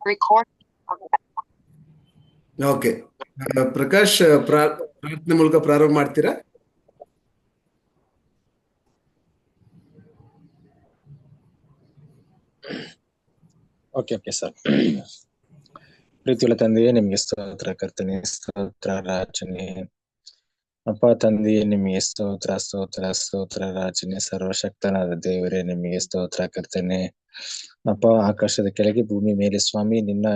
Record. Okay, Prakash ಪ್ರಾರ್ಥನೆ ಮೂಲಕ ಪ್ರಾರಂಭ ಮಾಡ್ತೀರಾ? Okay sir. ಪ್ರೀತಿಯುಳ್ಳ ತಂದೆಯೇ, ನಿಮ್ಗೆ ಸ್ತೋತ್ರ ಕರ್ತನೆ, ಸ್ತೋತ್ರ ರಾಜನೇ. ಅಪ್ಪ ತಂದೆಯೇ, ನಿಮಗೆ ಸ್ತೋತ್ರ ಸ್ತೋತ್ರ ಸ್ತೋತ್ರ ರಾಜನೇ. ಸರ್ವಶಕ್ತನಾದ ದೇವರೇ, ನಿಮಗೆ ಸ್ತೋತ್ರ ಕರ್ತನೆ. ಅಪ್ಪ, ಆಕಾಶದ ಕೆಳಗೆ ಭೂಮಿ ಮೇಲೆ ಸ್ವಾಮಿ, ನಿನ್ನ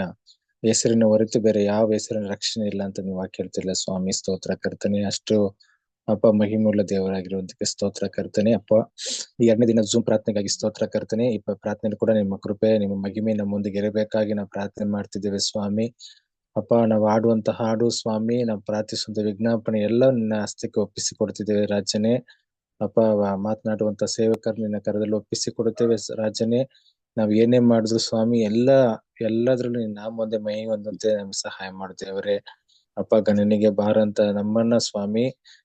ಹೆಸರಿನ ಹೊರತು ಬೇರೆ ಯಾವ ಹೆಸರಿನ ರಕ್ಷಣೆ ಇಲ್ಲ ಅಂತ ನೀವು ಕೇಳ್ತಿಲ್ಲ ಸ್ವಾಮಿ. ಸ್ತೋತ್ರ ಕರ್ತನೆ. ಅಷ್ಟು ಅಪ್ಪ ಮಹಿಮುಳ್ಳ ದೇವರಾಗಿರುವಂತಕ್ಕೆ ಸ್ತೋತ್ರ ಕರ್ತನೆ. ಅಪ್ಪ, ಈ 2ನೇ ದಿನ ಜೂಮ್ ಪ್ರಾರ್ಥನೆಗಾಗಿ ಸ್ತೋತ್ರ ಕರ್ತನೆ. ಈ ಪ್ರಾರ್ಥನೆ ಕೂಡ ನಿಮ್ಮ ಕೃಪೆ, ನಿಮ್ಮ ಮಹಿಮೆ ನಮ್ಮೊಂದಿಗೆ ಇರಬೇಕಾಗಿ ನಾವು ಪ್ರಾರ್ಥನೆ ಮಾಡ್ತಿದ್ದೇವೆ ಸ್ವಾಮಿ. ಅಪ್ಪ, ನಾವು ಆಡುವಂತ ಹಾಡು ಸ್ವಾಮಿ, ನಾವು ಪ್ರಾರ್ಥಿಸುವಂತ ವಿಜ್ಞಾಪನೆ ಎಲ್ಲ ನಿನ್ನ ಹಸ್ತಕ್ಕೆ ಒಪ್ಪಿಸಿ ಕೊಡ್ತಿದ್ದೇವೆ ರಾಜನೇ. ಅಪ್ಪ, ಮಾತನಾಡುವಂತ ಸೇವಕರು ನಿನ್ನ ಕರದಲ್ಲಿ ಒಪ್ಪಿಸಿ ಕೊಡುತ್ತೇವೆ ರಾಜನೇ. ನಾವ್ ಏನೇ ಮಾಡಿದ್ರು ಸ್ವಾಮಿ, ಎಲ್ಲದ್ರಲ್ಲೂ ನಿನ್ನ ನಾಮ ಒಂದೇ ಮೈ ಹೊಂದಂತೆ ನಮ್ಗೆ ಸಹಾಯ ಮಾಡ್ತೇವ್ರೆ. ಅಪ್ಪ, ಗಣನಿಗೆ ಬಾರಂತ ನಮ್ಮನ್ನ ಸ್ವಾಮಿ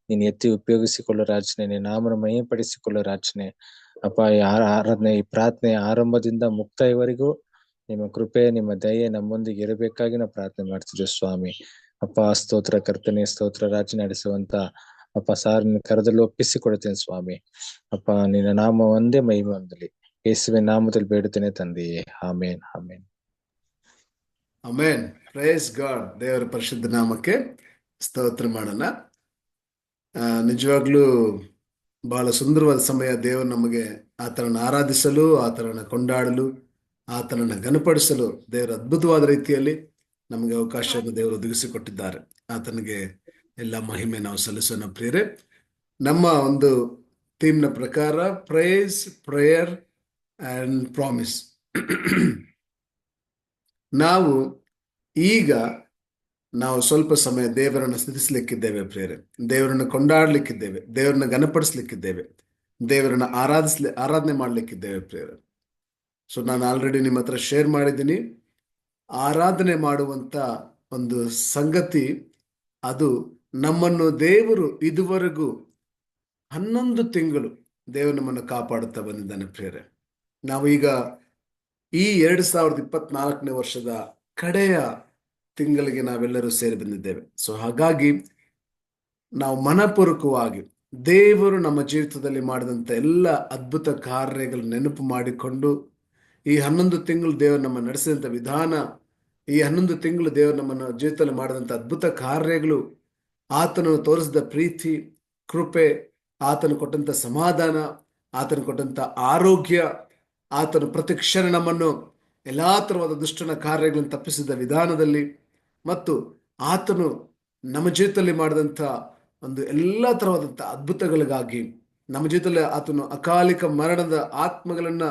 ನೀನ್ ಎತ್ತಿ ಉಪಯೋಗಿಸಿಕೊಳ್ಳು ರಾಜನೇ. ನೀನ್ ನಾಮನ ಮೈ ಪಡಿಸಿಕೊಳ್ಳು ರಾಜನೇ. ಅಪ್ಪ, ಈ ಆರಾಧನೆ, ಈ ಪ್ರಾರ್ಥನೆ ಆರಂಭದಿಂದ ಮುಕ್ತಾಯವರೆಗೂ ನಿಮ್ಮ ಕೃಪೆ, ನಿಮ್ಮ ದಯೆ ನಮ್ಮೊಂದಿಗೆ ಇರಬೇಕಾಗಿ ನಾವು ಪ್ರಾರ್ಥನೆ ಮಾಡ್ತಿದ್ದೇವೆ ಸ್ವಾಮಿ. ಅಪ್ಪ, ಸ್ತೋತ್ರ ಕರ್ತನೆ, ಸ್ತೋತ್ರ ರಾಜ ನಡೆಸುವಂತ ಅಪ್ಪ ಸಾರಿನ ಕರದಲ್ಲಿ ಒಪ್ಪಿಸಿ ಕೊಡುತ್ತೇನೆ ಸ್ವಾಮಿ. ಅಪ್ಪ, ನಿನ್ನ ನಾಮ ಒಂದೇ ಮಹಿಮೆ ಹೊಂದಲಿ. ಯೇಸುವಿನ ನಾಮದಲ್ಲಿ ಬೇಡುತ್ತೇನೆ ತಂದೆಯೇ, ಆಮೇನ್ ಆಮೇನ್ ಆಮೇನ್. Price God. ದೇವರ ಪರಿಶುದ್ಧ ನಾಮಕ್ಕೆ ಸ್ತೋತ್ರ ಮಾಡೋಣ. ನಿಜವಾಗ್ಲೂ ಬಹಳ ಸುಂದರವಾದ ಸಮಯ. ದೇವರು ನಮಗೆ ಆತನನ್ನು ಆರಾಧಿಸಲು, ಆತನನ್ನು ಕೊಂಡಾಡಲು, ಆತನನ್ನು ಘನಪಡಿಸಲು ದೇವರ ಅದ್ಭುತವಾದ ರೀತಿಯಲ್ಲಿ ನಮಗೆ ಅವಕಾಶವನ್ನು ದೇವರು ಒದಗಿಸಿಕೊಟ್ಟಿದ್ದಾರೆ. ಆತನಿಗೆ ಎಲ್ಲ ಮಹಿಮೆ ನಾವು ಸಲ್ಲಿಸೋಣ ಪ್ರಿಯರೇ. ನಮ್ಮ ಒಂದು ಥೀಮ್ನ ಪ್ರಕಾರ ಪ್ರೈಸ್, ಪ್ರೇಯರ್ ಅಂಡ್ ಪ್ರಾಮಿಸ್. ನಾವು ಸ್ವಲ್ಪ ಸಮಯ ದೇವರನ್ನು ಸ್ತುತಿಸ್ಲಿಕ್ಕಿದ್ದೇವೆ ಪ್ರಿಯರೇ. ದೇವರನ್ನು ಕೊಂಡಾಡ್ಲಿಕ್ಕಿದ್ದೇವೆ, ದೇವರನ್ನ ಘನಪಡಿಸ್ಲಿಕ್ಕಿದ್ದೇವೆ, ದೇವರನ್ನ ಆರಾಧನೆ ಮಾಡ್ಲಿಕ್ಕಿದ್ದೇವೆ ಪ್ರಿಯರೇ. ಸೊ ನಾನು ಆಲ್ರೆಡಿ ನಿಮ್ಮ ಹತ್ರ ಶೇರ್ ಮಾಡಿದ್ದೀನಿ. ಆರಾಧನೆ ಮಾಡುವಂತ ಒಂದು ಸಂಗತಿ, ಅದು ನಮ್ಮನ್ನು ದೇವರು ಇದುವರೆಗೂ 11 ತಿಂಗಳು ದೇವರು ನಮ್ಮನ್ನು ಕಾಪಾಡುತ್ತಾ ಬಂದಿದ್ದಾನೆ ಪ್ರಿಯರೇ. ನಾವು ಈಗ ಈ 2024ನೇ ವರ್ಷದ ಕಡೆಯ ತಿಂಗಳಿಗೆ ನಾವೆಲ್ಲರೂ ಸೇರಿ ಬಂದಿದ್ದೇವೆ. ಸೊ ಹಾಗಾಗಿ ನಾವು ಮನಪೂರ್ವಕವಾಗಿ ದೇವರು ನಮ್ಮ ಜೀವಿತದಲ್ಲಿ ಮಾಡಿದಂಥ ಎಲ್ಲ ಅದ್ಭುತ ಕಾರ್ಯಗಳು ನೆನಪು ಮಾಡಿಕೊಂಡು, ಈ 11 ತಿಂಗಳು ದೇವರು ನಮ್ಮ ನಡೆಸಿದಂಥ ವಿಧಾನ, ಈ 11 ತಿಂಗಳು ದೇವರು ನಮ್ಮನ್ನು ಜೀವಿತದಲ್ಲಿ ಮಾಡಿದಂಥ ಅದ್ಭುತ ಕಾರ್ಯಗಳು, ಆತನು ತೋರಿಸಿದ ಪ್ರೀತಿ, ಕೃಪೆ, ಆತನು ಕೊಟ್ಟಂತ ಸಮಾಧಾನ, ಆತನು ಕೊಟ್ಟಂತ ಆರೋಗ್ಯ, ಆತನು ಪ್ರತಿ ಕ್ಷಣ ನಮ್ಮನ್ನು ಎಲ್ಲಾ ತರವಾದ ದುಷ್ಟನ ಕಾರ್ಯಗಳನ್ನು ತಪ್ಪಿಸಿದ ವಿಧಾನದಲ್ಲಿ, ಮತ್ತು ಆತನು ನಮ್ಮ ಜೀವಿತದಲ್ಲಿ ಮಾಡಿದಂಥ ಒಂದು ಎಲ್ಲ ತರವಾದಂಥ ಅದ್ಭುತಗಳಿಗಾಗಿ, ನಮ್ಮ ಜೀವಿತದಲ್ಲಿ ಆತನು ಅಕಾಲಿಕ ಮರಣದ ಆತ್ಮಗಳನ್ನ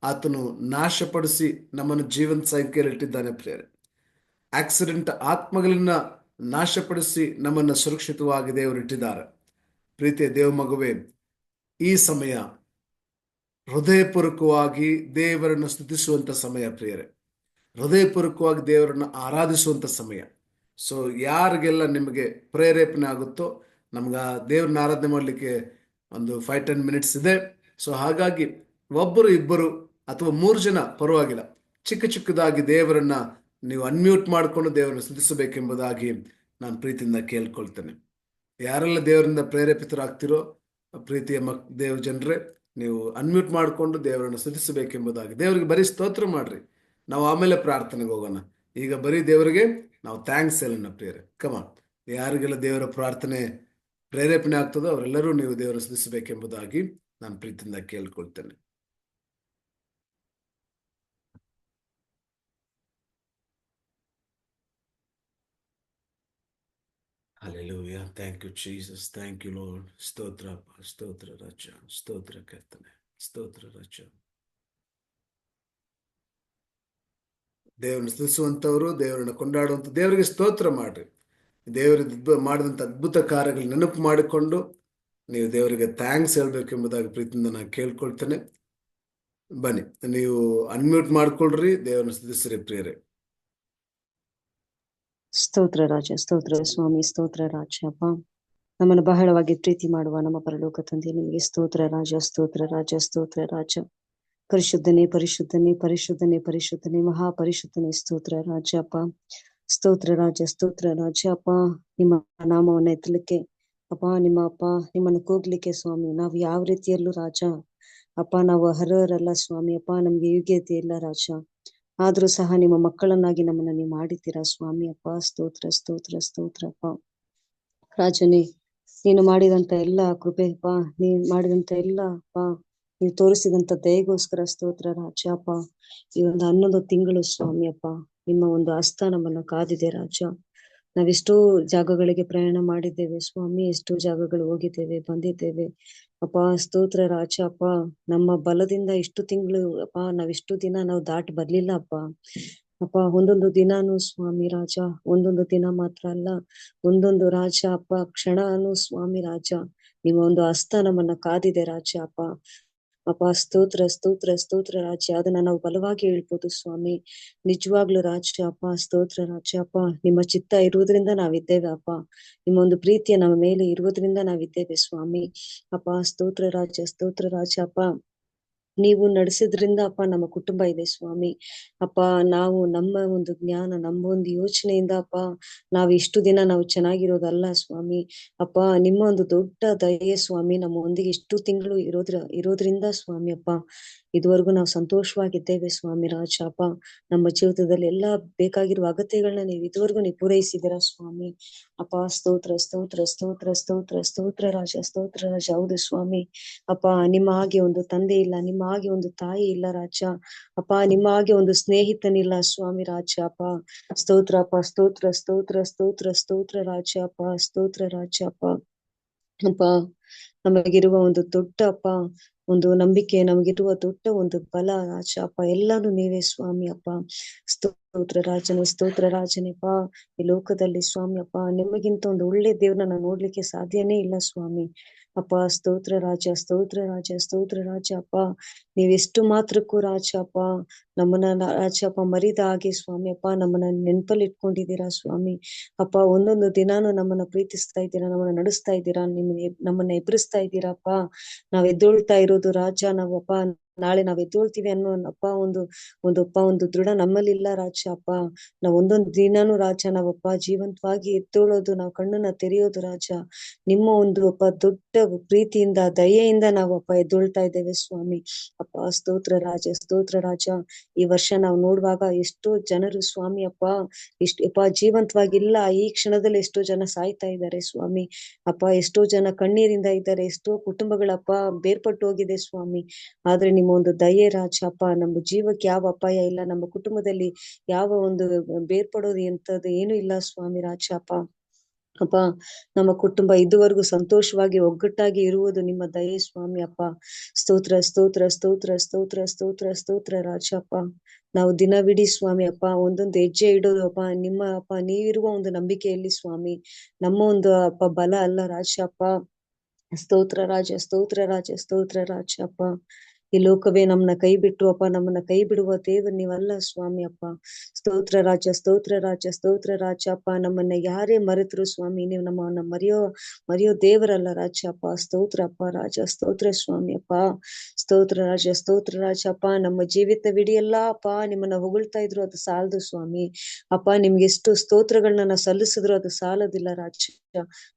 ಆತನು ನಾಶಪಡಿಸಿ ನಮ್ಮನ್ನು ಜೀವಂತ ಸಂಖ್ಯೆಯಲ್ಲಿ ಇಟ್ಟಿದ್ದಾನೆ ಪ್ರಿಯರೇ. ಆಕ್ಸಿಡೆಂಟ್ ಆತ್ಮಗಳನ್ನ ನಾಶಪಡಿಸಿ ನಮ್ಮನ್ನು ಸುರಕ್ಷಿತವಾಗಿ ದೇವರು ಇಟ್ಟಿದ್ದಾರೆ. ಪ್ರೀತಿಯ ದೇವ ಮಗುವೆ, ಈ ಸಮಯ ಹೃದಯಪೂರ್ವಕವಾಗಿ ದೇವರನ್ನು ಸ್ತುತಿಸುವಂತ ಸಮಯ ಪ್ರಿಯರೇ. ಹೃದಯಪೂರ್ವಕವಾಗಿ ದೇವರನ್ನು ಆರಾಧಿಸುವಂತ ಸಮಯ. ಸೊ ಯಾರಿಗೆಲ್ಲ ನಿಮಗೆ ಪ್ರೇರೇಪಣೆ ಆಗುತ್ತೋ, ನಮ್ಗೆ ದೇವ್ರನ್ನ ಆರಾಧನೆ ಮಾಡಲಿಕ್ಕೆ ಒಂದು 5-10 ಮಿನಿಟ್ಸ್ ಇದೆ. ಸೊ ಹಾಗಾಗಿ ಒಬ್ಬರು, ಇಬ್ಬರು ಅಥವಾ 3 ಜನ ಪರವಾಗಿಲ್ಲ, ಚಿಕ್ಕದಾಗಿ ದೇವರನ್ನ ನೀವು ಅನ್ಮ್ಯೂಟ್ ಮಾಡಿಕೊಂಡು ದೇವರನ್ನು ಸ್ತುತಿಸಬೇಕೆಂಬುದಾಗಿ ನಾನು ಪ್ರೀತಿಯಿಂದ ಕೇಳ್ಕೊಳ್ತೇನೆ. ಯಾರೆಲ್ಲ ದೇವರಿಂದ ಪ್ರೇರೇಪಿತರಾಗ್ತಿರೋ ಪ್ರೀತಿಯ ದೇವ ಜನರೇ, ನೀವು ಅನ್ಮ್ಯೂಟ್ ಮಾಡಿಕೊಂಡು ದೇವರನ್ನು ಸ್ತುತಿಸಬೇಕೆಂಬುದಾಗಿ. ದೇವರಿಗೆ ಬರೀ ಸ್ತೋತ್ರ ಮಾಡ್ರಿ, ನಾವು ಆಮೇಲೆ ಪ್ರಾರ್ಥನೆಗೆ ಹೋಗೋಣ. ಈಗ ಬರೀ ದೇವರಿಗೆ ನಾವು ಥ್ಯಾಂಕ್ಸ್ ಹೇಳೋಣ ಪ್ರಿಯರೇ. ಕಮಾನ್, ಯಾರಿಗೆಲ್ಲ ದೇವರ ಪ್ರಾರ್ಥನೆ ಪ್ರೇರೇಪಣೆ ಆಗ್ತದೋ ಅವರೆಲ್ಲರೂ ನೀವು ದೇವರ ಸ್ತುತಿಸಬೇಕೆಂಬುದಾಗಿ ನಾನು ಪ್ರೀತಿಯಿಂದ ಕೇಳ್ಕೊಳ್ತೇನೆ. Hallelujah. Thank you, Jesus. Thank you, Lord. ಸ್ತೋತ್ರ, ಸ್ತೋತ್ರ ರಾಜ, ಸ್ತೋತ್ರ ಕರ್ತನೆ, ಸ್ತೋತ್ರ ರಾಜ. ದೇವರನ್ನು ಸ್ತುತಿಸುವಂಥವ್ರು, ದೇವರನ್ನು ಕೊಂಡಾಡುವಂಥ ದೇವರಿಗೆ ಸ್ತೋತ್ರ ಮಾಡ್ರಿ. ದೇವರ ಮಾಡಿದಂಥ ಅದ್ಭುತ ಕಾರ್ಯಗಳು ನೆನಪು ಮಾಡಿಕೊಂಡು ನೀವು ದೇವರಿಗೆ ಥ್ಯಾಂಕ್ಸ್ ಹೇಳ್ಬೇಕೆಂಬುದಾಗಿ ಪ್ರೀತಿಯಿಂದ ನಾನು ಕೇಳ್ಕೊಳ್ತೇನೆ. ಬನ್ನಿ, ನೀವು ಅನ್ಮ್ಯೂಟ್ ಮಾಡ್ಕೊಳ್ರಿ, ದೇವರನ್ನು ಸ್ತುತಿಸ್ರಿ ಪ್ರಿಯರೇ. ಸ್ತೋತ್ರ ರಾಜ, ಸ್ತೋತ್ರ ಸ್ವಾಮಿ, ಸ್ತೋತ್ರ ರಾಜ. ಅಪ್ಪ, ನಮ್ಮನ್ನು ಬಹಳವಾಗಿ ಪ್ರೀತಿ ಮಾಡುವ ನಮ್ಮ ಪರಲೋಕ ತಂದೆ, ನಿಮಗೆ ಸ್ತೋತ್ರ ರಾಜ, ಸ್ತೋತ್ರ ರಾಜ, ಸ್ತೋತ್ರ ರಾಜ. ಪರಿಶುದ್ಧನೇ ಪರಿಶುದ್ಧನೇ ಪರಿಶುದ್ಧನೇ ಪರಿಶುದ್ಧನೇ ಮಹಾಪರಿಶುದ್ಧನೇ ಸ್ತೋತ್ರ ರಾಜಪ್ಪ. ಸ್ತೋತ್ರ ರಾಜ ಸ್ತೋತ್ರ ರಾಜ ಅಪ್ಪ. ನಿಮ್ಮ ನಾಮವನ್ನ ಎತ್ತಲಿಕ್ಕೆ ಅಪ್ಪ, ನಿಮ್ಮ ಅಪ್ಪ ನಿಮ್ಮನ್ನು ಕೂಗ್ಲಿಕ್ಕೆ ಸ್ವಾಮಿ ನಾವು ಯಾವ ರೀತಿಯಲ್ಲೂ ರಾಜ ಅಪ್ಪ ನಾವು ಅರ್ಹರಲ್ಲ ಸ್ವಾಮಿ ಅಪ್ಪ, ನಮ್ಗೆ ಯೋಗ್ಯತೆ ಇಲ್ಲ ರಾಜ. ಆದ್ರೂ ಸಹ ನಿಮ್ಮ ಮಕ್ಕಳನ್ನಾಗಿ ನಮ್ಮನ್ನ ನೀವು ಮಾಡಿದ್ದೀರಾ ಸ್ವಾಮಿ ಅಪ್ಪ. ಸ್ತೋತ್ರ ಸ್ತೋತ್ರ ಸ್ತೋತ್ರ ಅಪ್ಪ. ರಾಜನೇ, ನೀನು ಮಾಡಿದಂತ ಎಲ್ಲ ಕೃಪೆ ಅಪ್ಪ, ನೀನ್ ಮಾಡಿದಂತ ಎಲ್ಲ ಅಪ್ಪ, ನೀವು ತೋರಿಸಿದಂತ ದಯೆಗೋಸ್ಕರ ಸ್ತೋತ್ರ ರಾಜ ಅಪ್ಪ. ಈ ಒಂದು 11 ತಿಂಗಳು ಸ್ವಾಮಿ ಅಪ್ಪ, ನಿಮ್ಮ ಒಂದು ಹಸ್ತ ನಮ್ಮನ್ನ ಕಾದಿದೆ ರಾಜ. ನಾವೆಷ್ಟೋ ಜಾಗಗಳಿಗೆ ಪ್ರಯಾಣ ಮಾಡಿದ್ದೇವೆ ಸ್ವಾಮಿ, ಎಷ್ಟೋ ಜಾಗಗಳು ಹೋಗಿದ್ದೇವೆ ಬಂದಿದ್ದೇವೆ ಅಪ್ಪ. ಸ್ತೋತ್ರ ರಾಜ ಅಪ್ಪ. ನಮ್ಮ ಬಲದಿಂದ ಇಷ್ಟು ತಿಂಗಳು ಅಪ್ಪ, ನಾವಿಷ್ಟು ದಿನ ನಾವು ದಾಟಿ ಬರ್ಲಿಲ್ಲ ಅಪ್ಪ. ಅಪ್ಪ ಒಂದೊಂದು ದಿನಾನು ಸ್ವಾಮಿ ರಾಜ, ಒಂದೊಂದು ದಿನ ಮಾತ್ರ ಅಲ್ಲ, ಒಂದೊಂದು ರಾಜ ಅಪ್ಪ ಕ್ಷಣನು ಸ್ವಾಮಿ ರಾಜ, ನಿಮ್ಮ ಒಂದು ಹಸ್ತ ನಮ್ಮನ್ನ ಕಾದಿದೆ ರಾಜ ಅಪ್ಪ. ಅಪ್ಪ ಸ್ತೋತ್ರ ಸ್ತೋತ್ರ ಸ್ತೋತ್ರ ರಾಜ. ಅದನ್ನ ನಾವು ಬಲವಾಗಿ ಹೇಳ್ಬೋದು ಸ್ವಾಮಿ, ನಿಜವಾಗ್ಲು ರಾಜ ಅಪ್ಪ. ಸ್ತೋತ್ರ ರಾಜ ಅಪ್ಪ. ನಿಮ್ಮ ಚಿತ್ತ ಇರುವುದರಿಂದ ನಾವಿದ್ದೇವೆ ಅಪ್ಪ, ನಿಮ್ಮ ಒಂದು ಪ್ರೀತಿಯ ನಮ್ಮ ಮೇಲೆ ಇರುವುದರಿಂದ ನಾವಿದ್ದೇವೆ ಸ್ವಾಮಿ ಅಪ್ಪ. ಸ್ತೋತ್ರ ರಾಜ ಸ್ತೋತ್ರ ರಾಜ ಅಪ್ಪ. ನೀವು ನಡೆಸಿದ್ರಿಂದ ಅಪ್ಪ ನಮ್ಮ ಕುಟುಂಬ ಇದೆ ಸ್ವಾಮಿ ಅಪ್ಪ. ನಾವು ನಮ್ಮ ಒಂದು ಜ್ಞಾನ, ನಮ್ಮ ಒಂದು ಯೋಚನೆಯಿಂದ ಅಪ್ಪ ನಾವು ಇಷ್ಟು ದಿನ ನಾವು ಚೆನ್ನಾಗಿರೋದಲ್ಲ ಸ್ವಾಮಿ ಅಪ್ಪ. ನಿಮ್ಮ ಒಂದು ದೊಡ್ಡ ದಯೆ ಸ್ವಾಮಿ ನಮ್ಮ ಒಂದಿಗೆ ಇಷ್ಟು ತಿಂಗಳು ಇರೋದ್ರಿಂದ ಸ್ವಾಮಿ ಅಪ್ಪ ಇದುವರೆಗೂ ನಾವು ಸಂತೋಷವಾಗಿದ್ದೇವೆ ಸ್ವಾಮಿ ರಾಜ ಅಪ್ಪ. ನಮ್ಮ ಜೀವಿತದಲ್ಲಿ ಎಲ್ಲಾ ಬೇಕಾಗಿರುವ ಅಗತ್ಯಗಳನ್ನ ನೀವು ಇದುವರೆಗೂ ನೀವು ಪೂರೈಸಿದ್ದೀರಾ ಸ್ವಾಮಿ ಅಪ್ಪ. ಸ್ತೋತ್ರ ಸ್ತೋತ್ರ ಸ್ತೋತ್ರ ಸ್ತೋತ್ರ ಸ್ತೋತ್ರ ರಾಜ ಸ್ತೋತ್ರ ರಾಜ. ಹೌದು ಸ್ವಾಮಿ ಅಪ್ಪ, ನಿಮ್ಮ ಹಾಗೆ ಒಂದು ತಂದೆ ಇಲ್ಲ, ನಿಮ್ಮ ಹಾಗೆ ಒಂದು ತಾಯಿ ಇಲ್ಲ ರಾಜ ಅಪ್ಪ, ನಿಮ್ಮ ಹಾಗೆ ಒಂದು ಸ್ನೇಹಿತನಿಲ್ಲ ಸ್ವಾಮಿ ರಾಜ ಅಪ್ಪ. ಸ್ತೋತ್ರ ಅಪ್ಪ. ಸ್ತೋತ್ರ ಸ್ತೋತ್ರ ಸ್ತೋತ್ರ ಸ್ತೋತ್ರ ರಾಜ ಅಪ್ಪ. ಸ್ತೋತ್ರ ರಾಜ ಅಪ್ಪ. ಅಪ್ಪ ನಮಗಿರುವ ಒಂದು ದೊಡ್ಡ ಅಪ್ಪ ಒಂದು ನಂಬಿಕೆ, ನಮಗಿರುವ ದೊಡ್ಡ ಒಂದು ಬಲ ರಾಜ ಅಪ್ಪ, ಎಲ್ಲಾನು ನೀವೇ ಸ್ವಾಮಿ ಅಪ್ಪ. ಸ್ತೋತ್ರ ರಾಜನೇ ಸ್ತೋತ್ರ ರಾಜನೇಪ್ಪ. ಈ ಲೋಕದಲ್ಲಿ ಸ್ವಾಮಿ ಅಪ್ಪ ನಿಮಗಿಂತ ಒಂದು ಒಳ್ಳೆ ದೇವ್ರನ್ನ ನಾವು ನೋಡ್ಲಿಕ್ಕೆ ಸಾಧ್ಯನೇ ಇಲ್ಲ ಸ್ವಾಮಿ ಅಪ್ಪ. ಸ್ತೋತ್ರ ರಾಜ ಸ್ತೋತ್ರ ರಾಜ ಸ್ತೋತ್ರ ರಾಜ ಅಪ್ಪ. ನೀವೆಷ್ಟು ಮಾತ್ರಕ್ಕೂ ರಾಜ ಅಪ್ಪ ನಮ್ಮನ್ನ ರಾಜ ಅಪ್ಪ ಮರಿದ ಹಾಗೆ ಸ್ವಾಮಿ ಅಪ್ಪ ನಮ್ಮನ್ನ ನೆನಪಲ್ಲಿ ಇಟ್ಕೊಂಡಿದ್ದೀರಾ ಸ್ವಾಮಿ ಅಪ್ಪ. ಒಂದೊಂದು ದಿನಾನು ನಮ್ಮನ್ನ ಪ್ರೀತಿಸ್ತಾ ಇದ್ದೀರಾ, ನಮ್ಮನ್ನ ನಡೆಸ್ತಾ ಇದ್ದೀರಾ, ನಮ್ಮನ್ನ ಎದುರಿಸ್ತಾ ಇದ್ದೀರಪ್ಪ. ನಾವ್ ಎದ್ದೊಳ್ತಾ ಇರೋದು ರಾಜ ನಾವಪ್ಪ, ನಾಳೆ ನಾವ್ ಎದ್ದೊಳ್ತೀವಿ ಅನ್ನೋ ಅಪ್ಪ ಒಂದು ದೃಢ ನಮ್ಮಲ್ಲಿ ಇಲ್ಲ ರಾಜ ಅಪ್ಪ. ನಾವ್ ಒಂದೊಂದು ದಿನಾನು ರಾಜ ನಾವಪ್ಪ ಜೀವಂತವಾಗಿ ಎದ್ದೊಳೋದು, ನಾವ್ ಕಣ್ಣನ್ನ ತೆರೆಯೋದು ರಾಜ ನಿಮ್ಮ ಒಂದು ಅಪ್ಪ ದೊಡ್ಡ ಪ್ರೀತಿಯಿಂದ ದಯೆಯಿಂದ ನಾವಪ್ಪ ಎದ್ದೊಳ್ತಾ ಇದ್ದೇವೆ ಸ್ವಾಮಿ ಅಪ್ಪ. ಸ್ತೋತ್ರ ರಾಜ ಸ್ತೋತ್ರ ರಾಜ. ಈ ವರ್ಷ ನಾವು ನೋಡುವಾಗ ಎಷ್ಟೋ ಜನರು ಸ್ವಾಮಿ ಅಪ್ಪ ಅಪ್ಪ ಜೀವಂತವಾಗಿಲ್ಲ, ಈ ಕ್ಷಣದಲ್ಲಿ ಎಷ್ಟೋ ಜನ ಸಾಯ್ತಾ ಇದ್ದಾರೆ ಸ್ವಾಮಿ ಅಪ್ಪ. ಎಷ್ಟೋ ಜನ ಕಣ್ಣೀರಿಂದ ಇದ್ದಾರೆ, ಎಷ್ಟೋ ಕುಟುಂಬಗಳಪ್ಪ ಬೇರ್ಪಟ್ಟು ಹೋಗಿದೆ ಸ್ವಾಮಿ. ಆದ್ರೆ ನಿಮ್ಮ ಒಂದು ದಯೆ ರಾಜ ಅಪ್ಪ, ನಮ್ಮ ಜೀವಕ್ಕೆ ಯಾವ ಅಪಾಯ ಇಲ್ಲ, ನಮ್ಮ ಕುಟುಂಬದಲ್ಲಿ ಯಾವ ಒಂದು ಬೇರ್ಪಡೋದು ಎಂತದ್ದು ಏನು ಇಲ್ಲ ಸ್ವಾಮಿ ರಾಜ ಅಪ್ಪ. ಅಪ್ಪ ನಮ್ಮ ಕುಟುಂಬ ಇದುವರೆಗೂ ಸಂತೋಷವಾಗಿ ಒಗ್ಗಟ್ಟಾಗಿ ಇರುವುದು ನಿಮ್ಮ ದಯೆ ಸ್ವಾಮಿ ಅಪ್ಪ. ಸ್ತೋತ್ರ ಸ್ತೋತ್ರ ಸ್ತೋತ್ರ ಸ್ತೋತ್ರ ಸ್ತೋತ್ರ ಸ್ತೋತ್ರ ರಾಜ ಅಪ್ಪ. ನಾವು ದಿನವಿಡೀ ಸ್ವಾಮಿ ಅಪ್ಪ ಒಂದೊಂದು ಹೆಜ್ಜೆ ಇಡೋದು ಅಪ್ಪ ನಿಮ್ಮ ಅಪ್ಪ ನೀವಿರುವ ಒಂದು ನಂಬಿಕೆಯಲ್ಲಿ ಸ್ವಾಮಿ, ನಮ್ಮ ಒಂದು ಅಪ್ಪ ಬಲ ಅಲ್ಲ ರಾಜ ಅಪ್ಪ. ಸ್ತೋತ್ರ ರಾಜ ಸ್ತೋತ್ರ ರಾಜ ಸ್ತೋತ್ರ ರಾಜ ಅಪ್ಪ. ಈ ಲೋಕವೇ ನಮ್ಮನ್ನ ಕೈ ಬಿಟ್ಟು ಅಪ್ಪ ನಮ್ಮನ್ನ ಕೈ ಬಿಡುವ ದೇವರು ನೀವಲ್ಲ ಸ್ವಾಮಿ ಅಪ್ಪ. ಸ್ತೋತ್ರ ರಾಜ ಸ್ತೋತ್ರ ರಾಜ ಸ್ತೋತ್ರ ರಾಜ ಅಪ್ಪ. ನಮ್ಮನ್ನ ಯಾರೇ ಮರೆತರು ಸ್ವಾಮಿ, ನೀವು ನಮ್ಮನ್ನ ಮರೆಯೋ ದೇವರಲ್ಲ ರಾಜ ಅಪ್ಪ. ಸ್ತೋತ್ರ ಅಪ್ಪ ರಾಜ ಸ್ತೋತ್ರ ಸ್ವಾಮಿ ಅಪ್ಪ. ಸ್ತೋತ್ರ ರಾಜ ಸ್ತೋತ್ರ ರಾಜ ಅಪ್ಪ. ನಮ್ಮ ಜೀವಿತವಿಡಿಯಲ್ಲ ಅಪ್ಪ ನಿಮ್ಮನ್ನ ಹೊಗಳ್ತಾ ಇದ್ರು ಅದು ಸಾಲದು ಸ್ವಾಮಿ ಅಪ್ಪ. ನಿಮ್ಗೆ ಎಷ್ಟು ಸ್ತೋತ್ರಗಳನ್ನ ನಾವು ಸಲ್ಲಿಸಿದ್ರು ಅದು ಸಾಲದಿಲ್ಲ ರಾಜ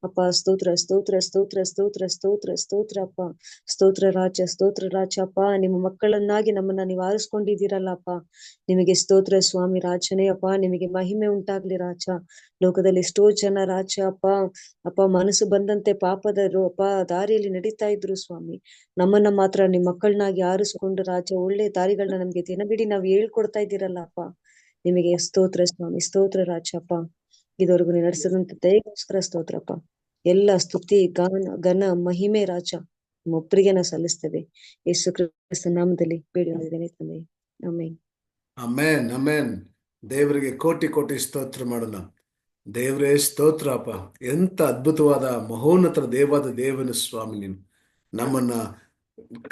ಅಪ್ಪ. ಸ್ತೋತ್ರ ಸ್ತೋತ್ರ ಸ್ತೋತ್ರ ಸ್ತೋತ್ರ ಸ್ತೋತ್ರ ಸ್ತೋತ್ರ ಅಪ್ಪ. ಸ್ತೋತ್ರ ರಾಜ ಸ್ತೋತ್ರ ರಾಜ ಅಪ್ಪ. ನಿಮ್ಮ ಮಕ್ಕಳನ್ನಾಗಿ ನಮ್ಮನ್ನ ನೀವು ಆರಿಸ್ಕೊಂಡಿದ್ದೀರಲ್ಲ ಅಪ್ಪ, ನಿಮಗೆ ಸ್ತೋತ್ರ ಸ್ವಾಮಿ ರಾಜನೇ ಅಪ್ಪ. ನಿಮಗೆ ಮಹಿಮೆ ಉಂಟಾಗ್ಲಿ ರಾಜ. ಲೋಕದಲ್ಲಿ ಎಷ್ಟೋ ಜನ ರಾಜ ಅಪ್ಪ ಮನಸ್ಸು ಬಂದಂತೆ ಪಾಪದ ಅಪ್ಪ ದಾರಿಯಲ್ಲಿ ನಡೀತಾ ಇದ್ರು ಸ್ವಾಮಿ. ನಮ್ಮನ್ನ ಮಾತ್ರ ನಿಮ್ಮ ಮಕ್ಕಳನ್ನಾಗಿ ಆರಿಸ್ಕೊಂಡು ರಾಜ ಒಳ್ಳೆ ದಾರಿಗಳನ್ನ ನಮ್ಗೆ ದಿನವಿಡೀ ನಾವು ಹೇಳ್ಕೊಡ್ತಾ ಇದ್ದೀರಲ್ಲ ಅಪ್ಪ, ನಿಮಗೆ ಸ್ತೋತ್ರ ಸ್ವಾಮಿ ಸ್ತೋತ್ರ ರಾಜ ಅಪ್ಪ. ಇದುವರೆಗೂ ನೀವು ನಡೆಸದಂತ ದಯಗೋಸ್ಕರ ಸ್ತೋತ್ರಪ್ಪ. ಎಲ್ಲ ಸ್ತುತಿ ಘನ ಮಹಿಮೆ ರಾಜ ಒಬ್ಬರಿಗೆ ನಾವು ಸಲ್ಲಿಸ್ತೇವೆ. ಯೇಸು ಕ್ರಿಸ್ತ ನಾಮದಲ್ಲಿ ಬೇಡಿ ಹೊಂದಿದ್ದೇನೆ ತಂದೆ, ಆಮೆನ್. Amen amen. ದೇವರಿಗೆ ಕೋಟಿ ಕೋಟಿ ಸ್ತೋತ್ರ ಮಾಡೋಣ. ದೇವರೇ ಸ್ತೋತ್ರ ಅಪ್ಪ. ಎಂತ ಅದ್ಭುತವಾದ ಮಹೋನ್ನತ ದೇವಾದ ದೇವನ ಸ್ವಾಮಿ ನೀನು. ನಮ್ಮನ್ನ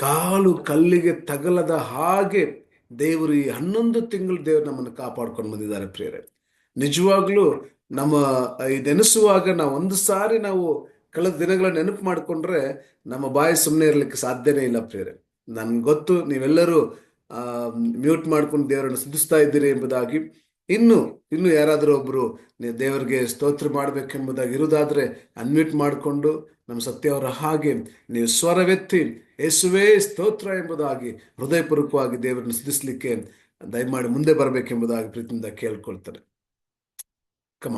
ಕಾಲು ಕಲ್ಲಿಗೆ ತಗಲದ ಹಾಗೆ ದೇವರು ಈ 11 ತಿಂಗಳು ದೇವರು ನಮ್ಮನ್ನು ಕಾಪಾಡ್ಕೊಂಡು ಬಂದಿದ್ದಾರೆ ಪ್ರಿಯರೇ. ನಿಜವಾಗ್ಲೂ ನಮ್ಮ ಈ ನೆನೆಸುವಾಗ ನಾವು ಒಂದು ಸಾರಿ ನಾವು ಕಳೆದ ದಿನಗಳ ನೆನಪು ಮಾಡಿಕೊಂಡ್ರೆ ನಮ್ಮ ಬಾಯಿ ಸುಮ್ಮನೆ ಇರಲಿಕ್ಕೆ ಸಾಧ್ಯನೇ ಇಲ್ಲ ಪ್ರಿಯರೇ. ನನ್ಗೆ ಗೊತ್ತು ನೀವೆಲ್ಲರೂ ಮ್ಯೂಟ್ ಮಾಡ್ಕೊಂಡು ದೇವರನ್ನು ಸ್ತುತಿಸ್ತಾ ಇದ್ದೀರಿ ಎಂಬುದಾಗಿ, ಇನ್ನು ಯಾರಾದರೂ ಒಬ್ರು ನೀವು ದೇವರಿಗೆ ಸ್ತೋತ್ರ ಮಾಡ್ಬೇಕೆಂಬುದಾಗಿ ಇರುವುದಾದ್ರೆ ಅನ್ಮ್ಯೂಟ್ ಮಾಡಿಕೊಂಡು ನಮ್ಮ ಸತ್ಯ ಅವರ ಹಾಗೆ ನೀವು ಸ್ವರವೆತ್ತಿ ಯೇಸುವೇ ಸ್ತೋತ್ರ ಎಂಬುದಾಗಿ ಹೃದಯಪೂರ್ವಕವಾಗಿ ದೇವರನ್ನು ಸ್ತುತಿಸ್ಲಿಕ್ಕೆ ದಯಮಾಡಿ ಮುಂದೆ ಬರಬೇಕೆಂಬುದಾಗಿ ಪ್ರೀತಿಯಿಂದ ಕೇಳ್ಕೊಳ್ತಾರೆ. ಕಮ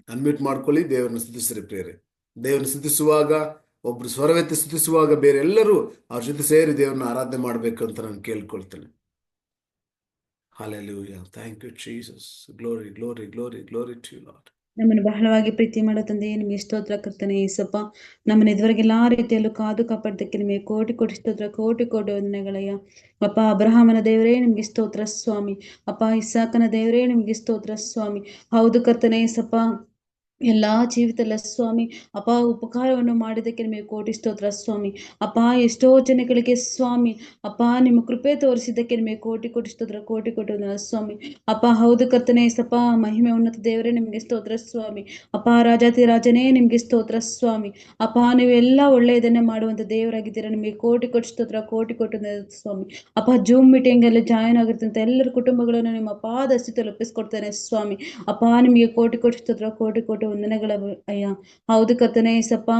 ಅನ್ಮ್ಯೂಟ್ ಮಾಡ್ಕೊಳ್ಳಿ, ದೇವರನ್ನು ಸ್ತುತಿಸ್ರಿ ಪ್ರಿಯರೇ. ದೇವರನ್ನು ಸ್ತುತಿಸುವಾಗ ಒಬ್ರು ಸ್ವರವೆತ್ತಿ ಸ್ತುತಿಸುವಾಗ ಬೇರೆ ಎಲ್ಲರೂ ಅವ್ರ ಜೊತೆ ಸೇರಿ ದೇವರನ್ನ ಆರಾಧನೆ ಮಾಡಬೇಕು ಅಂತ ನಾನು ಕೇಳ್ಕೊಳ್ತೇನೆ. Hallelujah. Thank you, Jesus. Glory, glory, glory, glory to you, Lord. ನಮ್ಮನ್ನು ಬಹಳವಾಗಿ ಪ್ರೀತಿ ಮಾಡೋ ತಂದೆಯೇ ನಿಮಗೆ ಸ್ತೋತ್ರ ಕರ್ತನೆ ಏಸಪ್ಪ. ನಮ್ಮನ್ನು ಇದುವರೆಗೆ ಎಲ್ಲಾ ರೀತಿಯಲ್ಲೂ ಕಾದು ಕಾಪಾಡೋದಕ್ಕೆ ನಿಮಗೆ ಕೋಟಿ ಕೋಟಿ ಸ್ತೋತ್ರ, ಕೋಟಿ ಕೋಟಿ ವಂದನೆಗಳಯ್ಯ. ಅಪ್ಪ ಅಬ್ರಹಾಮನ ದೇವರೇ ನಿಮಗೆ ಸ್ತೋತ್ರ ಸ್ವಾಮಿ. ಅಪ್ಪ ಇಸಾಕನ ದೇವರೇ ನಿಮಗೆ ಸ್ತೋತ್ರ ಸ್ವಾಮಿ. ಹೌದು ಕರ್ತನೆ ಏಸಪ್ಪ, ಎಲ್ಲಾ ಜೀವಿತಲ್ಲ ಸ್ವಾಮಿ ಅಪ್ಪ ಉಪಕಾರವನ್ನು ಮಾಡಿದಕ್ಕೆ ನಿಮಗೆ ಕೋಟಿ ಸ್ತೋತ್ರ ಸ್ವಾಮಿ. ಅಪ್ಪ ಎಷ್ಟೋ ಜನಗಳಿಗೆ ಸ್ವಾಮಿ ಅಪ್ಪ ನಿಮ್ಮ ಕೃಪೆ ತೋರಿಸಿದ್ದಕ್ಕೆ ನಿಮಗೆ ಕೋಟಿ ಕೋಟಿ ಸ್ತೋತ್ರ, ಕೋಟಿ ಕೋಟಿ ವಂದನೆ ಸ್ವಾಮಿ. ಅಪ್ಪ ಹೌದು ಕರ್ತನೆ ಸಪ ಮಹಿಮೆ ಉನ್ನತ ದೇವರೇ ನಿಮಗೆ ಸ್ತೋತ್ರ ಸ್ವಾಮಿ. ಅಪ್ಪ ರಾಜಾತಿ ರಾಜನೇ ನಿಮಗೆ ಸ್ತೋತ್ರ ಸ್ವಾಮಿ. ಅಪ್ಪ ನೀವೆಲ್ಲ ಒಳ್ಳೆಯದನ್ನೇ ಮಾಡುವಂತ ದೇವರಾಗಿದ್ದೀರಾ. ನಿಮಗೆ ಕೋಟಿ ಕೋಟಿ ಸ್ತೋತ್ರ, ಕೋಟಿ ಕೋಟಿ ವಂದನೆ ಸ್ವಾಮಿ. ಅಪ್ಪ ಜೂಮ್ ಮೀಟಿಂಗ್ ಅಲ್ಲಿ ಜಾಯಿನ್ ಆಗಿರ್ತಂತ ಎಲ್ಲರ ಕುಟುಂಬಗಳನ್ನು ನಿಮ್ಮ ಪಾದ ಸ್ಥಿತಿಯಲ್ಲಿ ಒಪ್ಪಿಸ್ಕೊಡ್ತೇನೆ ಸ್ವಾಮಿ. ಅಪ್ಪ ನಿಮಗೆ ಕೋಟಿ ಕೋಟಿ ಸ್ತೋತ್ರ, ಕೋಟಿ ಕೋಟಿ ವಂದನೆಗಳ ಅಯ್ಯ. ಹೌದು ಕರ್ತನೆ ಸಪ್ಪ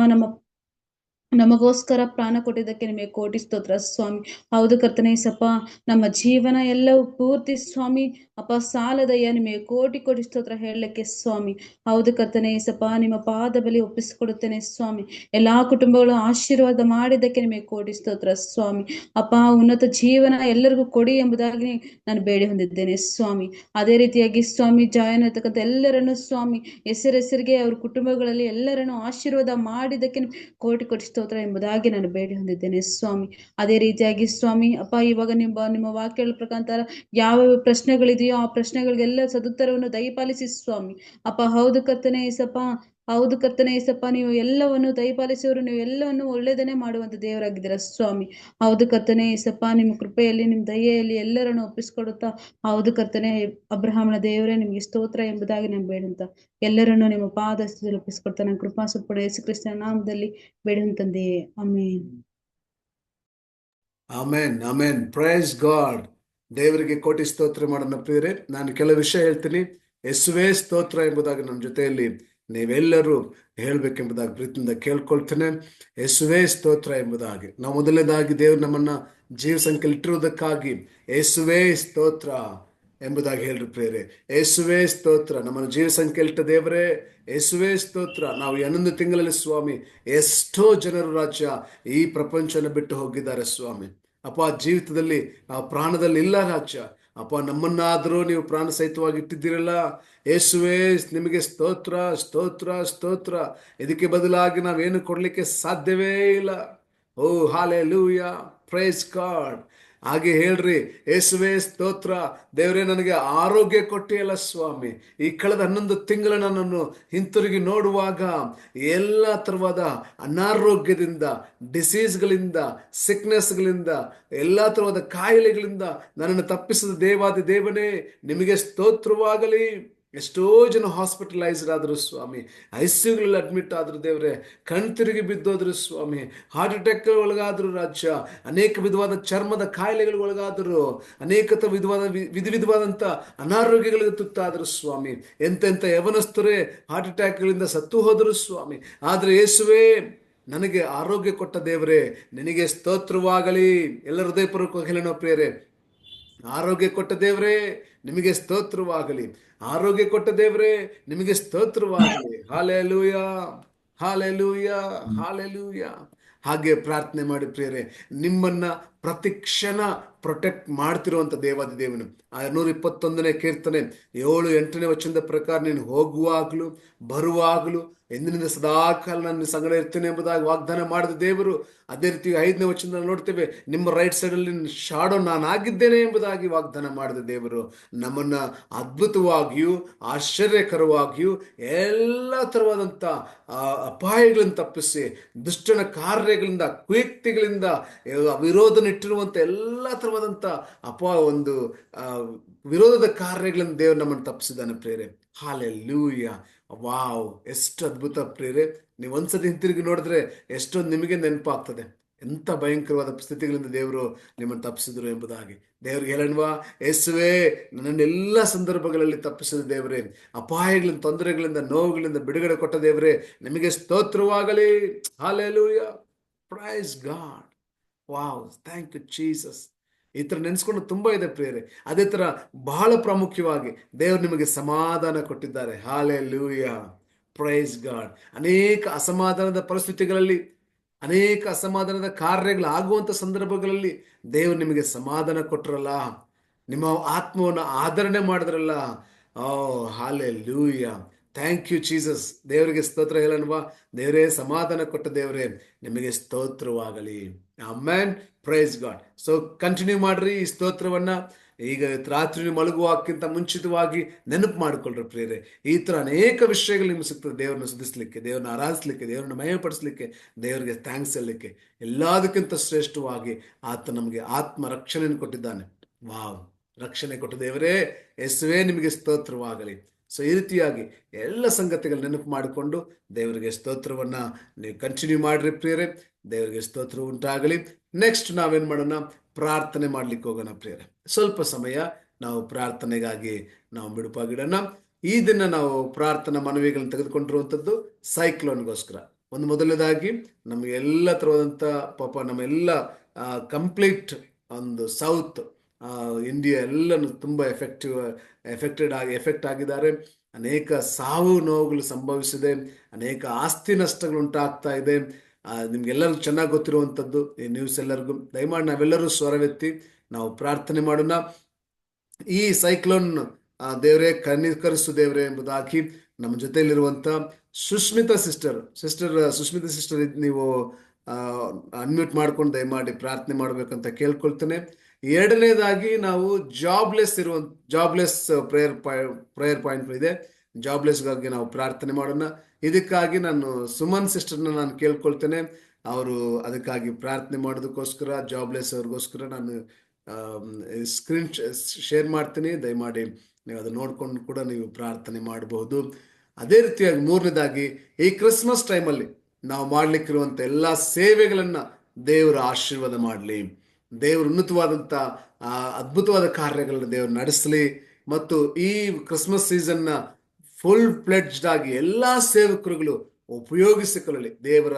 ನಮಗೋಸ್ಕರ ಪ್ರಾಣ ಕೊಟ್ಟಿದ್ದಕ್ಕೆ ನಿಮಗೆ ಕೋಟಿ ಸ್ತೋತ್ರ ಸ್ವಾಮಿ. ಹೌದು ಕರ್ತನೆ ಸಪ್ಪ ನಮ್ಮ ಜೀವನ ಎಲ್ಲವೂ ಪೂರ್ತಿ ಸ್ವಾಮಿ ಅಪ್ಪ ಸಾಲದಯ್ಯ, ನಿಮಗೆ ಕೋಟಿ ಕೋಟಿ ಸ್ತೋತ್ರ ಹೇಳಲಿಕ್ಕೆ ಸ್ವಾಮಿ. ಹೌದು ಕರ್ತನೆ ಸಪ್ಪ ನಿಮ್ಮ ಪಾದ ಬಲಿ ಒಪ್ಪಿಸಿಕೊಡುತ್ತೇನೆ ಸ್ವಾಮಿ. ಎಲ್ಲಾ ಕುಟುಂಬಗಳು ಆಶೀರ್ವಾದ ಮಾಡಿದ್ದಕ್ಕೆ ನಿಮಗೆ ಕೋಟಿ ಸ್ತೋತ್ರ ಸ್ವಾಮಿ. ಅಪ್ಪ ಉನ್ನತ ಜೀವನ ಎಲ್ಲರಿಗೂ ಕೊಡಿ ಎಂಬುದಾಗಿ ನಾನು ಬೇಡಿ ಹೊಂದಿದ್ದೇನೆ ಸ್ವಾಮಿ. ಅದೇ ರೀತಿಯಾಗಿ ಸ್ವಾಮಿ ಜಾಯನ್ ಇರ್ತಕ್ಕಂಥ ಎಲ್ಲರನ್ನು ಸ್ವಾಮಿ ಹೆಸರಿಗೆ ಅವ್ರ ಕುಟುಂಬಗಳಲ್ಲಿ ಎಲ್ಲರನ್ನು ಆಶೀರ್ವಾದ ಮಾಡಿದ್ದಕ್ಕೆ ಕೋಟಿ ಕೋಟಿ ಸ್ತೋತ್ರ ಎಂಬುದಾಗಿ ನಾನು ಬೇಡಿ ಹೊಂದಿದ್ದೇನೆ ಸ್ವಾಮಿ. ಅದೇ ರೀತಿಯಾಗಿ ಸ್ವಾಮಿ ಅಪ್ಪ ಇವಾಗ ನಿಮ್ಮ ವಾಕ್ಯಗಳ ಪ್ರಕಾರ ಯಾವ ಪ್ರಶ್ನೆಗಳಿದೆಯೋ ಆ ಪ್ರಶ್ನೆಗಳಿಗೆಲ್ಲ ಸದುತ್ತರವನ್ನು ದಯಪಾಲಿಸಿ ಸ್ವಾಮಿ. ಅಪ್ಪ ಹೌದು ಕರ್ತನೆ ಏಸಪ್ಪ, ಹೌದು ಕರ್ತನೆ ಏಸಪ್ಪ, ನೀವು ಎಲ್ಲವನ್ನು ದಯಪಾಲಿಸಿವರು, ನೀವು ಎಲ್ಲವನ್ನು ಒಳ್ಳೆಯದನ್ನೇ ಮಾಡುವಂತ ದೇವರಾಗಿದ್ದೀರಾ ಸ್ವಾಮಿ. ಹೌದು ಕರ್ತನೆ ಏಸಪ್ಪ, ನಿಮ್ಮ ಕೃಪೆಯಲ್ಲಿ ನಿಮ್ಮ ದಯೆಯಲ್ಲಿ ಎಲ್ಲರನ್ನು ಒಪ್ಪಿಸಿಕೊಡುತ್ತಾ ಹೌದು ಕರ್ತನೆ ಅಬ್ರಹಾಮನ ದೇವರೇ ನಿಮಗೆ ಸ್ತೋತ್ರ ಎಂಬುದಾಗಿ ನಾನು ಬೇಡಂತ ಎಲ್ಲರನ್ನು ನಿಮ್ಮ ಪಾದ ಸ್ಥಿತಿಯಲ್ಲಿ ಒಪ್ಪಿಸಿಕೊಡ್ತಾನೆ. ಕೃಪಾ ಸುಪ್ಪಡ ಯೇಸು ಕ್ರಿಸ್ತನ ನಾಮದಲ್ಲಿ ಬೇಡಂತಂದೆಯೇ, amen. Amen, amen. Praise God. ದೇವರಿಗೆ ಕೋಟಿ ಸ್ತೋತ್ರ ಮಾಡೋಣ ಪ್ರಿಯರೇ. ನಾನು ಕೆಲವು ವಿಷಯ ಹೇಳ್ತೀನಿ. ಯೇಸುವೇ ಸ್ತೋತ್ರ ಎಂಬುದಾಗಿ ನನ್ನ ಜೊತೆಯಲ್ಲಿ ನೀವೆಲ್ಲರೂ ಹೇಳ್ಬೇಕೆಂಬುದಾಗಿ ಪ್ರೀತಿಯಿಂದ ಕೇಳ್ಕೊಳ್ತೇನೆ. ಯೇಸುವೇ ಸ್ತೋತ್ರ ಎಂಬುದಾಗಿ ನಾವು ಮೊದಲನೇದಾಗಿ ದೇವರು ನಮ್ಮನ್ನ ಜೀವ ಸಂಖ್ಯೆಯಲ್ಲಿ ಇಟ್ಟಿರುವುದಕ್ಕಾಗಿ ಯೇಸುವೇ ಸ್ತೋತ್ರ ಎಂಬುದಾಗಿ ಹೇಳ್ರಿ ಪ್ರಿಯರೇ. ಯೇಸುವೇ ಸ್ತೋತ್ರ. ನಮ್ಮನ್ನು ಜೀವ ಸಂಖ್ಯೆಯಲ್ಲಿಟ್ಟ ದೇವರೇ ಯೇಸುವೇ ಸ್ತೋತ್ರ. ನಾವು 11 ತಿಂಗಳಲ್ಲಿ ಸ್ವಾಮಿ ಎಷ್ಟೋ ಜನರು ರಾಜ್ಯ ಈ ಪ್ರಪಂಚನ ಬಿಟ್ಟು ಹೋಗಿದ್ದಾರೆ ಸ್ವಾಮಿ. ಅಪ್ಪ ಜೀವಿತದಲ್ಲಿ ನಾವು ಪ್ರಾಣದಲ್ಲಿ ಇಲ್ಲ ರಾಜ್ಯ. ಅಪ್ಪ ನಮ್ಮನ್ನಾದರೂ ನೀವು ಪ್ರಾಣ ಸಹಿತವಾಗಿ ಇಟ್ಟಿದ್ದೀರಲ್ಲ. ಯೇಸುವೇ ನಿಮಗೆ ಸ್ತೋತ್ರ, ಸ್ತೋತ್ರ, ಸ್ತೋತ್ರ. ಇದಕ್ಕೆ ಬದಲಾಗಿ ನಾವೇನು ಕೊಡ್ಲಿಕ್ಕೆ ಸಾಧ್ಯವೇ ಇಲ್ಲ. ಓ ಹಾಲೆಲೂಯಾ, ಪ್ರೈಸ್ ಗಾಡ್. ಹಾಗೆ ಹೇಳ್ರಿ, ಯೇಸುವೇ ಸ್ತೋತ್ರ. ದೇವರೇ ನನಗೆ ಆರೋಗ್ಯ ಕೊಟ್ಟಿಯಲ್ಲ ಸ್ವಾಮಿ. ಈ ಕಳೆದ 11 ತಿಂಗಳ ನನ್ನನ್ನು ಹಿಂತಿರುಗಿ ನೋಡುವಾಗ ಎಲ್ಲ ತರವಾದ ಅನಾರೋಗ್ಯದಿಂದ, ಡಿಸೀಸ್ಗಳಿಂದ, ಸಿಕ್ನೆಸ್ಗಳಿಂದ, ಎಲ್ಲ ತರವಾದ ಕಾಯಿಲೆಗಳಿಂದ ನನ್ನನ್ನು ತಪ್ಪಿಸಿದ ದೇವಾದಿ ದೇವನೇ ನಿಮಗೆ ಸ್ತೋತ್ರವಾಗಲಿ. ಎಷ್ಟೋ ಜನ ಹಾಸ್ಪಿಟಲೈಸ್ಡ್ ಆದ್ರು ಸ್ವಾಮಿ, ICUಗಳಲ್ಲಿ ಅಡ್ಮಿಟ್ ಆದ್ರು ದೇವರೇ, ಕಣ್ತಿರುಗಿ ಬಿದ್ದೋದ್ರು ಸ್ವಾಮಿ, ಹಾರ್ಟ್ ಅಟ್ಯಾಕ್ ಒಳಗಾದ್ರು ರಾಜ್ಯ, ಅನೇಕ ವಿಧವಾದ ಚರ್ಮದ ಕಾಯಿಲೆಗಳಿಗೆ ಒಳಗಾದರು, ಅನೇಕ ವಿಧವಾದಂಥ ಅನಾರೋಗ್ಯಗಳಿಗೆ ತುತ್ತಾದ್ರು ಸ್ವಾಮಿ. ಎಂತೆಂಥ ಯವನಸ್ಥರೇ ಹಾರ್ಟ್ ಅಟ್ಯಾಕ್ಗಳಿಂದ ಸತ್ತು ಹೋದರು ಸ್ವಾಮಿ. ಆದರೆ ಯೇಸುವೇ ನನಗೆ ಆರೋಗ್ಯ ಕೊಟ್ಟ ದೇವರೇ ನಿನಗೆ ಸ್ತೋತ್ರವಾಗಲಿ. ಎಲ್ಲ ಹೃದಯಪೂರ್ವಕವಾಗಿ ಹೇಳೋಣ ಪ್ರಿಯರೇ, ಆರೋಗ್ಯ ಕೊಟ್ಟ ದೇವರೇ ನಿಮಗೆ ಸ್ತೋತ್ರವಾಗಲಿ. ಆರೋಗ್ಯ ಕೊಟ್ಟ ದೇವರೇ ನಿಮಗೆ ಸ್ತೋತ್ರವಾಗಲಿ. Hallelujah, hallelujah, hallelujah. ಹಾಗೆ ಪ್ರಾರ್ಥನೆ ಮಾಡಿ ಪ್ರಿಯರೇ, ನಿಮ್ಮನ್ನ ಪ್ರತಿ ಕ್ಷಣ ಪ್ರೊಟೆಕ್ಟ್ ಮಾಡ್ತಿರುವಂತ ದೇವಾದಿ ದೇವನು 121ನೇ ಕೀರ್ತನೆ 7-8ನೇ ವಚನದ ಪ್ರಕಾರ ನೀನು ಹೋಗುವಾಗ್ಲೂ ಬರುವಾಗ್ಲೂ ಎಂದಿನಿಂದ ಸದಾಕಾಲ ನನ್ನ ಸಂಗಡ ಇರ್ತೇನೆ ಎಂಬುದಾಗಿ ವಾಗ್ದಾನ ಮಾಡಿದ ದೇವರು. ಅದೇ ರೀತಿ 5ನೇ ವಚನದಲ್ಲಿ ನೋಡ್ತೇವೆ, ನಿಮ್ಮ ರೈಟ್ ಸೈಡ್ ಅಲ್ಲಿ ಶಾಡೋ ನಾನಾಗಿದ್ದೇನೆ ಎಂಬುದಾಗಿ ವಾಗ್ದಾನ ಮಾಡಿದ ದೇವರು. ನಮ್ಮನ್ನ ಅದ್ಭುತವಾಗಿಯೂ ಆಶ್ಚರ್ಯಕರವಾಗಿಯೂ ಎಲ್ಲ ತರವಾದಂಥ ಅಪಾಯಗಳನ್ನು ತಪ್ಪಿಸಿ, ದುಷ್ಟನ ಕಾರ್ಯಗಳಿಂದ, ಕುಯುಕ್ತಿಗಳಿಂದ, ವಿರೋಧನ ಇಟ್ಟಿರುವಂಥ ಎಲ್ಲ ತರವಾದಂಥ ವಿರೋಧದ ಕಾರ್ಯಗಳನ್ನು ದೇವರು ನಮ್ಮನ್ನು ತಪ್ಪಿಸಿದ್ದಾನೆ ಪ್ರೇರೆ. ಹಾಲೆಲೂಯಾ, ವಾವ್, ಎಷ್ಟು ಅದ್ಭುತ ಪ್ರೇರೆ. ನೀವು ಒಂದ್ಸತಿ ಹಿಂತಿರುಗಿ ನೋಡಿದ್ರೆ ಎಷ್ಟೊಂದು ನಿಮಗೆ ನೆನಪಾಗ್ತದೆ. ಎಂಥ ಭಯಂಕರವಾದ ಸ್ಥಿತಿಗಳಿಂದ ದೇವರು ನಿಮ್ಮನ್ನು ತಪ್ಪಿಸಿದ್ರು ಎಂಬುದಾಗಿ ದೇವ್ರಿಗೆ ಹೇಳಣ್ವಾ, ಯೇಸುವೇ ನನ್ನೆಲ್ಲ ಸಂದರ್ಭಗಳಲ್ಲಿ ತಪ್ಪಿಸಿದ ದೇವರೇ, ಅಪಾಯಗಳಿಂದ, ತೊಂದರೆಗಳಿಂದ, ನೋವುಗಳಿಂದ ಬಿಡುಗಡೆ ಕೊಟ್ಟ ದೇವರೇ, ನಿಮಗೆ ಸ್ತೋತ್ರವಾಗಲಿ. Hallelujah, praise God. Wow, thank you Jesus. ಈ ಥರ ನೆನೆಸ್ಕೊಂಡು ತುಂಬ ಇದೆ ಪ್ರಿಯರೇ. ಅದೇ ಥರ ಬಹಳ ಪ್ರಾಮುಖ್ಯವಾಗಿ ದೇವರು ನಿಮಗೆ ಸಮಾಧಾನ ಕೊಟ್ಟಿದ್ದಾರೆ. Hallelujah, praise god. ಅನೇಕ ಅಸಮಾಧಾನದ ಪರಿಸ್ಥಿತಿಗಳಲ್ಲಿ, ಅನೇಕ ಅಸಮಾಧಾನದ ಕಾರ್ಯಗಳಾಗುವಂಥ ಸಂದರ್ಭಗಳಲ್ಲಿ ದೇವರು ನಿಮಗೆ ಸಮಾಧಾನ ಕೊಟ್ಟರಲ್ಲ, ನಿಮ್ಮ ಆತ್ಮವನ್ನು ಆಧರಣೆ ಮಾಡಿದ್ರಲ್ಲ. ಓ ಹಾಲೆಲೂಯಾ, ಥ್ಯಾಂಕ್ ಯು ಜೀಸಸ್. ದೇವರಿಗೆ ಸ್ತೋತ್ರ ಹೇಳಲ್ವಾ. ದೇವರೇ, ಸಮಾಧಾನ ಕೊಟ್ಟ ದೇವರೇ, ನಿಮಗೆ ಸ್ತೋತ್ರವಾಗಲಿ. Amen, praise god. So continue ಮಾಡ್ರಿ ಈ ಸ್ತೋತ್ರವನ್ನ. ಈಗ ರಾತ್ರಿ ಮಲಗುವಕ್ಕಿಂತ ಮುಂಚಿತವಾಗಿ ನೆನಪು ಮಾಡಿಕೊಳ್ಳ್ರಿ ಪ್ರಿಯರೇ. ಈ ಥರ ಅನೇಕ ವಿಷಯಗಳು ನಿಮ್ಗೆ ಸಿಗ್ತದೆ. ದೇವ್ರನ್ನ ಸುಧಿಸ್ಲಿಕ್ಕೆ, ದೇವ್ರನ್ನ ಆರಾಧಿಸ್ಲಿಕ್ಕೆ, ದೇವ್ರನ್ನ ಮಹಿಮೆಪಡಿಸ್ಲಿಕ್ಕೆ, ದೇವರಿಗೆ ಥ್ಯಾಂಕ್ಸ್ ಹೇಳಲಿಕ್ಕೆ. ಎಲ್ಲದಕ್ಕಿಂತ ಶ್ರೇಷ್ಠವಾಗಿ ಆತ ನಮಗೆ ಆತ್ಮ ರಕ್ಷಣೆಯನ್ನು ಕೊಟ್ಟಿದ್ದಾನೆ. ವಾವ್, ರಕ್ಷಣೆ ಕೊಟ್ಟ ದೇವರೇ, ಯೇಸುವೇ ನಿಮಗೆ ಸ್ತೋತ್ರವಾಗಲಿ. ಸೊ ಈ ರೀತಿಯಾಗಿ ಎಲ್ಲ ಸಂಗತಿಗಳು ನೆನಪು ಮಾಡಿಕೊಂಡು ದೇವರಿಗೆ ಸ್ತೋತ್ರವನ್ನ ನೀವು ಕಂಟಿನ್ಯೂ ಮಾಡ್ರಿ ಪ್ರಿಯರೇ. ದೇವರಿಗೆ ಸ್ತೋತ್ರ ಉಂಟಾಗಲಿ. ನೆಕ್ಸ್ಟ್ ನಾವೇನ್ ಮಾಡೋಣ, ಪ್ರಾರ್ಥನೆ ಮಾಡ್ಲಿಕ್ಕೆ ಹೋಗೋಣ ಪ್ರಿಯರೇ. ಸ್ವಲ್ಪ ಸಮಯ ನಾವು ಪ್ರಾರ್ಥನೆಗಾಗಿ ನಾವು ಬಿಡುಪಾಗಿಡೋಣ. ಈ ದಿನ ನಾವು ಪ್ರಾರ್ಥನಾ ಮನವಿಗಳನ್ನು ತೆಗೆದುಕೊಂಡಿರುವಂಥದ್ದು ಸೈಕ್ಲೋನ್ಗೋಸ್ಕರ. ಮೊದಲನೇದಾಗಿ ನಮಗೆ ಎಲ್ಲ ತರವಾದಂಥ ಪಾಪ ನಮ್ಮೆಲ್ಲ ಕಂಪ್ಲೀಟ್ ಒಂದು ಸೌತ್ ಇಂಡಿಯಾ ಎಲ್ಲನೂ ತುಂಬ ಎಫೆಕ್ಟ್ ಆಗಿದ್ದಾರೆ. ಅನೇಕ ಸಾವು ನೋವುಗಳು ಸಂಭವಿಸಿದೆ, ಅನೇಕ ಆಸ್ತಿ ನಷ್ಟಗಳು ಉಂಟಾಗ್ತಾ ಇದೆ. ನಿಮ್ಗೆಲ್ಲರಿಗೂ ಚೆನ್ನಾಗಿ ಗೊತ್ತಿರುವಂಥದ್ದು ಈ ನ್ಯೂಸ್. ಎಲ್ಲರಿಗೂ ದಯಮಾಡಿ ನಾವೆಲ್ಲರೂ ಸ್ವರವೆತ್ತಿ ನಾವು ಪ್ರಾರ್ಥನೆ ಮಾಡೋಣ. ಈ ಸೈಕ್ಲೋನ್ ದೇವರೇ ಕನಿಕರಿಸು ದೇವರೇ ಎಂಬುದಾಗಿ ನಮ್ಮ ಜೊತೆಯಲ್ಲಿರುವಂಥ ಸುಸ್ಮಿತಾ ಸಿಸ್ಟರ್ ನೀವು ಅನ್ಮ್ಯೂಟ್ ಮಾಡ್ಕೊಂಡು ದಯಮಾಡಿ ಪ್ರಾರ್ಥನೆ ಮಾಡ್ಬೇಕಂತ ಕೇಳ್ಕೊಳ್ತೇನೆ. ಎರಡನೇದಾಗಿ ನಾವು ಜಾಬ್ಲೆಸ್ ಪ್ರೇಯರ್ ಪಾಯಿಂಟ್ ಇದೆ. ಜಾಬ್ಲೆಸ್ಗಾಗಿ ನಾವು ಪ್ರಾರ್ಥನೆ ಮಾಡೋಣ. ಇದಕ್ಕಾಗಿ ನಾನು ಸುಮನ್ ಸಿಸ್ಟರ್ನ ನಾನು ಕೇಳ್ಕೊಳ್ತೇನೆ. ಅವರು ಅದಕ್ಕಾಗಿ ಪ್ರಾರ್ಥನೆ ಮಾಡೋದಕ್ಕೋಸ್ಕರ, ಜಾಬ್ಲೆಸ್ ಅವ್ರಿಗೋಸ್ಕರ ನಾನು ಸ್ಕ್ರೀನ್ ಶೇರ್ ಮಾಡ್ತೀನಿ. ದಯಮಾಡಿ ನೀವು ಅದನ್ನ ನೋಡ್ಕೊಂಡು ಕೂಡ ನೀವು ಪ್ರಾರ್ಥನೆ ಮಾಡಬಹುದು. ಅದೇ ರೀತಿಯಾಗಿ ಮೂರನೇದಾಗಿ ಈ ಕ್ರಿಸ್ಮಸ್ ಟೈಮಲ್ಲಿ ನಾವು ಮಾಡ್ಲಿಕ್ಕಿರುವಂಥ ಎಲ್ಲ ಸೇವೆಗಳನ್ನ ದೇವರ ಆಶೀರ್ವಾದ ಮಾಡಲಿ. ದೇವರು ಉನ್ನತವಾದಂಥ ಅದ್ಭುತವಾದ ಕಾರ್ಯಗಳನ್ನ ದೇವರು ನಡೆಸಲಿ. ಮತ್ತು ಈ ಕ್ರಿಸ್ಮಸ್ ಸೀಸನ್ನ ಫುಲ್ ಫ್ಲೆಡ್ಜ್ಡ್ ಆಗಿ ಎಲ್ಲ ಸೇವಕರುಗಳು ಉಪಯೋಗಿಸಿಕೊಳ್ಳಲಿ. ದೇವರ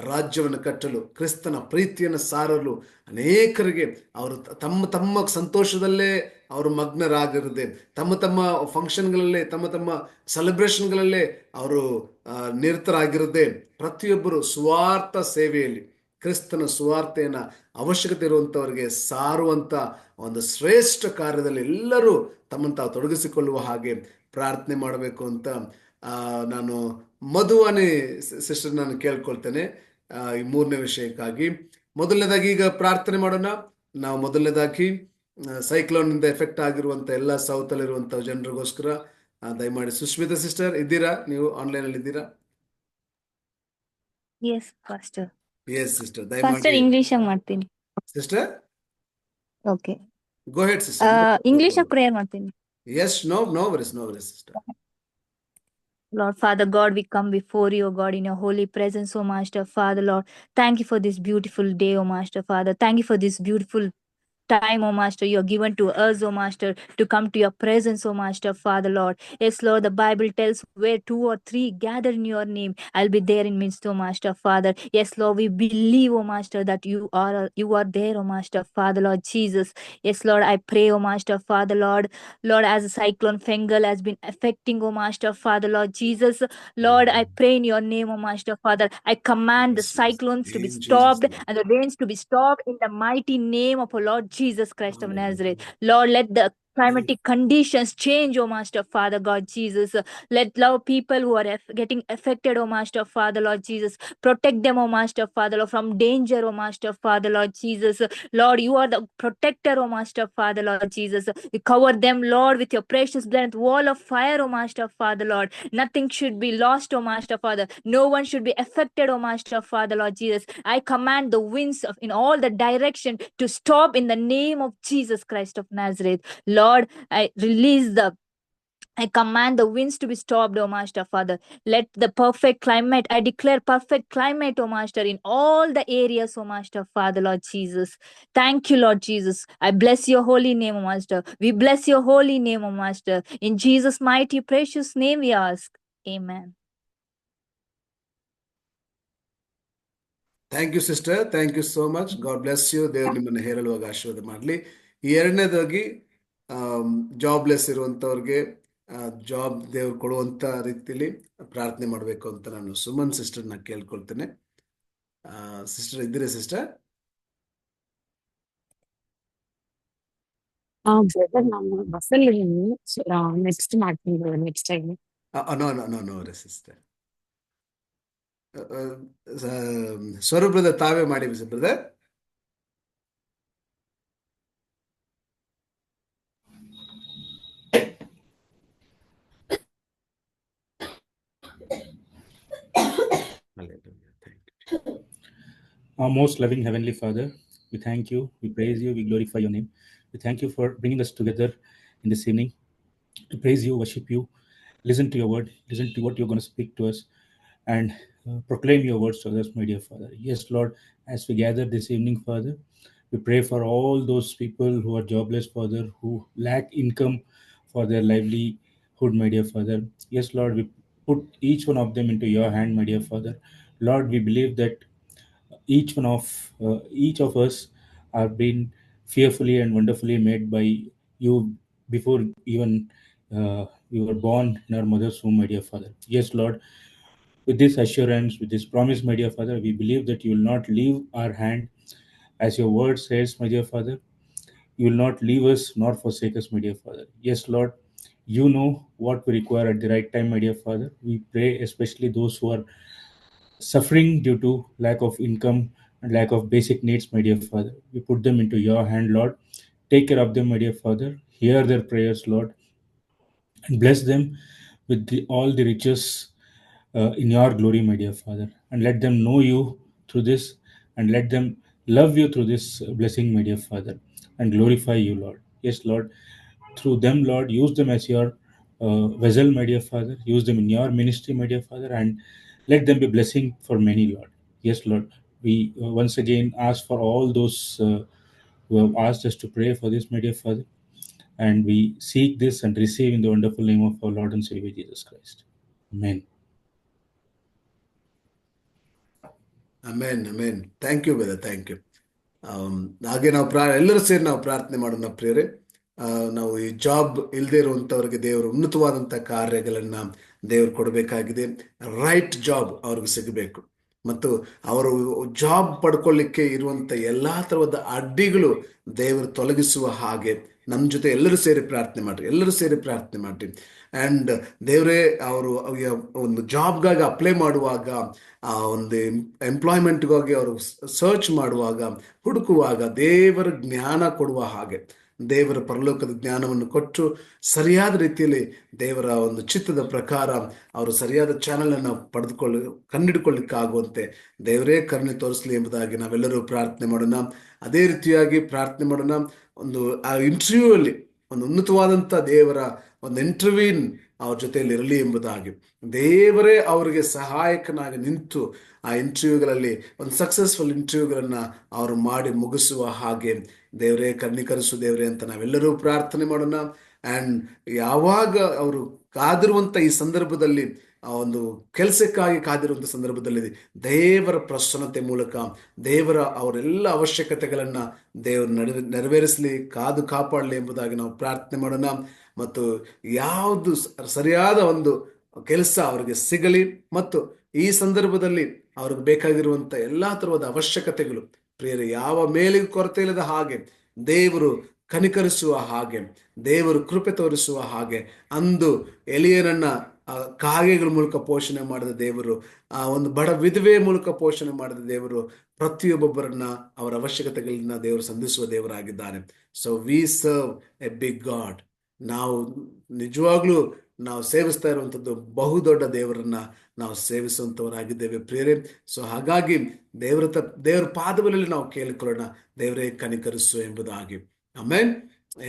ರಾಜ್ಯವನ್ನು ಕಟ್ಟಲು, ಕ್ರಿಸ್ತನ ಪ್ರೀತಿಯನ್ನು ಸಾರಲು ಅನೇಕರಿಗೆ ಅವರು ತಮ್ಮ ಸಂತೋಷದಲ್ಲೇ ಅವರು ಮಗ್ನರಾಗಿರದೆ, ತಮ್ಮ ಫಂಕ್ಷನ್ಗಳಲ್ಲೇ, ತಮ್ಮ ಸೆಲೆಬ್ರೇಷನ್ಗಳಲ್ಲೇ ಅವರು ನಿರತರಾಗಿರದೆ, ಪ್ರತಿಯೊಬ್ಬರು ಸ್ವಾರ್ಥ ಸೇವೆಯಲ್ಲಿ ಕ್ರಿಸ್ತನ ಸುವಾರ್ತೆಯನ್ನು ಅವಶ್ಯಕತೆ ಇರುವಂಥವರಿಗೆ ಸಾರುವಂಥ ಒಂದು ಶ್ರೇಷ್ಠ ಕಾರ್ಯದಲ್ಲಿ ಎಲ್ಲರೂ ತಮ್ಮನ್ನು ತಾವು ತೊಡಗಿಸಿಕೊಳ್ಳುವ ಹಾಗೆ ಪ್ರಾರ್ಥನೆ ಮಾಡಬೇಕು ಅಂತ ನಾನು ಮಧುವಾನಿ ಸಿಸ್ಟರ್ ನಾನು ಕೇಳ್ಕೊಳ್ತೇನೆ ಈ ಮೂರನೇ ವಿಷಯಕ್ಕಾಗಿ. ಮೊದಲನೇದಾಗಿ ಈಗ ಪ್ರಾರ್ಥನೆ ಮಾಡೋಣ. ನಾವು ಮೊದಲನೇದಾಗಿ ಸೈಕ್ಲೋನ್ ಇಂದ ಎಫೆಕ್ಟ್ ಆಗಿರುವಂಥ ಎಲ್ಲ ಸೌತ್ ಅಲ್ಲಿರುವಂಥ ಜನರಿಗೋಸ್ಕರ ದಯಮಾಡಿ ಸುಸ್ಮಿತಾ ಸಿಸ್ಟರ್ ಇದ್ದೀರಾ? ನೀವು ಆನ್ಲೈನ್ ಅಲ್ಲಿ ಇದ್ದೀರಾ? Yes pastor. ಎಸ್ ಸಿಸ್ಟರ್, ದಯಮಾಡಿ ಇಂಗ್ಲಿಷ್ ಮಾಡ್ತೀನಿ sister. Okay, go ahead sister. English prayer ಮಾಡ್ತೀನಿ. Yes, no worries, sister. Lord Father God, we come before you, O God, in your holy presence, O Master Father, Lord. Thank you for this beautiful day, O Master Father. Thank you for this beautiful time, O Master, you are given to us, O Master, to come to your presence, O Master, Father, Lord. Yes, Lord, the Bible tells where 2 or 3 gather in your name, I'll be there in midst, O Master, Father. Yes, Lord, we believe, O Master, that you are there, O Master, Father, Lord Jesus. Yes, Lord, I pray, O Master, Father, Lord, as a cyclone Fengal has been affecting, O Master, Father, Lord Jesus. Lord, I pray in your name, O Master, Father. I command the cyclones to be stopped and the rains to be stopped in the mighty name of our Lord Jesus Christ of Nazareth. Lord, let the climatic conditions change, O Master, Father, God Jesus. Let love people who are getting affected, O Master, Father, Lord Jesus. Protect them, O Master, Father, Lord, from danger, O Master, Father, Lord Jesus. Lord, you are the protector, O Master, Father, Lord Jesus. You cover them, Lord, with your precious blood, wall of fire, O Master, Father, Lord. Nothing should be lost, O Master, Father. No one should be affected, O Master, Father, Lord Jesus. I command the winds in all the direction to stop in the name of Jesus Christ of Nazareth. Lord, I release the I command the winds to be stopped, O Master Father. Let the perfect climate, I declare perfect climate, O Master, in all the areas, O Master Father, Lord Jesus. Thank you, Lord Jesus. I bless your holy name, O Master. We bless your holy name, O Master. In Jesus' mighty, precious name we ask. Amen. Thank you sister, thank you so much. God bless you. ದೇವ್ರು ನಿಮ್ಮನ್ನು ಹೇರಳುವಾಗ ಆಶೀರ್ವಾದ ಮಾಡಲಿ. ಎರಡನೇದಾಗಿ jobless ಇರುವಂಥವ್ರಿಗೆ job ದೇವ್ರು ಕೊಡುವಂಥ ರೀತಿಯಲ್ಲಿ ಪ್ರಾರ್ಥನೆ ಮಾಡಬೇಕು ಅಂತ ನಾನು ಸುಮನ್ ಸಿಸ್ಟರ್ನ ಕೇಳ್ಕೊಳ್ತೇನೆ. ಸಿಸ್ಟರ್ ಇದ್ದೀರಾ ಸಿಸ್ಟರ್? ಬ್ರದರ್ ನಾನು ಬಸ್ಸಲ್ಲಿ ನೆಕ್ಸ್ಟ್ ಮಾಡ್ತೀನಿ ನೆಕ್ಸ್ಟ್ ಟೈಮ್. ನೋ ರೇ ಸಿಸ್ಟರ್. ಸ್ವರೂಪ್ ಬ್ರದರ್ ತಾವೇ ಮಾಡಿ brother. Our most loving Heavenly Father, we thank you, we praise you, we glorify your name. We thank you for bringing us together in this evening to praise you, worship you, listen to your word, listen to what you're going to speak to us, and proclaim your words to others, my dear Father. Yes, Lord, as we gather this evening, Father, we pray for all those people who are jobless, Father, who lack income for their livelihood, my dear Father. Yes, Lord, we put each one of them into your hand, my dear Father. Lord, we believe that each of us are being fearfully and wonderfully made by you before even we were born in our mother's womb, my dear Father. Yes, Lord, with this assurance, with this promise, my dear Father, we believe that you will not leave our hand. As your word says, my dear Father, you will not leave us nor forsake us, my dear Father. Yes, Lord, you know what we require at the right time, my dear Father. We pray especially those who are suffering due to lack of income and lack of basic needs, my dear Father. We put them into your hand, Lord. Take care of them, my dear Father. Hear their prayers, Lord, and bless them with all the riches in your glory, my dear Father. And let them know you through this, and let them love you through this blessing, my dear Father, and glorify you, Lord. Yes, Lord, through them, Lord, use them as your vessel, my dear Father. Use them in your ministry, my dear Father, and let them be blessing for many, Lord. Yes, Lord, we once again ask for all those who have asked us to pray for this, my dear Father, and we seek this and receive in the wonderful name of our Lord and Savior Jesus Christ. Amen. Amen amen. Thank you brother, thank you. ಹಾಗೆ ನಾವು ಎಲ್ಲರೂ ಸೇರಿ ನಾವು ಪ್ರಾರ್ಥನೆ ಮಾಡೋಣ ಪ್ರಿಯರೇ. ನಾವು ಈ ಜಾಬ್ ಇಲ್ಲದೆ ಇರುವಂಥವ್ರಿಗೆ ದೇವರು ಉನ್ನತವಾದಂಥ ಕಾರ್ಯಗಳನ್ನ ದೇವರು ಕೊಡಬೇಕಾಗಿದೆ. ರೈಟ್ ಜಾಬ್ ಅವ್ರಿಗೆ ಸಿಗಬೇಕು ಮತ್ತು ಅವರು ಜಾಬ್ ಪಡ್ಕೊಳ್ಳಿಕ್ಕೆ ಇರುವಂಥ ಎಲ್ಲ ಥರದ ಅಡ್ಡಿಗಳು ದೇವರು ತೊಲಗಿಸುವ ಹಾಗೆ ನಮ್ಮ ಜೊತೆ ಎಲ್ಲರೂ ಸೇರಿ ಪ್ರಾರ್ಥನೆ ಮಾಡ್ರಿ, ಎಲ್ಲರೂ ಸೇರಿ ಪ್ರಾರ್ಥನೆ ಮಾಡ್ರಿ. ಆ್ಯಂಡ್ ದೇವರೇ ಅವರು ಒಂದು ಜಾಬ್ಗಾಗಿ ಅಪ್ಲೈ ಮಾಡುವಾಗ, ಒಂದು ಎಂಪ್ಲಾಯ್ಮೆಂಟ್ಗಾಗಿ ಅವರು ಸರ್ಚ್ ಮಾಡುವಾಗ, ಹುಡುಕುವಾಗ ದೇವರ ಜ್ಞಾನ ಕೊಡುವ ಹಾಗೆ, ದೇವರ ಪರಲೋಕದ ಜ್ಞಾನವನ್ನು ಕೊಟ್ಟು ಸರಿಯಾದ ರೀತಿಯಲ್ಲಿ ದೇವರ ಒಂದು ಚಿತ್ತದ ಪ್ರಕಾರ ಅವರು ಸರಿಯಾದ ಚಾನಲನ್ನು ಕಂಡಿಡ್ಕೊಳ್ಳಿಕ್ಕಾಗುವಂತೆ ದೇವರೇ ಕರುಣೆ ತೋರಿಸಲಿ ಎಂಬುದಾಗಿ ನಾವೆಲ್ಲರೂ ಪ್ರಾರ್ಥನೆ ಮಾಡೋಣ. ಅದೇ ರೀತಿಯಾಗಿ ಪ್ರಾರ್ಥನೆ ಮಾಡೋಣ. ಒಂದು ಆ ಇಂಟರ್ವ್ಯೂ ಅಲ್ಲಿ ಒಂದು ಉನ್ನತವಾದಂಥ ದೇವರ ಒಂದು ಇಂಟರ್ವ್ಯೂನ್ ಅವ್ರ ಜೊತೆಯಲ್ಲಿ ಇರಲಿ ಎಂಬುದಾಗಿ ದೇವರೇ ಅವರಿಗೆ ಸಹಾಯಕನಾಗಿ ನಿಂತು ಆ ಇಂಟರ್ವ್ಯೂಗಳಲ್ಲಿ ಒಂದು ಸಕ್ಸಸ್ಫುಲ್ ಇಂಟರ್ವ್ಯೂಗಳನ್ನು ಅವರು ಮಾಡಿ ಮುಗಿಸುವ ಹಾಗೆ ದೇವರೇ ಕರ್ಣೀಕರಿಸು ದೇವರೇ ಅಂತ ನಾವೆಲ್ಲರೂ ಪ್ರಾರ್ಥನೆ ಮಾಡೋಣ. ಆ್ಯಂಡ್ ಯಾವಾಗ ಅವರು ಕಾದಿರುವಂಥ ಈ ಸಂದರ್ಭದಲ್ಲಿ, ಆ ಒಂದು ಕೆಲಸಕ್ಕಾಗಿ ಕಾದಿರುವಂಥ ಸಂದರ್ಭದಲ್ಲಿ ದೇವರ ಪ್ರಸನ್ನತೆ ಮೂಲಕ ದೇವರ ಅವರೆಲ್ಲ ಅವಶ್ಯಕತೆಗಳನ್ನು ದೇವರು ನೆರವೇರಿಸಲಿ, ಕಾಪಾಡಲಿ ಎಂಬುದಾಗಿ ನಾವು ಪ್ರಾರ್ಥನೆ ಮಾಡೋಣ. ಮತ್ತು ಯಾವುದು ಸರಿಯಾದ ಒಂದು ಕೆಲಸ ಅವರಿಗೆ ಸಿಗಲಿ ಮತ್ತು ಈ ಸಂದರ್ಭದಲ್ಲಿ ಅವ್ರಿಗೆ ಬೇಕಾಗಿರುವಂಥ ಎಲ್ಲ ಥರದ ಅವಶ್ಯಕತೆಗಳು ಪ್ರಿಯರೇ ಯಾವ ಮೇಲಿಗೂ ಕೊರತೆ ಇಲ್ಲದ ಹಾಗೆ ದೇವರು ಕನಿಕರಿಸುವ ಹಾಗೆ, ದೇವರು ಕೃಪೆ ತೋರಿಸುವ ಹಾಗೆ, ಅಂದು ಎಲಿಯನನ್ನ ಕಾಗೆಗಳ ಮೂಲಕ ಪೋಷಣೆ ಮಾಡಿದ ದೇವರು, ಆ ಒಂದು ಬಡ ವಿಧವೆ ಮೂಲಕ ಪೋಷಣೆ ಮಾಡಿದ ದೇವರು ಪ್ರತಿಯೊಬ್ಬೊಬ್ಬರನ್ನ ಅವರ ಅವಶ್ಯಕತೆಗಳನ್ನ ದೇವರು ಸಂಧಿಸುವ ದೇವರಾಗಿದ್ದಾನೆ. So we serve a big God. ನಾವು ನಿಜವಾಗ್ಲೂ ನಾವು ಸೇವಿಸ್ತಾ ಇರುವಂಥದ್ದು ಬಹುದೊಡ್ಡ ದೇವರನ್ನ ನಾವು ಸೇವಿಸುವಂಥವರಾಗಿದ್ದೇವೆ ಪ್ರಿಯರೇ. ಸೊ ಹಾಗಾಗಿ ದೇವರ ಪಾದಗಳಲ್ಲಿ ನಾವು ಕೇಳಿಕೊಳ್ಳೋಣ, ದೇವರೇ ಕನಿಕರಿಸು ಎಂಬುದಾಗಿ. ಆಮೇನ್.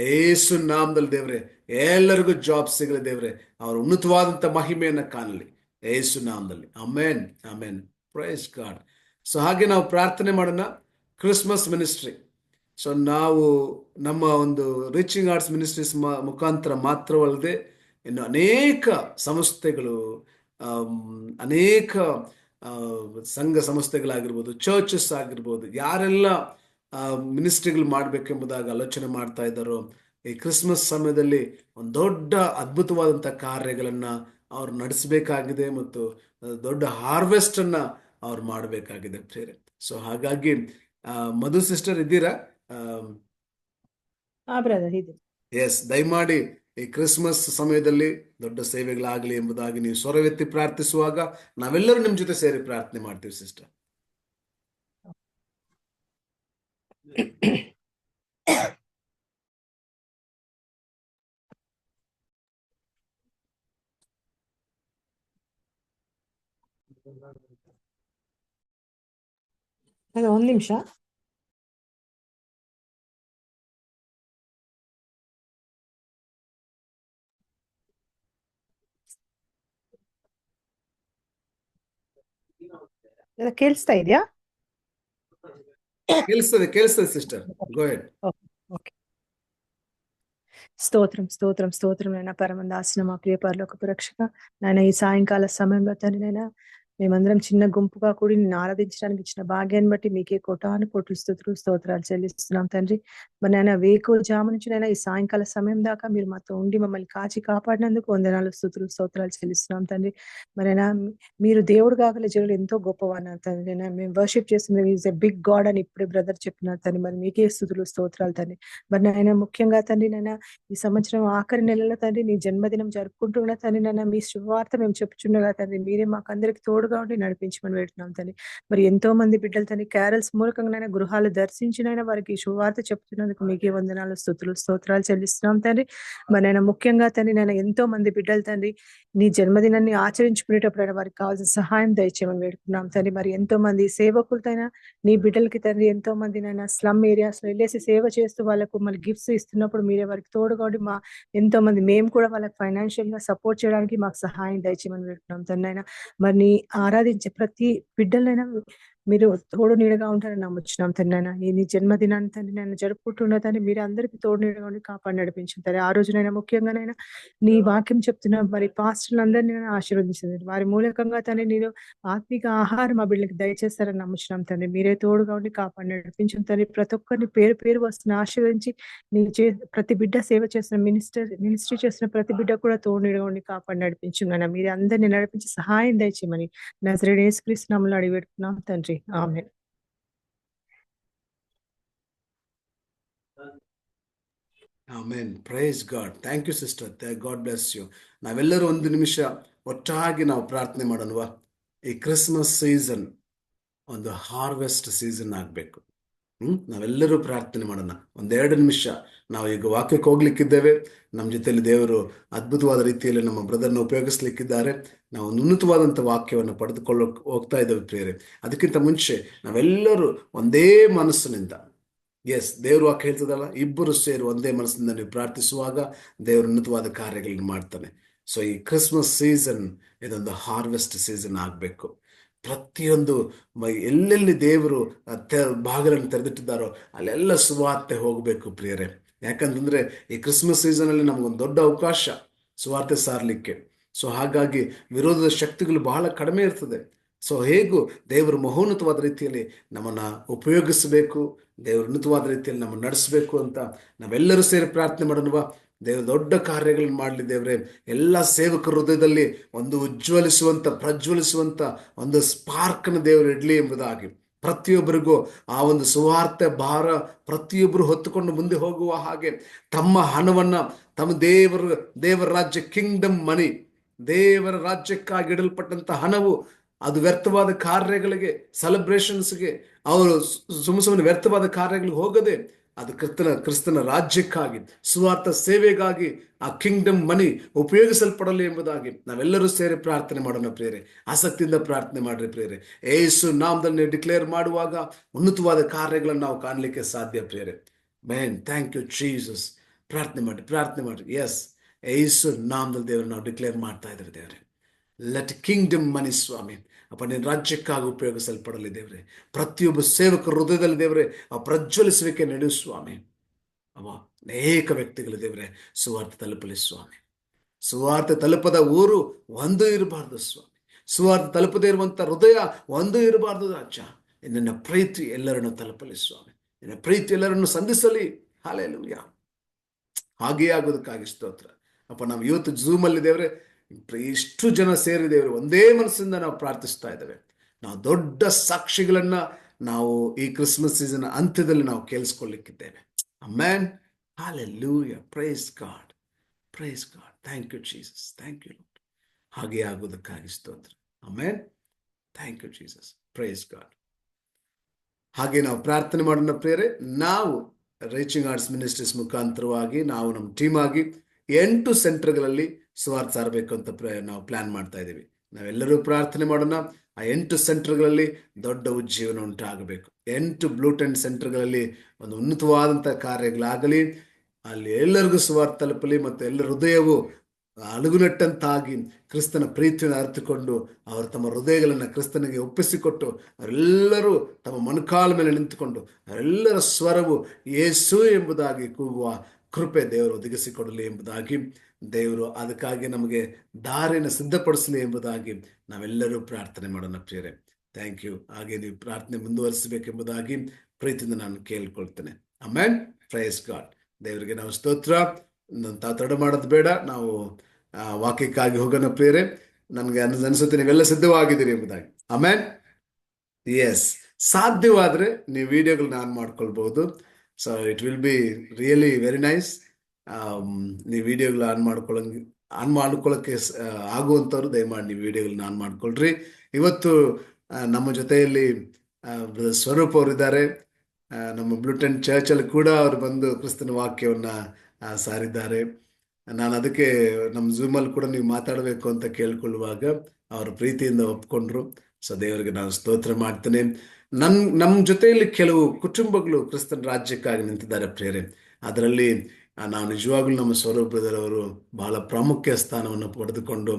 ಯೇಸು ನಾಮದಲ್ಲಿ ದೇವರೇ ಎಲ್ಲರಿಗೂ ಜಾಬ್ ಸಿಗಲಿ ದೇವ್ರೆ, ಅವರ ಉನ್ನತವಾದಂಥ ಮಹಿಮೆಯನ್ನ ಕಾಣಲಿ ಯೇಸು ನಾಮದಲ್ಲಿ. Amen amen. Praise God. So ಹಾಗೆ ನಾವು ಪ್ರಾರ್ಥನೆ ಮಾಡೋಣ. Christmas ministry. ಸೊ ನಾವು ನಮ್ಮ ಒಂದು ರೀಚಿಂಗ್ ಆರ್ಟ್ಸ್ ಮಿನಿಸ್ಟ್ರೀಸ್ ಮುಖಾಂತರ ಮಾತ್ರವಲ್ಲದೆ ಇನ್ನು ಅನೇಕ ಸಂಸ್ಥೆಗಳು, ಅನೇಕ ಸಂಘ ಸಂಸ್ಥೆಗಳಾಗಿರ್ಬೋದು, ಚರ್ಚಸ್ ಆಗಿರ್ಬೋದು, ಯಾರೆಲ್ಲ ಮಿನಿಸ್ಟ್ರಿಗಳು ಮಾಡಬೇಕೆಂಬುದಾಗಿ ಆಲೋಚನೆ ಮಾಡ್ತಾ ಇದ್ದಾರೋ, ಈ ಕ್ರಿಸ್ಮಸ್ ಸಮಯದಲ್ಲಿ ಒಂದು ದೊಡ್ಡ ಅದ್ಭುತವಾದಂಥ ಕಾರ್ಯಗಳನ್ನ ಅವ್ರು ನಡೆಸಬೇಕಾಗಿದೆ ಮತ್ತು ದೊಡ್ಡ ಹಾರ್ವೆಸ್ಟ್ ಅನ್ನ ಅವ್ರು ಮಾಡಬೇಕಾಗಿದೆ ಪ್ರೇರೆ. ಸೊ ಹಾಗಾಗಿ ಮಧು ಸಿಸ್ಟರ್ ಇದ್ದೀರಾ? ಎಸ್, ದಯಮಾಡಿ ಈ ಕ್ರಿಸ್ಮಸ್ ಸಮಯದಲ್ಲಿ ದೊಡ್ಡ ಸೇವೆಗಳಾಗಲಿ ಎಂಬುದಾಗಿ ನೀವು ಸ್ವರವೆತ್ತಿ ಪ್ರಾರ್ಥಿಸುವಾಗ ನಾವೆಲ್ಲರೂ ನಿಮ್ ಜೊತೆ ಸೇರಿ ಪ್ರಾರ್ಥನೆ ಮಾಡ್ತೀವಿ ಸಿಸ್ಟರ್. ಒಂದು ನಿಮಿಷ. ಕೇಳಿಸ್ತಾ ಇದೆಯಾ? ಕೇಳಿಸ್ತದೆ ಸಿಸ್ಟರ್, ಗೋ ಅಹೆಡ್. ఓకే. స్తోత్రం స్తోత్రం స్తోత్రం నైనా పరమందాసిన మా ప్రియ పరలోకపు రక్షక నాయన, ఈ సాయంకాల సమయంలో తండ్రి నైనా మేమందరం చిన్న గుంపుగా కూడి నిన్ను ఆరాధించడానికి ఇచ్చిన భాగ్యాన్ని బట్టి మీకే కోటాను కోట్లు స్తోత్రాలు చెల్లిస్తున్నాం తండ్రి. మరి నాయన వేకువ జాము నుంచి నైనా ఈ సాయంకాల సమయం దాకా మీరు మాతో ఉండి మమ్మల్ని కాచి కాపాడినందుకు వందనాలు స్తోత్రాలు చెల్లిస్తున్నాం తండ్రి. మరి అయినా మీరు దేవుడు కాగల జనులు ఎంతో గొప్పవన్నారు తండ్రి. మేము వర్షిప్ చేస్తున్నది ఈజ్ ఎ బిగ్ గాడ్ అని ఇప్పుడే బ్రదర్ చెప్పినారు తండ్రి. మరి మీకే స్తోత్రాలు తండ్రి. మరి నాయన ముఖ్యంగా తండ్రి నైనా ఈ సంవత్సరం ఆఖరి నెలలో తండ్రి నీ జన్మదినం జరుపుకుంటున్న తండ్రి నైనా మీ శుభవార్త మేము చెప్పుచుండగా తండ్రి మీరే మాకందరికి తోడుగా ఉండి నడిపించమని పెడుతున్నాం తండ్రి. మరి ఎంతో మంది బిడ్డలు తండ్రి క్యారల్స్ మూలకంగా గృహాలు దర్శించినైనా వారికి శుభవార్త చెప్తున్నందుకు మీకే వందనాలు స్తోత్రాలు చెల్లిస్తున్నాం తండ్రి. మరి నేను ముఖ్యంగా తండ్రి నేను ఎంతో మంది బిడ్డలు తండ్రి నీ జన్మదినాన్ని ఆచరించుకునేటప్పుడు వారికి కావాల్సిన సహాయం దయచేయమని వేడుకున్నాం తండ్రి. మరి ఎంతో మంది సేవకులతైనా నీ బిడ్డలకి తండ్రి ఎంతో మంది నైనా స్లమ్ ఏరియాస్ లో వెళ్ళేసి సేవ చేస్తూ వాళ్ళకు మళ్ళీ గిఫ్ట్స్ ఇస్తున్నప్పుడు మీరే వారికి తోడుగా ఉండి మా ఎంతో మంది మేము కూడా వాళ్ళకి ఫైనాన్షియల్ గా సపోర్ట్ చేయడానికి మాకు సహాయం దయచేయమని వేడుకున్నాం తండ్రి. అయినా మరి నీ ఆరాధించే ప్రతి బిడ్డలైనా మీరు తోడు నీడగా ఉంటారని నమ్ముచున్నాం తండ్రి. నైనా నీ జన్మదినాన్ని తండ్రి నేను జరుపుకుంటున్నా తండ్రి మీరు అందరికీ తోడు నీడగా ఉండి కాపాడి నడిపించుతారు. ఆ రోజునైనా ముఖ్యంగానైనా నీ వాక్యం చెప్తున్న మరి పాస్టర్లందరినీ ఆశీర్వదించింది వారి మూలకంగా తండ్రి నేను ఆత్మిక ఆహారం మా బిడ్డలకి దయచేస్తారని నమ్ముచున్నాం తండ్రి. మీరే తోడుగా ఉండి కాపాడి నడిపించిన తండ్రి. ప్రతి ఒక్కరిని పేరు పేరు వస్తున్న ఆశీర్వదించి నీ ప్రతి బిడ్డ సేవ చేసిన మినిస్ట్రీ చేసిన ప్రతి బిడ్డ కూడా తోడు నీడగా ఉండి కాపాడి నడిపించున్నాను. మీరు అందరినీ నడిపించి సహాయం దయచేయమని నజరేయుడైన యేసుక్రీస్తు నామములో అడిగి పెడుతున్నాం తండ్రి. Amen. Amen. Praise God. Thank you sister. God bless you. ನಾವೆಲ್ಲರೂ ಒಂದು ನಿಮಿಷ ಒಟ್ಟಾಗಿ ನಾವು ಪ್ರಾರ್ಥನೆ ಮಾಡೋಣವಾ? ಈ ಕ್ರಿಸ್ಮಸ್ ಸೀಸನ್ ಒಂದು ಹಾರ್ವೆಸ್ಟ್ ಸೀಸನ್ ಆಗ್ಬೇಕು. ನಾವೆಲ್ಲರೂ ಪ್ರಾರ್ಥನೆ ಮಾಡೋಣ. 1-2 ನಿಮಿಷ ನಾವು ಈಗ ವಾಕ್ಯಕ್ಕೆ ಹೋಗ್ಲಿಕ್ಕಿದ್ದೇವೆ. ನಮ್ಮ ಜೊತೆಯಲ್ಲಿ ದೇವರು ಅದ್ಭುತವಾದ ರೀತಿಯಲ್ಲಿ ನಮ್ಮ ಬ್ರದರ್ನ ಉಪಯೋಗಿಸ್ಲಿಕ್ಕಿದ್ದಾರೆ. ನಾವು ಉನ್ನತವಾದಂಥ ವಾಕ್ಯವನ್ನು ಪಡೆದುಕೊಳ್ಳೋಕೆ ಹೋಗ್ತಾ ಇದ್ದೇವೆ ಪ್ರಿಯರೇ. ಅದಕ್ಕಿಂತ ಮುಂಚೆ ನಾವೆಲ್ಲರೂ ಒಂದೇ ಮನಸ್ಸಿನಿಂದ, ಎಸ್, ದೇವರು ವಾಕ್ಯ ಹೇಳ್ತದಲ್ಲ, ಇಬ್ಬರು ಸೇರಿ ಒಂದೇ ಮನಸ್ಸಿನಿಂದ ನೀವು ಪ್ರಾರ್ಥಿಸುವಾಗ ದೇವರು ಉನ್ನತವಾದ ಕಾರ್ಯಗಳನ್ನು ಮಾಡ್ತಾನೆ. ಸೊ ಈ ಕ್ರಿಸ್ಮಸ್ ಸೀಸನ್ ಇದೊಂದು ಹಾರ್ವೆಸ್ಟ್ ಸೀಸನ್ ಆಗಬೇಕು. ಪ್ರತಿಯೊಂದು ಎಲ್ಲೆಲ್ಲಿ ದೇವರು ಬಾಗಿಲನ್ನು ತೆರೆದಿಟ್ಟಿದ್ದಾರೋ ಅಲ್ಲೆಲ್ಲ ಸುವಾರ್ತೆ ಹೋಗಬೇಕು ಪ್ರಿಯರೇ. ಯಾಕಂತಂದ್ರೆ ಈ ಕ್ರಿಸ್ಮಸ್ ಸೀಸನ್ ಅಲ್ಲಿ ನಮಗೊಂದು ದೊಡ್ಡ ಅವಕಾಶ ಸುವಾರ್ತೆ ಸಾರಲಿಕ್ಕೆ. ಸೊ ಹಾಗಾಗಿ ವಿರೋಧದ ಶಕ್ತಿಗಳು ಬಹಳ ಕಡಿಮೆ ಇರ್ತದೆ. ಸೊ ಹೇಗೂ ದೇವರು ಮಹೋನ್ನತವಾದ ರೀತಿಯಲ್ಲಿ ನಮ್ಮನ್ನ ಉಪಯೋಗಿಸಬೇಕು, ದೇವರು ಉನ್ನತವಾದ ರೀತಿಯಲ್ಲಿ ನಮ್ಮನ್ನು ನಡೆಸಬೇಕು ಅಂತ ನಾವೆಲ್ಲರೂ ಸೇರಿ ಪ್ರಾರ್ಥನೆ ಮಾಡೋಣವಾ? ದೇವರು ದೊಡ್ಡ ಕಾರ್ಯಗಳನ್ನು ಮಾಡಲಿ ದೇವ್ರೆ. ಎಲ್ಲ ಸೇವಕರ ಹೃದಯದಲ್ಲಿ ಒಂದು ಪ್ರಜ್ವಲಿಸುವಂತ ಒಂದು ಸ್ಪಾರ್ಕ್ನ ದೇವರು ಇಡ್ಲಿ ಎಂಬುದಾಗಿ, ಪ್ರತಿಯೊಬ್ಬರಿಗೂ ಆ ಒಂದು ಸುವಾರ್ತೆ ಭಾರ ಪ್ರತಿಯೊಬ್ಬರು ಹೊತ್ತುಕೊಂಡು ಮುಂದೆ ಹೋಗುವ ಹಾಗೆ ತಮ್ಮ ಹಣವನ್ನ ತಮ್ಮ ದೇವರ ರಾಜ್ಯ, ಕಿಂಗ್ಡಮ್ ಮನಿ, ದೇವರ ರಾಜ್ಯಕ್ಕಾಗಿ ಇಡಲ್ಪಟ್ಟಂತ ಹಣವು ಅದು ವ್ಯರ್ಥವಾದ ಕಾರ್ಯಗಳಿಗೆ, ಸೆಲೆಬ್ರೇಷನ್ಸ್ಗೆ, ಅವರು ಸುಮ್ಮನೆ ವ್ಯರ್ಥವಾದ ಕಾರ್ಯಗಳಿಗೆ ಹೋಗದೆ ಅದು ಕ್ರಿಸ್ತನ ರಾಜ್ಯಕ್ಕಾಗಿ, ಸುವಾರ್ಥ ಸೇವೆಗಾಗಿ ಆ ಕಿಂಗ್ಡಮ್ ಮನಿ ಉಪಯೋಗಿಸಲ್ಪಡಲಿ ಎಂಬುದಾಗಿ ನಾವೆಲ್ಲರೂ ಸೇರಿ ಪ್ರಾರ್ಥನೆ ಮಾಡೋಣ ಪ್ರಿಯರೇ. ಆಸಕ್ತಿಯಿಂದ ಪ್ರಾರ್ಥನೆ ಮಾಡ್ರಿ ಪ್ರಿಯರೇ. ಯೇಸು ನಾಮದಲ್ಲಿ ಡಿಕ್ಲೇರ್ ಮಾಡುವಾಗ ಉನ್ನತವಾದ ಕಾರ್ಯಗಳನ್ನು ನಾವು ಕಾಣಲಿಕ್ಕೆ ಸಾಧ್ಯ ಪ್ರಿಯರೇ. ಮ್ಯಾನ್, ಥ್ಯಾಂಕ್ ಯು ಜೀಸಸ್. ಪ್ರಾರ್ಥನೆ ಮಾಡ್ರಿ. ಎಸ್, ಯೇಸು ನಾಮದಲ್ಲಿ ದೇವರು ನಾವು ಡಿಕ್ಲೇರ್ ಮಾಡ್ತಾ ಇದ್ದಾರೆ ದೇವರೇ. ಲೆಟ್ ಕಿಂಗ್ಡಮ್ ಮನಿ ಸ್ವಾಮಿ ಅಪ್ಪ ನಿನ್ನ ರಾಜ್ಯಕ್ಕಾಗಿ ಉಪಯೋಗಿಸಲ್ಪಡಲಿ ದೇವರೇ. ಪ್ರತಿಯೊಬ್ಬ ಸೇವಕರ ಹೃದಯದಲ್ಲಿ ದೇವರೇ ಆ ಪ್ರಜ್ವಲಿಸುವಿಕೆ ನಡೆಯು ಸ್ವಾಮಿ. ಅವ ಅನೇಕ ವ್ಯಕ್ತಿಗಳು ದೇವರೇ ಸುವಾರ್ತೆ ತಲುಪಲಿ ಸ್ವಾಮಿ. ಸುವಾರ್ತೆ ತಲುಪದ ಊರು ಒಂದು ಇರಬಾರ್ದು ಸ್ವಾಮಿ. ಸುವಾರ್ತೆ ತಲುಪದೇ ಇರುವಂತ ಹೃದಯ ಒಂದು ಇರಬಾರ್ದು ರಾಜ. ನಿನ್ನ ಪ್ರೀತಿ ಎಲ್ಲರನ್ನು ತಲುಪಲಿ ಸ್ವಾಮಿ. ನಿನ್ನ ಪ್ರೀತಿ ಎಲ್ಲರನ್ನು ಸಂಧಿಸಲಿ. ಹಲ್ಲೆಲೂಯಾ. ಹಾಗೇ ಆಗೋದಕ್ಕಾಗಿ ಸ್ತೋತ್ರ ಅಪ್ಪ. ನಾವು ಇವತ್ತು ಝೂಮ್ ಅಲ್ಲಿ ದೇವರೇ ಇಷ್ಟು ಜನ ಸೇರಿದೇವ್ರೆ ಒಂದೇ ಮನಸ್ಸಿಂದ ನಾವು ಪ್ರಾರ್ಥಿಸ್ತಾ ಇದ್ದೇವೆ. ನಾವು ದೊಡ್ಡ ಸಾಕ್ಷಿಗಳನ್ನ ನಾವು ಈ ಕ್ರಿಸ್ಮಸ್ ಸೀಸನ್ ಅಂತ್ಯದಲ್ಲಿ ನಾವು ಕೇಳಿಸ್ಕೊಳ್ಳಿಕ್ಕಿದ್ದೇವೆ. Amen. Hallelujah. Praise God, praise God. Thank you Jesus, thank you Lord. ಹಾಗೆ ಆಗೋದಕ್ಕಾಗಿ ಸ್ತೋತ್ರ. Amen. Thank you Jesus, praise God. ಹಾಗೆ ನಾವು ಪ್ರಾರ್ಥನೆ ಮಾಡೋಣ ಪ್ರೇರೆ. ನಾವು ರೀಚಿಂಗ್ ಆರ್ಟ್ಸ್ ಮಿನಿಸ್ಟ್ರೀಸ್ ಮುಖಾಂತರವಾಗಿ ನಾವು ನಮ್ಮ ಟೀಮ್ ಆಗಿ 8 ಸೆಂಟರ್ಗಳಲ್ಲಿ ಸುವಾರ್ತೆ ಸಾರಬೇಕು ಅಂತ ನಾವು ಪ್ಲಾನ್ ಮಾಡ್ತಾ ಇದ್ದೀವಿ. ನಾವೆಲ್ಲರೂ ಪ್ರಾರ್ಥನೆ ಮಾಡೋಣ. ಆ 8 ಸೆಂಟರ್ಗಳಲ್ಲಿ ದೊಡ್ಡ ಉಜ್ಜೀವನ ಉಂಟಾಗಬೇಕು. 8 ಬ್ಲೂ ಟೆಂಟ್ ಸೆಂಟರ್ಗಳಲ್ಲಿ ಒಂದು ಉನ್ನತವಾದಂಥ ಕಾರ್ಯಗಳಾಗಲಿ. ಅಲ್ಲಿ ಎಲ್ಲರಿಗೂ ಸುವಾರ್ತೆ ತಲುಪಲಿ ಮತ್ತು ಎಲ್ಲರ ಹೃದಯವು ಅಲುಗುನಟ್ಟಂತಾಗಿ ಕ್ರಿಸ್ತನ ಪ್ರೀತಿಯನ್ನು ಅರಿತುಕೊಂಡು ಅವರು ತಮ್ಮ ಹೃದಯಗಳನ್ನು ಕ್ರಿಸ್ತನಿಗೆ ಒಪ್ಪಿಸಿಕೊಟ್ಟು ಅವರೆಲ್ಲರೂ ತಮ್ಮ ಮೊಣಕಾಲ ಮೇಲೆ ನಿಂತುಕೊಂಡು ಅವರೆಲ್ಲರ ಸ್ವರವು ಯೇಸು ಎಂಬುದಾಗಿ ಕೂಗುವ ಕೃಪೆ ದೇವರು ಒದಗಿಸಿಕೊಡಲಿ ಎಂಬುದಾಗಿ, ದೇವರು ಅದಕ್ಕಾಗಿ ನಮಗೆ ದಾರಿಯನ್ನು ಸಿದ್ಧಪಡಿಸಲಿ ಎಂಬುದಾಗಿ ನಾವೆಲ್ಲರೂ ಪ್ರಾರ್ಥನೆ ಮಾಡೋಣ ಪ್ರಿಯರೇ. Thank you. ಹಾಗೆ ನೀವು ಪ್ರಾರ್ಥನೆ ಮುಂದುವರಿಸಬೇಕೆಂಬುದಾಗಿ ಪ್ರೀತಿಯಿಂದ ನಾನು ಕೇಳ್ಕೊಳ್ತೇನೆ. ಆಮೆನ್. Praise God. ದೇವರಿಗೆ ನಾವು ಸ್ತೋತ್ರ. ತಡ ಮಾಡೋದು ಬೇಡ. ನಾವು ವಾಕ್ಯಕ್ಕಾಗಿ ಹೋಗೋಣ ಪ್ರಿಯರೇ. ನನಗೆ ಅನಿಸುತ್ತೆ ನೀವೆಲ್ಲ ಸಿದ್ಧವಾಗಿದ್ದೀರಿ ಎಂಬುದಾಗಿ. ಆಮೆನ್. ಎಸ್, ಸಾಧ್ಯವಾದರೆ ನೀವು ವಿಡಿಯೋಗಳನ್ನ ಆನ್ ಮಾಡ್ಕೊಳ್ಬಹುದು. So it will be really very nice. ನೀವು ವಿಡಿಯೋಗಳು ಆನ್ ಮಾಡ್ಕೊಳ್ಳೋಕ್ಕೆ ಆಗುವಂಥವ್ರು ದಯಮಾಡಿ ನೀವು ವಿಡಿಯೋಗಳನ್ನ ಆನ್ ಮಾಡ್ಕೊಳ್ರಿ. ಇವತ್ತು ನಮ್ಮ ಜೊತೆಯಲ್ಲಿ ಸ್ವರೂಪ್ ಅವರಿದ್ದಾರೆ. ನಮ್ಮ ಬ್ಲೂ ಟೆಂಟ್ ಚರ್ಚಲ್ಲಿ ಕೂಡ ಅವರು ಬಂದು ಕ್ರಿಸ್ತನ ವಾಕ್ಯವನ್ನ ಸಾರಿದ್ದಾರೆ. ನಾನು ಅದಕ್ಕೆ ನಮ್ಮ ಝೂಮಲ್ಲಿ ಕೂಡ ನೀವು ಮಾತಾಡಬೇಕು ಅಂತ ಕೇಳ್ಕೊಳ್ಳುವಾಗ ಅವರು ಪ್ರೀತಿಯಿಂದ ಒಪ್ಕೊಂಡ್ರು. ಸೊ ದೇವರಿಗೆ ನಾನು ಸ್ತೋತ್ರ ಮಾಡ್ತೇನೆ. ನಮ್ಮ ಜೊತೆಯಲ್ಲಿ ಕೆಲವು ಕುಟುಂಬಗಳು ಕ್ರಿಸ್ತನ ರಾಜ್ಯಕ್ಕಾಗಿ ನಿಂತಿದ್ದಾರೆ ಪ್ರಿಯರೇ. ಅದರಲ್ಲಿ ನಾವು ನಿಜವಾಗ್ಲೂ ನಮ್ಮ ಸ್ವರೂಪ್ ಬ್ರದರ್ ಅವರು ಬಹಳ ಪ್ರಾಮುಖ್ಯ ಸ್ಥಾನವನ್ನು ಪಡೆದುಕೊಂಡು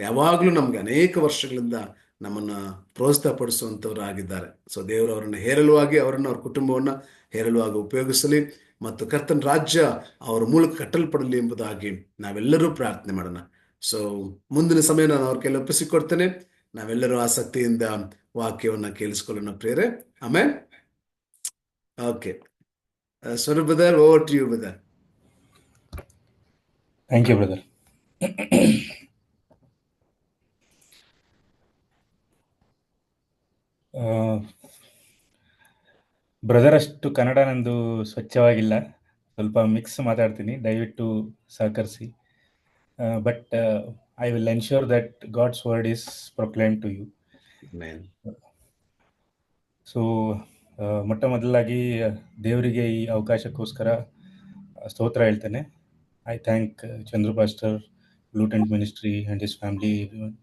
ಯಾವಾಗಲೂ ನಮ್ಗೆ ಅನೇಕ ವರ್ಷಗಳಿಂದ ನಮ್ಮನ್ನು ಪ್ರೋತ್ಸಾಹಪಡಿಸುವಂಥವ್ರು ಆಗಿದ್ದಾರೆ. ಸೊ ದೇವರು ಅವರನ್ನು ಹೇರಳವಾಗಿ ಅವರನ್ನು ಅವ್ರ ಕುಟುಂಬವನ್ನು ಹೇರಳವಾಗಿ ಉಪಯೋಗಿಸಲಿ ಮತ್ತು ಕರ್ತನ ರಾಜ್ಯ ಅವರ ಮೂಲಕ ಕಟ್ಟಲ್ಪಡಲಿ ಎಂಬುದಾಗಿ ನಾವೆಲ್ಲರೂ ಪ್ರಾರ್ಥನೆ ಮಾಡೋಣ. ಸೊ ಮುಂದಿನ ಸಮಯ ನಾನು ಅವ್ರ ಕೈಲಿ ಒಪ್ಪಿಸಿಕೊಡ್ತೇನೆ. ನಾವೆಲ್ಲರೂ ಆಸಕ್ತಿಯಿಂದ ವಾಕ್ಯವನ್ನು ಕೇಳಿಸ್ಕೊಳ್ಳೋಣ ಪ್ರಿಯರೇ. Amen. Okay, Swaroop brother, over to you brother. Thank you brother. Brother ಅಷ್ಟು ಕನ್ನಡ ನಂದು ಸ್ವಚ್ಛವಾಗಿಲ್ಲ, ಸ್ವಲ್ಪ ಮಿಕ್ಸ್ ಮಾತಾಡ್ತೀನಿ, ದಯವಿಟ್ಟು ಸಹಕರಿಸಿ. But I will ensure that God's word is proclaim to you. So ಮೊಟ್ಟ ಮೊದಲಾಗಿ ದೇವರಿಗೆ ಈ ಅವಕಾಶಕ್ಕೋಸ್ಕರ ಸ್ತೋತ್ರ ಹೇಳ್ತೇನೆ. I thank Chandru Pastor, Blue Tent Ministry and his family, everyone.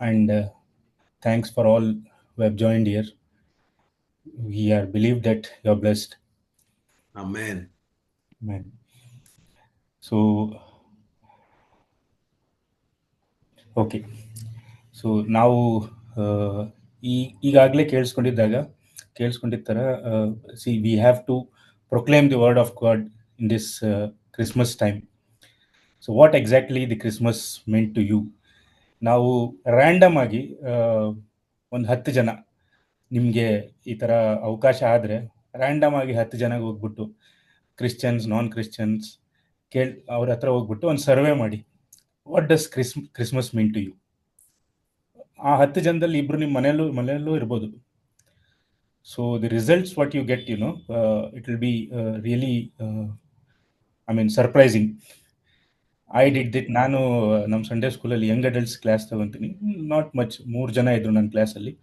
And thanks for all who have joined here. We are believed that you are blessed. Amen. Amen. So, okay. So now, ಈಗಾಗಲೇ ಕೇಳಿಸ್ಕೊಂಡಿದ್ದ ಥರ see, we have to proclaim the word of God in this Christmas time. So what exactly the Christmas meant to you? ನಾವು random ಆಗಿ ಒಂದು 10 ಜನ ನಿಮಗೆ ಈ ಥರ ಅವಕಾಶ ಆದರೆ ರ್ಯಾಂಡಮ್ ಆಗಿ 10 ಜನಗೆ ಹೋಗ್ಬಿಟ್ಟು ಕ್ರಿಶ್ಚಿಯನ್ಸ್, ನಾನ್ ಕ್ರಿಶ್ಚಿಯನ್ಸ್ ಅವ್ರ ಹತ್ರ ಹೋಗ್ಬಿಟ್ಟು ಒಂದು ಸರ್ವೆ ಮಾಡಿ, what does Christmas mean to you? ಆ 10 ಜನದಲ್ಲಿ ಇಬ್ರು ನಿಮ್ಮ ಮನೆಯಲ್ಲೂ ಇರ್ಬೋದು. So the results what you get, it will be really surprising. I did it. ನಾನು ನಮ್ಮ ಸಂಡೇ ಸ್ಕೂಲಲ್ಲಿ ಯಂಗ್ ಅಡಲ್ಟ್ಸ್ ಕ್ಲಾಸ್ ತಗೊತೀನಿ. ನಾಟ್ ಮಚ್, 3 ಜನ ಇದ್ರು ನನ್ನ ಕ್ಲಾಸಲ್ಲಿ,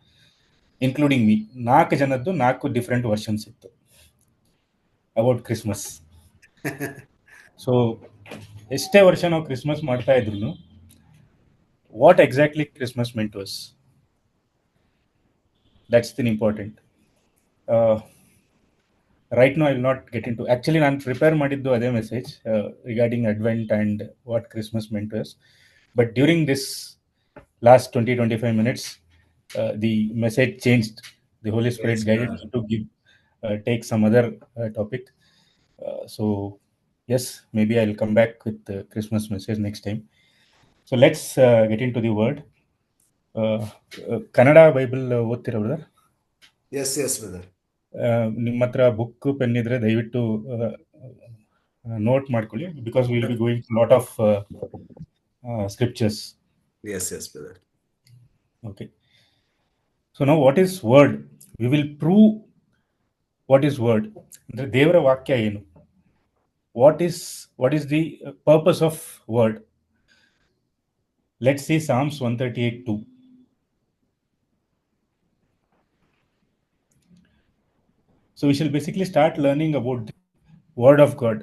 ಇನ್ಕ್ಲೂಡಿಂಗ್ ಮೀ. 4 ಜನದ್ದು 4 ಡಿಫ್ರೆಂಟ್ ವರ್ಷನ್ಸ್ ಇತ್ತು ಅಬೌಟ್ ಕ್ರಿಸ್ಮಸ್. ಸೊ ಎಷ್ಟೇ ವರ್ಷ ನಾವು ಕ್ರಿಸ್ಮಸ್ ಮಾಡ್ತಾ ಇದ್ರು, what exactly Christmas meant to us, that's the important. right now I will not get into. Actually, ನಾನು ಪ್ರಿಪೇರ್ ಮಾಡಿದ್ದು ಅದೇ message regarding advent and what Christmas meant to us. But during this last 20-25 minutes, the message changed. The Holy Spirit Yes, guided brother. me to take some other topic. So yes, maybe I'll come back with the Christmas message next time. So let's get into the word. Kannada Bible ಓದ್ತೀರಾ brother? Yes, yes, brother. ನಿಮ್ಮ ಹತ್ರ book pen ಇದ್ರೆ ದಯವಿಟ್ಟು note ಮಾಡ್ಕೊಳ್ಳಿ, because will be going lot of scriptures. Yes, yes, brother. Okay. So now what is word? We will prove what is word. ಅಂದ್ರೆ ದೇವರ ವಾಕ್ಯ ಏನು? What is the purpose of word? Let's see Psalms 138:2. So we shall basically start learning about the word of God.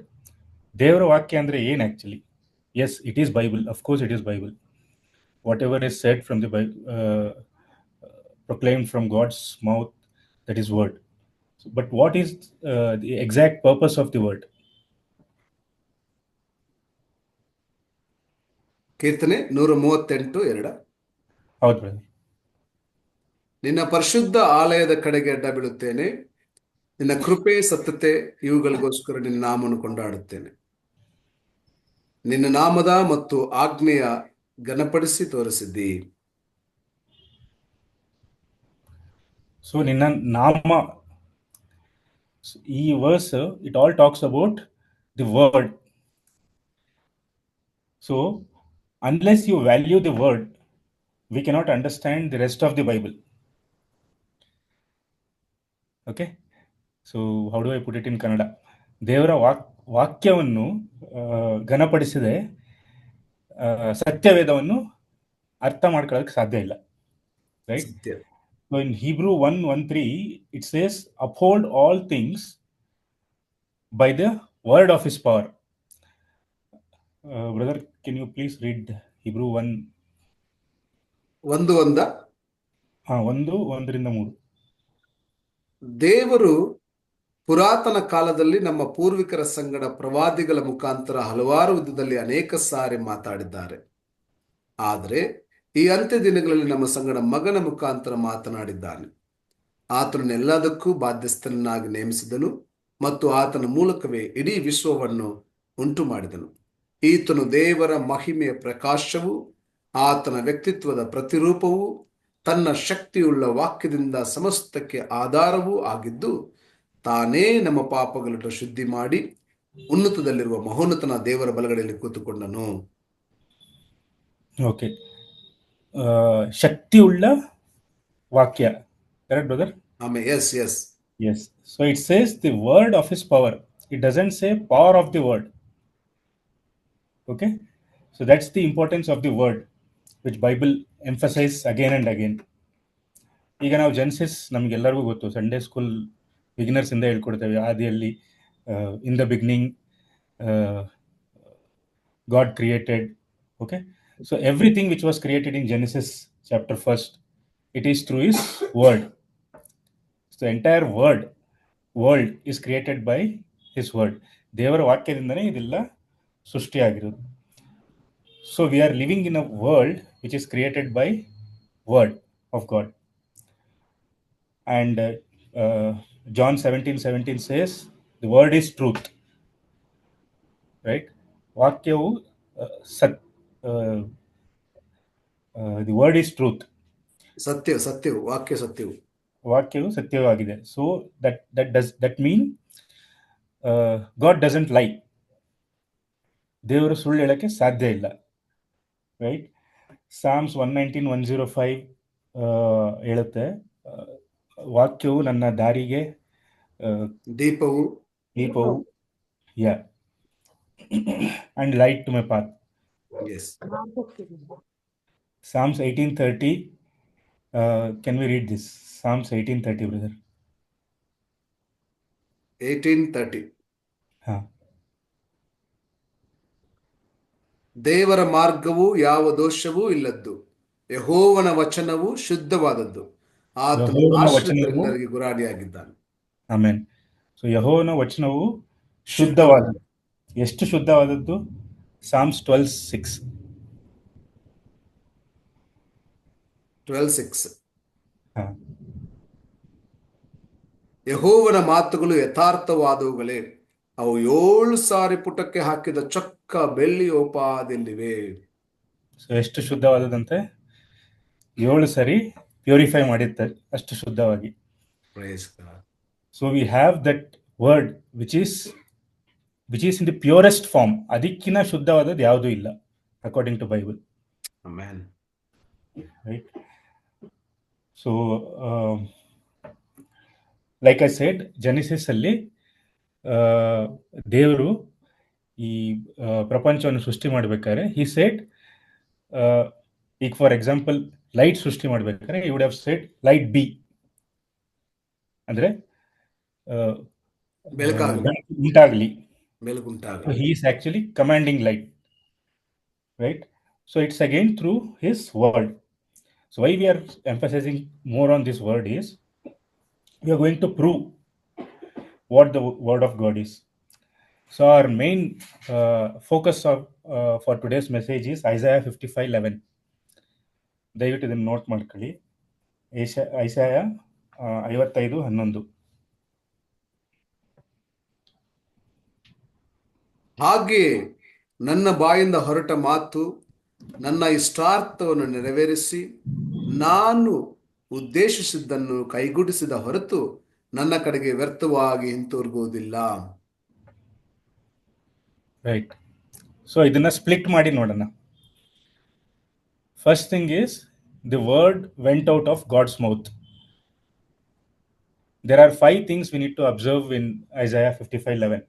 ದೇವರ ವಾಕ್ಯ ಅಂದ್ರೆ ಏನು actually? Yes, it is Bible. Of course it is Bible. Whatever is said from the Bible, proclaimed from God's mouth, that is word. But what is the exact purpose of the word? ಕೀರ್ತನೆ 138:2. ಹೌದು brother. ನಿನ್ನ ಪರಿಶುದ್ಧ ಆಲಯದ ಕಡೆಗೆ ಅಡ್ಡ ಬೀಳುತ್ತೇನೆ, ನಿನ್ನ ಕೃಪೆ ಸತ್ಯತೆ ಇವುಗಳಿಗೋಸ್ಕರ ನಿನ್ನ ನಾಮವನ್ನು ಕೊಂಡಾಡುತ್ತೇನೆ. ನಿನ್ನ ನಾಮದ ಮತ್ತು ಆಜ್ಞೆಯ ಘನಪಡಿಸಿ ತೋರಿಸಿದ್ದಿ. ಸೊ ನಿನ್ನ ನಾಮ, ಈ verse it all talks about the word. So unless you value the word, we cannot understand the rest of the Bible. Okay, so how do I put it in Kannada? ದೇವರ ವಾಕ್ಯವನ್ನು ಘನಪಡಿಸದೆ ಸತ್ಯವೇದವನ್ನು ಅರ್ಥ ಮಾಡ್ಕೊಳ್ಳೋದಕ್ಕೆ ಸಾಧ್ಯ ಇಲ್ಲ, right? ಸತ್ಯ. So in Hebrew 1:13 it says, uphold all things by the word of his power. Brother, can you please read Hebrew 1? 1:1-3. ದೇವರು ಪುರಾತನ ಕಾಲದಲ್ಲಿ ನಮ್ಮ ಪೂರ್ವಿಕರ ಸಂಗಡ ಪ್ರವಾದಿಗಳ ಮುಖಾಂತರ ಹಲವಾರು ವಿಧದಲ್ಲಿ ಅನೇಕ ಸಾರಿ ಮಾತಾಡಿದ್ದಾರೆ. ಆದರೆ ಈ ಅಂತ್ಯ ದಿನಗಳಲ್ಲಿ ನಮ್ಮ ಸಂಗಡ ಮಗನ ಮುಖಾಂತರ ಮಾತನಾಡಿದ್ದಾನೆ. ಆತನನ್ನು ಎಲ್ಲದಕ್ಕೂ ಬಾಧ್ಯಸ್ಥನನ್ನಾಗಿ ನೇಮಿಸಿದನು ಮತ್ತು ಆತನ ಮೂಲಕವೇ ಇಡೀ ವಿಶ್ವವನ್ನು ಉಂಟು ಮಾಡಿದನು. ಈತನು ದೇವರ ಮಹಿಮೆಯ ಪ್ರಕಾಶವು, ಆತನ ವ್ಯಕ್ತಿತ್ವದ ಪ್ರತಿರೂಪವು, ತನ್ನ ಶಕ್ತಿಯುಳ್ಳ ವಾಕ್ಯದಿಂದ ಸಮಸ್ತಕ್ಕೆ ಆಧಾರವೂ ಆಗಿದ್ದು, ತಾನೇ ನಮ್ಮ ಪಾಪಗಳನ್ನು ಶುದ್ಧಿ ಮಾಡಿ ಉನ್ನತದಲ್ಲಿರುವ ಮಹೋನ್ನತನ ದೇವರ ಬಲಗಡೆಯಲ್ಲಿ ಕೂತುಕೊಂಡನು. ಓಕೆ, ಶಕ್ತಿಯುಳ್ಳ ವಾಕ್ಯ, correct brother? Yes, yes. Yes. So it says the word of his power. It doesn't say power of the word. Okay. So that's the importance of the word, which Bible emphasizes again and again. ಈಗ ನಾವು Genesis ನಮಗೆಲ್ಲರಿಗೂ ಗೊತ್ತು, Sunday school beginners ಇಂದ ಹೇಳ್ಕೊಡ್ತೇವೆ. ಆದಿಯಲ್ಲಿ in the beginning god created. Okay, so everything which was created in Genesis chapter 1st, it is through his word. So the entire world is created by his word. ದೇವರ ವಾಕ್ಯದಿಂದನೇ ಇದೆಲ್ಲ ಸೃಷ್ಟಿಯಾಗಿರೋದು. So we are living in a world which is created by word of God. And John 17:17 says the word is truth, right? ವಾಕ್ಯವು the word is truth. ಸತ್ಯವು ವಾಕ್ಯವು ಸತ್ಯವಾಗಿದೆ. So that mean God doesn't lie. ದೇವರು ಸುಳ್ಳು ಹೇಳಕ್ಕೆ ಸಾಧ್ಯ ಇಲ್ಲ, right? Psalms 119:105 ಹೇಳುತ್ತೆ, ವಾಕ್ಯವು ನನ್ನ ದಾರಿಗೆ ದೀಪವು and light to my path. Yes. Psalms 18:30, can we read this? Psalms 18:30, brother. 18:30. ದೇವರ ಮಾರ್ಗವು ಯಾವ ದೋಷವೂ ಇಲ್ಲದ್ದು, ಯೆಹೋವನ ವಚನವು ಶುದ್ಧವಾದದ್ದು, ಆತನು ಆಶ್ರಿತರೆಲ್ಲರಿಗೆ ಗುರಾಣಿಯಾಗಿದ್ದಾನೆ. ಆಮೆನ್. ಸೊ ಯೆಹೋವನ ವಚನವು ಶುದ್ಧವಾದದ್ದು. ಎಷ್ಟು ಶುದ್ಧವಾದದ್ದು? ಸಾಮ್ಸ್ 12:6. 12:6. ಹಾ. ಯೆಹೋವನ ಮಾತುಗಳು ಯಥಾರ್ಥವಾದವುಗಳೇ, ಅವು 7 ಸಾರಿ ಪುಟಕ್ಕೆ ಹಾಕಿದ ಚೊಕ್ಕ ಬೆಳ್ಳಿಯೋಪಾದಿಯಲ್ಲಿವೆ. ಸೊ ಎಷ್ಟು ಶುದ್ಧವಾದದಂತೆ? 7 ಸರಿ ಪ್ಯೂರಿಫೈ ಮಾಡಿರ್ತಾರೆ, ಅಷ್ಟು ಶುದ್ಧವಾಗಿ. Praise God. So we have that word which is in the purest form. ಅದಕ್ಕಿಂತ ಶುದ್ಧವಾದದ್ದು ಯಾವುದೂ ಇಲ್ಲ according to Bible. Amen. Right. So like I said, Genesis ಅಲ್ಲಿ ದೇವರು ಈ ಪ್ರಪಂಚವನ್ನು ಸೃಷ್ಟಿ ಮಾಡ್ಬೇಕಾದ್ರೆ ಹಿ ಸೆಡ್, ಈಗ ಫಾರ್ ಎಕ್ಸಾಂಪಲ್ ಲೈಟ್ ಸೃಷ್ಟಿ ಮಾಡ್ಬೇಕಾದ್ರೆ you would have said light be, ಅಂದ್ರೆ ಬೆಳಕಾಗಲಿ, ಉಂಟಾಗಲಿ. ಬೆಳಗುಂಟಾಗಲಿ. He is actually commanding light, right? So it's again through his word. So why we are emphasizing more on this word is we are going to prove what the word of God is. So our main focus for today's message is Isaiah 55:11. ದಯವಿಟ್ಟು ಇದನ್ನು note ಮಾಡ್ಕೊಳ್ಳಿ. ಐಸಾಯ 55:11. ಹಾಗೆಯೇ ನನ್ನ ಬಾಯಿಂದ ಹೊರಟ ಮಾತು ನನ್ನ ಇಷ್ಟಾರ್ಥವನ್ನು ನೆರವೇರಿಸಿ ನಾನು ಉದ್ದೇಶಿಸಿದ್ದನ್ನು ಕೈಗೂಡಿಸಿದ ಹೊರತು ನನ್ನ ಕಡೆಗೆ ವ್ಯರ್ಥವಾಗಿ ಹಿಂತಿರುಗುವುದಿಲ್ಲ. ರೈಟ್. ಸೊ ಇದನ್ನ ಸ್ಪ್ಲಿಟ್ ಮಾಡಿ ನೋಡೋಣ. First thing is the word went out of God's mouth. There are 5 things we need to observe in Isaiah 55:11.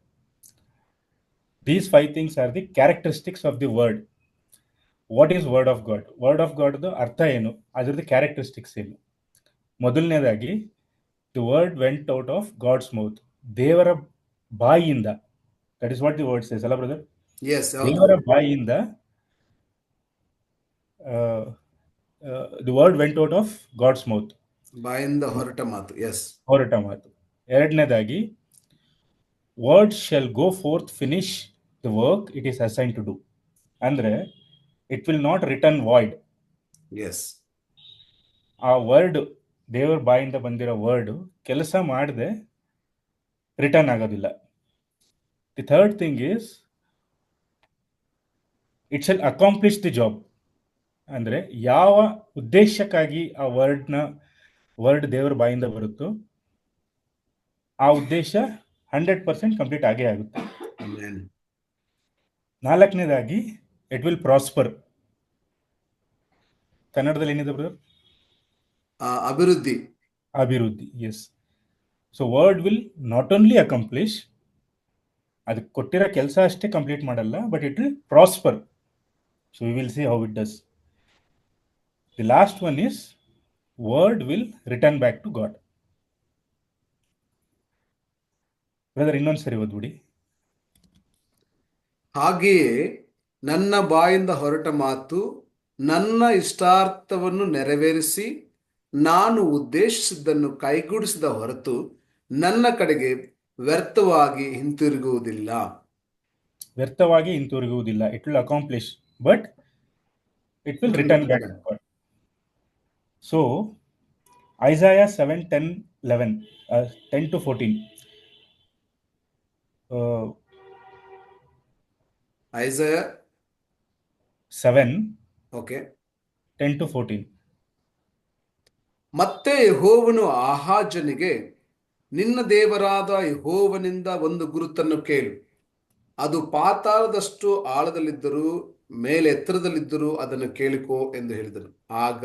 These 5 things are the characteristics of the word. What is word of God? Word of God ದು ಅರ್ಥ ಏನು, ಅದರದ್ದು characteristics ಏನು? ಮೊದಲನೇದಾಗಿ the word went out of God's mouth, ದೇವರ ಬಾಯಿಯಿಂದ. That is what the word says, ಅಲ್ಲ brother? Yes. ದೇವರ ಬಾಯಿಯಿಂದ the word went out of God's mouth, ಬಾಯಿಂದ ಹೊರಟ ಮಾತು. ಎಸ್, ಹೊರಟ ಮಾತು. ಎರಡನೇದಾಗಿ word shall go forth finish the work it is assign to do. ಅಂದ್ರೆ it will not return void. Yes, ಆ ವರ್ಡ್, ದೇವರ ಬಾಯಿಂದ ಬಂದಿರೋ ವರ್ಡ್ ಕೆಲಸ ಮಾಡದೆ ರಿಟರ್ನ್ ಆಗೋದಿಲ್ಲ. The third thing is it shell accomplish the job. ಅಂದ್ರೆ ಯಾವ ಉದ್ದೇಶಕ್ಕಾಗಿ ಆ ವರ್ಡ್ ದೇವರ ಬಾಯಿಂದ ಬರುತ್ತೋ ಆ ಉದ್ದೇಶ 100% ಕಂಪ್ಲೀಟ್ ಆಗೇ ಆಗುತ್ತೆ. ನಾಲ್ಕನೇದಾಗಿ ಇಟ್ ವಿಲ್ ಪ್ರಾಸ್ಪರ್. ಕನ್ನಡದಲ್ಲಿ ಏನಿದೆ ಬ್ರದರ್? ಅಭಿವೃದ್ಧಿ. ಅಭಿವೃದ್ಧಿ, yes. So word will not only accomplish, ಅದಕ್ಕೆ ಕೊಟ್ಟಿರೋ ಕೆಲಸ ಅಷ್ಟೇ ಕಂಪ್ಲೀಟ್ ಮಾಡಲ್ಲ, but it will prosper. So we will see how it does. The last one is word will return back to God. Brother ಇನ್ನೊಂದ್ಸರಿ ಓದ್ಬಿಡಿ. ಹಾಗೆಯೇ ನನ್ನ ಬಾಯಿಂದ ಹೊರಟ ಮಾತು ನನ್ನ ಇಷ್ಟಾರ್ಥವನ್ನು ನೆರವೇರಿಸಿ ನಾನು ಉದ್ದೇಶಿಸಿದ್ದನ್ನು ಕೈಗೂಡಿಸಿದ ಹೊರತು ನನ್ನ ಕಡೆಗೆ ವ್ಯರ್ಥವಾಗಿ ಹಿಂತಿರುಗುವುದಿಲ್ಲ. ವ್ಯರ್ಥವಾಗಿ ಹಿಂತಿರುಗುವುದಿಲ್ಲ. It will accomplish, but it will return back to God. So Isaiah 7:10-11, 10-14. Isaiah 7, okay, 10-14. ಮತ್ತೆ ಯೆಹೋವನು ಆಹಾಜನಿಗೆ, ನಿನ್ನ ದೇವರಾದ ಯೆಹೋವನಿಂದ ಒಂದು ಗುರುತನ್ನು ಕೇಳು, ಅದು ಪಾತಾಳದಷ್ಟು ಆಳದಲ್ಲಿದ್ದರೂ ಮೇಲೆ ಎತ್ತರದಲ್ಲಿದ್ದರೂ ಅದನ್ನು ಕೇಳಿಕೋ ಎಂದು ಹೇಳಿದನು. ಆಗ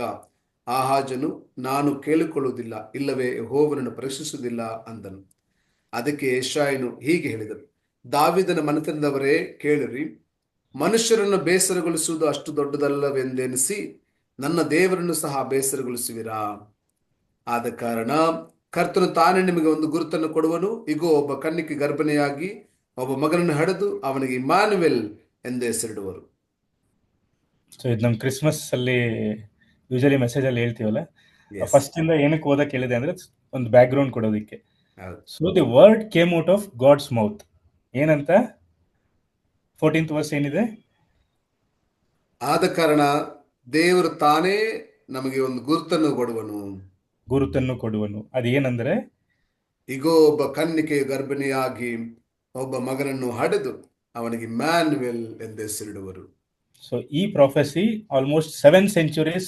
ಆಹಾಜನು, ನಾನು ಕೇಳಿಕೊಳ್ಳುವುದಿಲ್ಲ, ಇಲ್ಲವೇ ಯೆಹೋವನನ್ನು ಪರೀಕ್ಷಿಸುವುದಿಲ್ಲ ಅಂದನು. ಅದಕ್ಕೆ ಯೆಶಾಯನು ಹೀಗೆ ಹೇಳಿದನು, ದಾವೀದನ ಮನೆತನದವರೇ ಕೇಳಿರಿ, ಮನುಷ್ಯರನ್ನು ಬೇಸರಗೊಳಿಸುವುದು ಅಷ್ಟು ದೊಡ್ಡದಲ್ಲವೆಂದೆನಿಸಿ ನನ್ನ ದೇವರನ್ನು ಸಹ ಬೇಸರಗೊಳಿಸುವಿರಾ? ಆದ ಕಾರಣ ಕರ್ತನು ತಾನೇ ನಿಮಗೆ ಒಂದು ಗುರುತನ್ನು ಕೊಡುವನು. ಇಗೋ, ಒಬ್ಬ ಕನ್ನಿಕೆ ಗರ್ಭಿಣಿಯಾಗಿ ಒಬ್ಬ ಮಗನನ್ನು ಹಡೆದು ಅವನಿಗೆ ಇಮ್ಯಾನುವೆಲ್ ಎಂದು ಹೆಸರಿಡುವರು. ಸೊ ಇದು ನಮ್ಮ ಕ್ರಿಸ್ಮಸ್ ಅಲ್ಲಿ ಯೂಶಲಿ ಮೆಸೇಜ್ ಅಲ್ಲಿ ಹೇಳ್ತೀವಲ್ಲ, ಫಸ್ಟ್ ಇಂದ ಏನಕ್ಕೆ ಓದಕ್ಕೆ ಹೇಳಿದೆ ಅಂದ್ರೆ ಒಂದು ಬ್ಯಾಕ್ ಗ್ರೌಂಡ್ ಕೊಡೋದಕ್ಕೆ. ಹೌದು. So the word came out of God's mouth. ಏನಂತ 14th ವರ್ಸ್ ಏನಿದೆ? ಆದ ಕಾರಣ ದೇವರು ತಾನೇ ನಮಗೆ ಒಂದು ಗುರುತನ್ನು ಕೊಡುವನು. ಗುರುತನ್ನು ಕೊಡುವನು. ಅದೇನಂದ್ರೆ, ಇಗೋ ಒಬ್ಬ ಕನ್ನಿಕೆಯು ಗರ್ಭಿಣಿಯಾಗಿ ಒಬ್ಬ ಮಗನನ್ನು ಹಡೆದು ಅವನಿಗೆ ಮ್ಯಾನ್ಯುವೆಲ್ ಎಂದು ಹೆಸರಿಡುವರು. ಸೊ ಈ ಪ್ರೊಫೆಸಿ ಆಲ್ಮೋಸ್ಟ್ 7 centuries,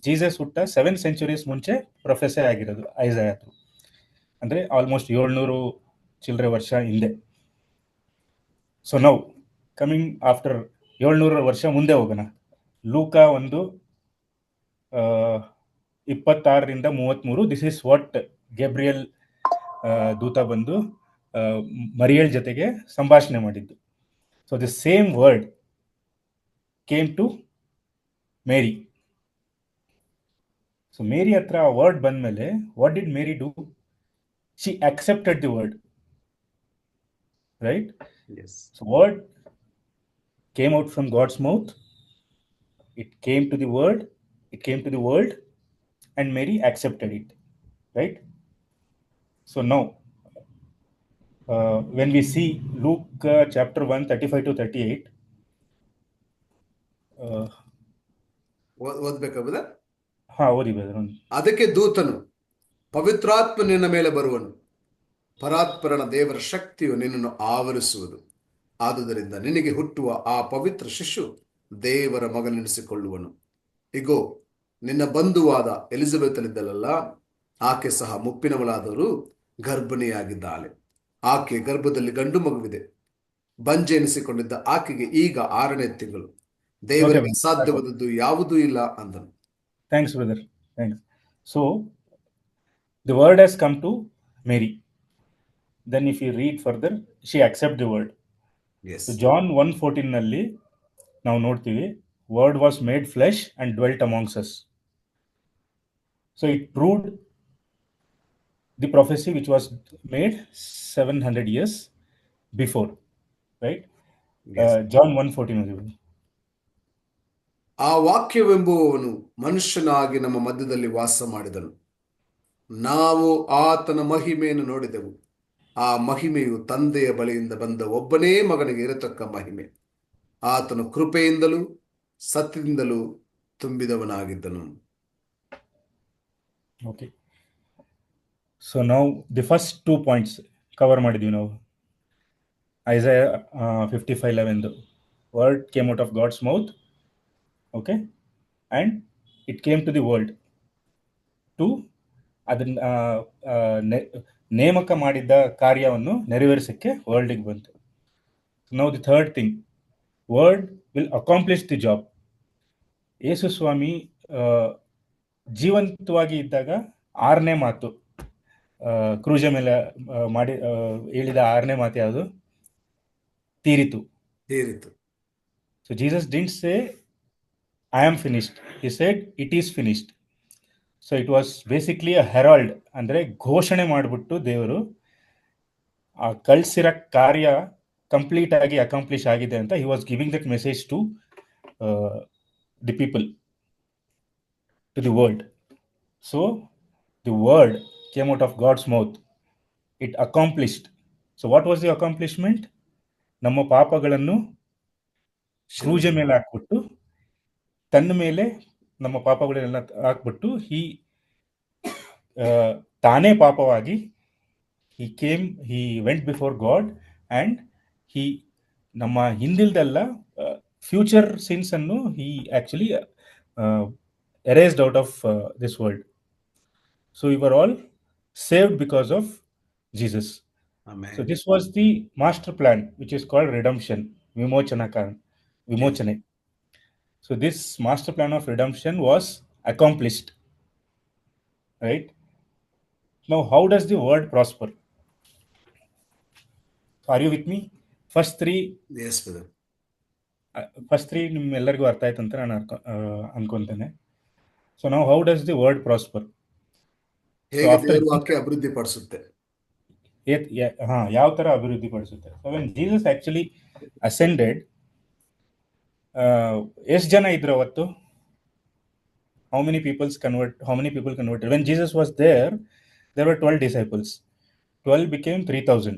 ಜೀಸಸ್ ಹುಟ್ಟ 7 centuries ಮುಂಚೆ ಪ್ರೊಫೆಸಿ ಆಗಿರೋದು ಐಸಾಯ. ಅಂದ್ರೆ ಆಲ್ಮೋಸ್ಟ್ 700 ಚಿಲ್ಲರೆ ವರ್ಷ ಹಿಂದೆ. ಸೊ ನೌ ಕಮಿಂಗ್ ಆಫ್ಟರ್ 700 ವರ್ಷ ಮುಂದೆ ಹೋಗೋಣ. ಲೂಕ 1:26-33. ದಿಸ್ ಇಸ್ ವಾಟ್ ಗೇಬ್ರಿಯಲ್ ದೂತ ಬಂದು ಮರಿಯಲ್ ಜೊತೆಗೆ ಸಂಭಾಷಣೆ ಮಾಡಿದ್ದು. So the same word came to Mary. So Mary ಹತ್ರ ಆ ವರ್ಡ್ ಬಂದ್ಮೇಲೆ what did Mary do? She accepted the word, right? So word came out from God's mouth. It came to the word. It came to the world, and Mary accepted it, right? So now, when we see Luke chapter 1:35-38, ಓದ್ಬೇಕಾಗುದ? ಓದಿ brother. ಅದಕ್ಕೆ ದೂತನು, ಪವಿತ್ರಾತ್ಮ ನಿನ್ನ ಮೇಲೆ ಬರುವನು, ಪರಾತ್ಪರನ ದೇವರ ಶಕ್ತಿಯು ನಿನ್ನನ್ನು ಆವರಿಸುವುದು. ಆದುದರಿಂದ ನಿನಗೆ ಹುಟ್ಟುವ ಆ ಪವಿತ್ರ ಶಿಶು ದೇವರ ಮಗನೆನಿಸಿಕೊಳ್ಳುವನು. ಇಗೋ, ನಿನ್ನ ಬಂಧುವಾದ ಎಲಿಜಬೆತನಿದ್ದಳಲ್ಲ, ಆಕೆ ಸಹ ಮುಪ್ಪಿನವಳಾದರೂ ಗರ್ಭಿಣಿಯಾಗಿದ್ದಾಳೆ. ಆಕೆ ಗರ್ಭದಲ್ಲಿ ಗಂಡು ಮಗುವಿದೆ. ಬಂಜೆ ಎನಿಸಿಕೊಂಡಿದ್ದ ಆಕೆಗೆ ಈಗ 6ನೇ ತಿಂಗಳು. ದೇವರಿಗೆ ಅಸಾಧ್ಯವಾದದ್ದು ಯಾವುದೂ ಇಲ್ಲ ಅಂದನು. Thanks brother, thanks. So the word has come to Mary. Then if you read further, she accept the word. Yes. So John 1:14 ನಲ್ಲಿ ನಾವು ನೋಡ್ತೀವಿ, word was made flesh and dwelt amongst us. So it proved the prophecy which was made 700 years before, right? Yes. John 1:14. ಆ ವಾಕ್ಯವೆಂಬುವವನು ಮನುಷ್ಯನಾಗಿ ನಮ್ಮ ಮಧ್ಯದಲ್ಲಿ ವಾಸ ಮಾಡಿದನು. ನಾವು ಆತನ ಮಹಿಮೆಯನ್ನು ನೋಡಿದೆವು. ಆ ಮಹಿಮೆಯು ತಂದೆಯ ಬಳಿಯಿಂದ ಬಂದ ಒಬ್ಬನೇ ಮಗನಿಗೆ ಇರತಕ್ಕ ಮಹಿಮೆ. ಆತನು ಕೃಪೆಯಿಂದಲೂ ಸತ್ಯದಿಂದಲೂ ತುಂಬಿದವನಾಗಿದ್ದನು. ಓಕೆ, ಸೊ ನಾವು ದಿ ಫಸ್ಟ್ 2 ಪಾಯಿಂಟ್ಸ್ ಕವರ್ ಮಾಡಿದ್ವಿ ನಾವು. Isaiah 55:11 word came out of God's mouth, okay, and it came to the world to ಅದನ್ನ ನೇಮಕ ಮಾಡಿದ್ದ ಕಾರ್ಯವನ್ನು ನೆರವೇರಿಸಕ್ಕೆ ವರ್ಲ್ಡಿಗೆ ಬಂತು. Now the third thing, word will accomplish the job. Yesu ಸ್ವಾಮಿ ಜೀವಂತವಾಗಿ ಇದ್ದಾಗ 6ನೇ ಮಾತು, ಕ್ರೂಜ ಮೇಲೆ ಮಾಡಿ ಹೇಳಿದ 6ನೇ ಮಾತು ಯಾವುದು? ತೀರಿತು. So Jesus didn't say I am finished, he said it is finished. So it was basically a herald, ಅಂದರೆ ಘೋಷಣೆ ಮಾಡಿಬಿಟ್ಟು ದೇವರು ಆ ಕಳಿಸಿರೋ ಕಾರ್ಯ ಕಂಪ್ಲೀಟ್ ಆಗಿ ಅಕಾಂಪ್ಲಿಷ್ ಆಗಿದೆ ಅಂತ he was giving that message to the people, to the world. So the word came out of God's mouth. It accomplished. So what was the accomplishment? ನಮ್ಮ ಪಾಪಗಳನ್ನು ಕ್ರೂಜ ಮೇಲೆ ಹಾಕ್ಬಿಟ್ಟು, ತನ್ನ ಮೇಲೆ ನಮ್ಮ ಪಾಪಗಳನ್ನೆಲ್ಲ ಹಾಕ್ಬಿಟ್ಟು ತಾನೇ ಪಾಪವಾಗಿ he went before God and he ನಮ್ಮ ಹಿಂದಿಲ್ದೆಲ್ಲ ಫ್ಯೂಚರ್ ಸಿನ್ಸ್ ಅನ್ನು he actually erased out of this world. So we were all saved because of Jesus. Amen. So this was the master plan which is called redemption, vimochane. So this master plan of redemption was accomplished, right? Now how does the word prosper? Are you with me? First three, yes brother. First 3 ನಿಮ್ಮೆಲ್ಲರಿಗೂ ಅರ್ಥ ಆಯ್ತು ಅಂತ ನಾನು ಅನ್ಕೊಂತೇನೆ. So ನಾವು how does the word prosper? ಹೇಗೆ ದೇವರು ವಾಕ್ಯ ಅಭಿವೃದ್ಧಿ ಪಡಿಸುತ್ತೆ, ಯಾವ ತರ ಅಭಿವೃದ್ಧಿ ಪಡಿಸುತ್ತೆ? So when Jesus actually ascended, ಎಷ್ಟು ಜನ ಇದ್ರು ಅವತ್ತು? how many people converted? When Jesus was there were 12 disciples. 12 became 3,000.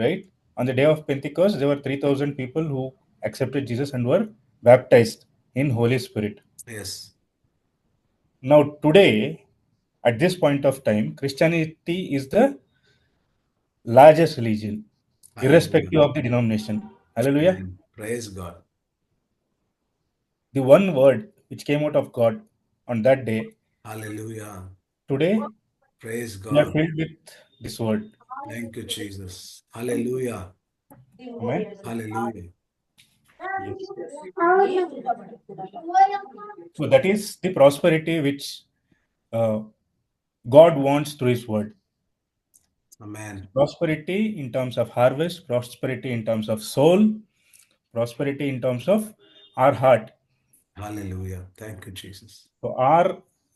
Right? On the day of Pentecost, there were 3,000 people who accepted Jesus and were baptized in Holy Spirit. Yes. Now, today, at this point of time, Christianity is the largest religion, irrespective of the denomination. Hallelujah. Amen. Praise God. The one word which came out of God on that day, Hallelujah. today, Praise we are God. filled with this word. Thank you, Jesus. Hallelujah. Amen. Hallelujah. Yes. So that is the prosperity which God wants through His word. Amen. Prosperity in terms of harvest, prosperity in terms of soul, prosperity in terms of our heart. Hallelujah. Thank you, Jesus. So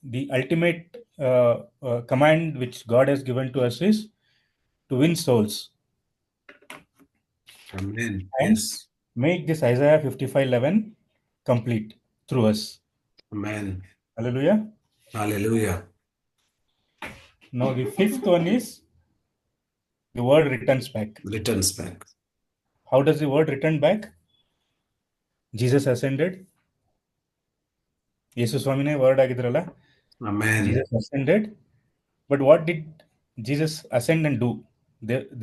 the ultimate command which God has given to us is to win souls Amen. and Yes. make this Isaiah 55:11 complete through us. Amen. Hallelujah. Hallelujah. Now the fifth one is the word returns back. Returns back. How does the word return back? Jesus ascended. Yesu ಸ್ವಾಮಿನೇ word ಆಗಿದ್ರಲ್ಲ. Amen. Jesus ascended. But what did Jesus ascend and do?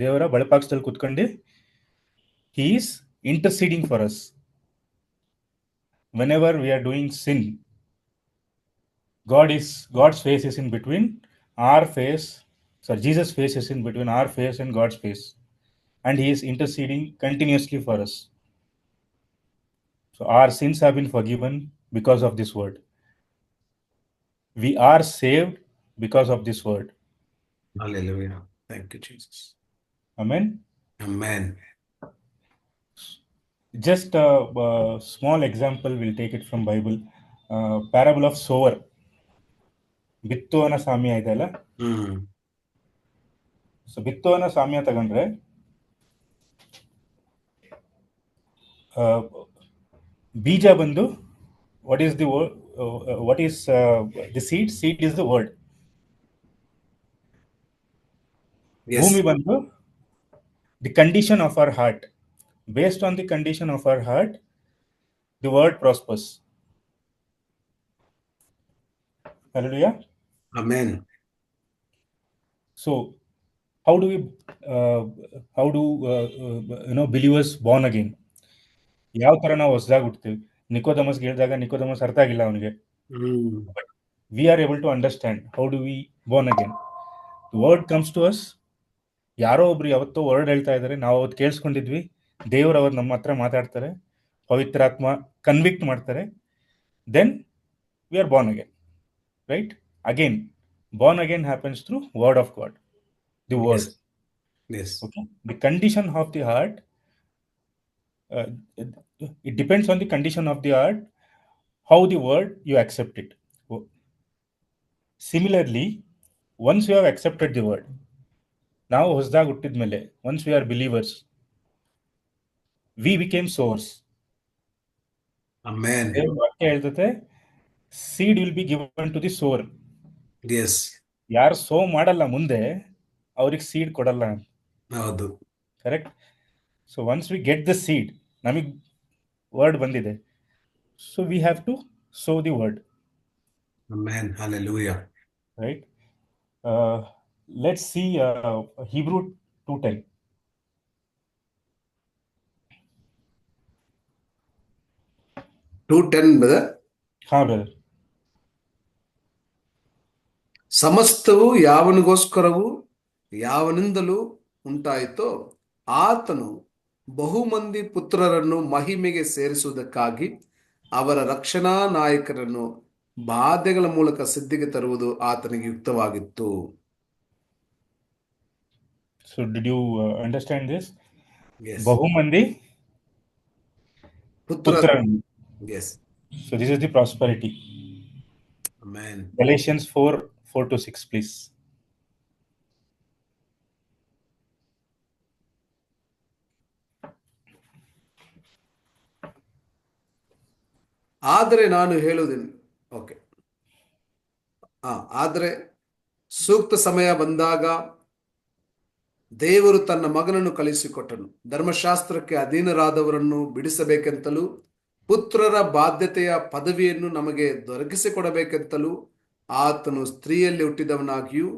ದೇವರ ಬಲಪಾಕ್ಷದಲ್ಲಿ ಕೂತ್ಕೊಂಡು he is interceding for us. Whenever we are doing sin, God's face is in between our face. Sorry, Jesus' face is in between our face and God's face, and He is interceding continuously for us. So our sins have been forgiven because of this word. We are saved because of this word. Hallelujah. Thank you, Jesus. Amen. Amen. Just a small example, we'll take it from Bible. Parable of sower. ಬಿತ್ತುವನ ಸಾಮ್ಯ ಇದೆಯಲ್ಲ. So ಬಿತ್ತುವನ ಸಾಮ್ಯ ತಗೊಂಡ್ರೆ ಬೀಜ ಬಂದು what is the seed? Seed is the word. Yes. ಭೂಮಿ ಬಂದು the condition of our heart. Based on the condition of our heart, the word prospers. Hallelujah. Amen. So how do believers born again? ಯಾವ ತರ ನಾವು ಹೊಸದಾಗಿ ಹುಡ್ತೀವಿ? ನಿಕೋದಮಸ್ ಹೇಳಿದಾಗ ನಿಕೋದಮಸ್ ಅರ್ಥ ಆಗಿಲ್ಲ ಅವನಿಗೆ. We are able to understand how do we born again. The word comes to us. ಯಾರೋ ಒಬ್ರು ಯಾವತ್ತೋ ವರ್ಡ್ ಹೇಳ್ತಾ ಇದ್ದಾರೆ, ನಾವು ಅವತ್ತು ಕೇಳಿಸ್ಕೊಂಡಿದ್ವಿ, ದೇವರು ಅವ್ರು ನಮ್ಮ ಹತ್ರ ಮಾತಾಡ್ತಾರೆ, ಪವಿತ್ರಾತ್ಮ ಕನ್ವಿಕ್ಟ್ ಮಾಡ್ತಾರೆ, then we are born again. Right? Again, born again happens through word of God, the word. Yes. Okay. The condition of the heart, it depends on the condition of the heart, how the word you accept it. Similarly, once you have accepted the word, ನಾವು ಹೊಸದಾಗಿ ಹುಟ್ಟಿದ್ಮೇಲೆ, once we are believers, we became sowers. Amen. ದೇವ್ರ ವಾಕ್ಯ ಹೇಳ್ತದೆ, seed will be given to the sower. Yes. ಯಾರು sow ಮಾಡಲ್ಲ ಮುಂದೆ ಅವ್ರಿಗೆ seed ಕೊಡಲ್ಲ. ಹೌದು. Correct. So once we get the seed, ನಮಗೆ ವರ್ಡ್ ಬಂದಿದೆ, so we have to sow the word. Amen. Hallelujah. Right. Let's see Hebrew 2:10. brother. ಹಾ brother. ಸಮಸ್ತವು ಯಾವನಿಗೋಸ್ಕರವೂ ಯಾವನಿಂದಲೂ ಉಂಟಾಯಿತೋ ಆತನು ಬಹುಮಂದಿ ಪುತ್ರರನ್ನು ಮಹಿಮೆಗೆ ಸೇರಿಸುವುದಕ್ಕಾಗಿ ಅವರ ರಕ್ಷಣಾ ನಾಯಕರನ್ನು ಬಾಧೆಗಳ ಮೂಲಕ ಸಿದ್ಧಿಗೆ ತರುವುದು ಆತನಿಗೆ ಯುಕ್ತವಾಗಿತ್ತು. So did you understand this? Yes. ಬಹುಮಂದಿ ಪುತ್ರರನ್ನು. Yes. So this is the prosperity. Amen. Galatians 4:4-6, please. ಆದರೆ ನಾನು ಹೇಳುವುದೇನು, ಆದರೆ ಸೂಕ್ತ ಸಮಯ ಬಂದಾಗ ದೇವರು ತನ್ನ ಮಗನನ್ನು ಕಳಿಸಿಕೊಟ್ಟನು. ಧರ್ಮಶಾಸ್ತ್ರಕ್ಕೆ ಅಧೀನರಾದವರನ್ನು ಬಿಡಿಸಬೇಕೆಂತಲೂ ಪುತ್ರರ ಬಾಧ್ಯತೆಯ ಪದವಿಯನ್ನು ನಮಗೆ ದೊರಕಿಸಿಕೊಡಬೇಕೆಂತಲೂ ಆತನು ಸ್ತ್ರೀಯಲ್ಲಿ ಹುಟ್ಟಿದವನಾಗಿಯೂ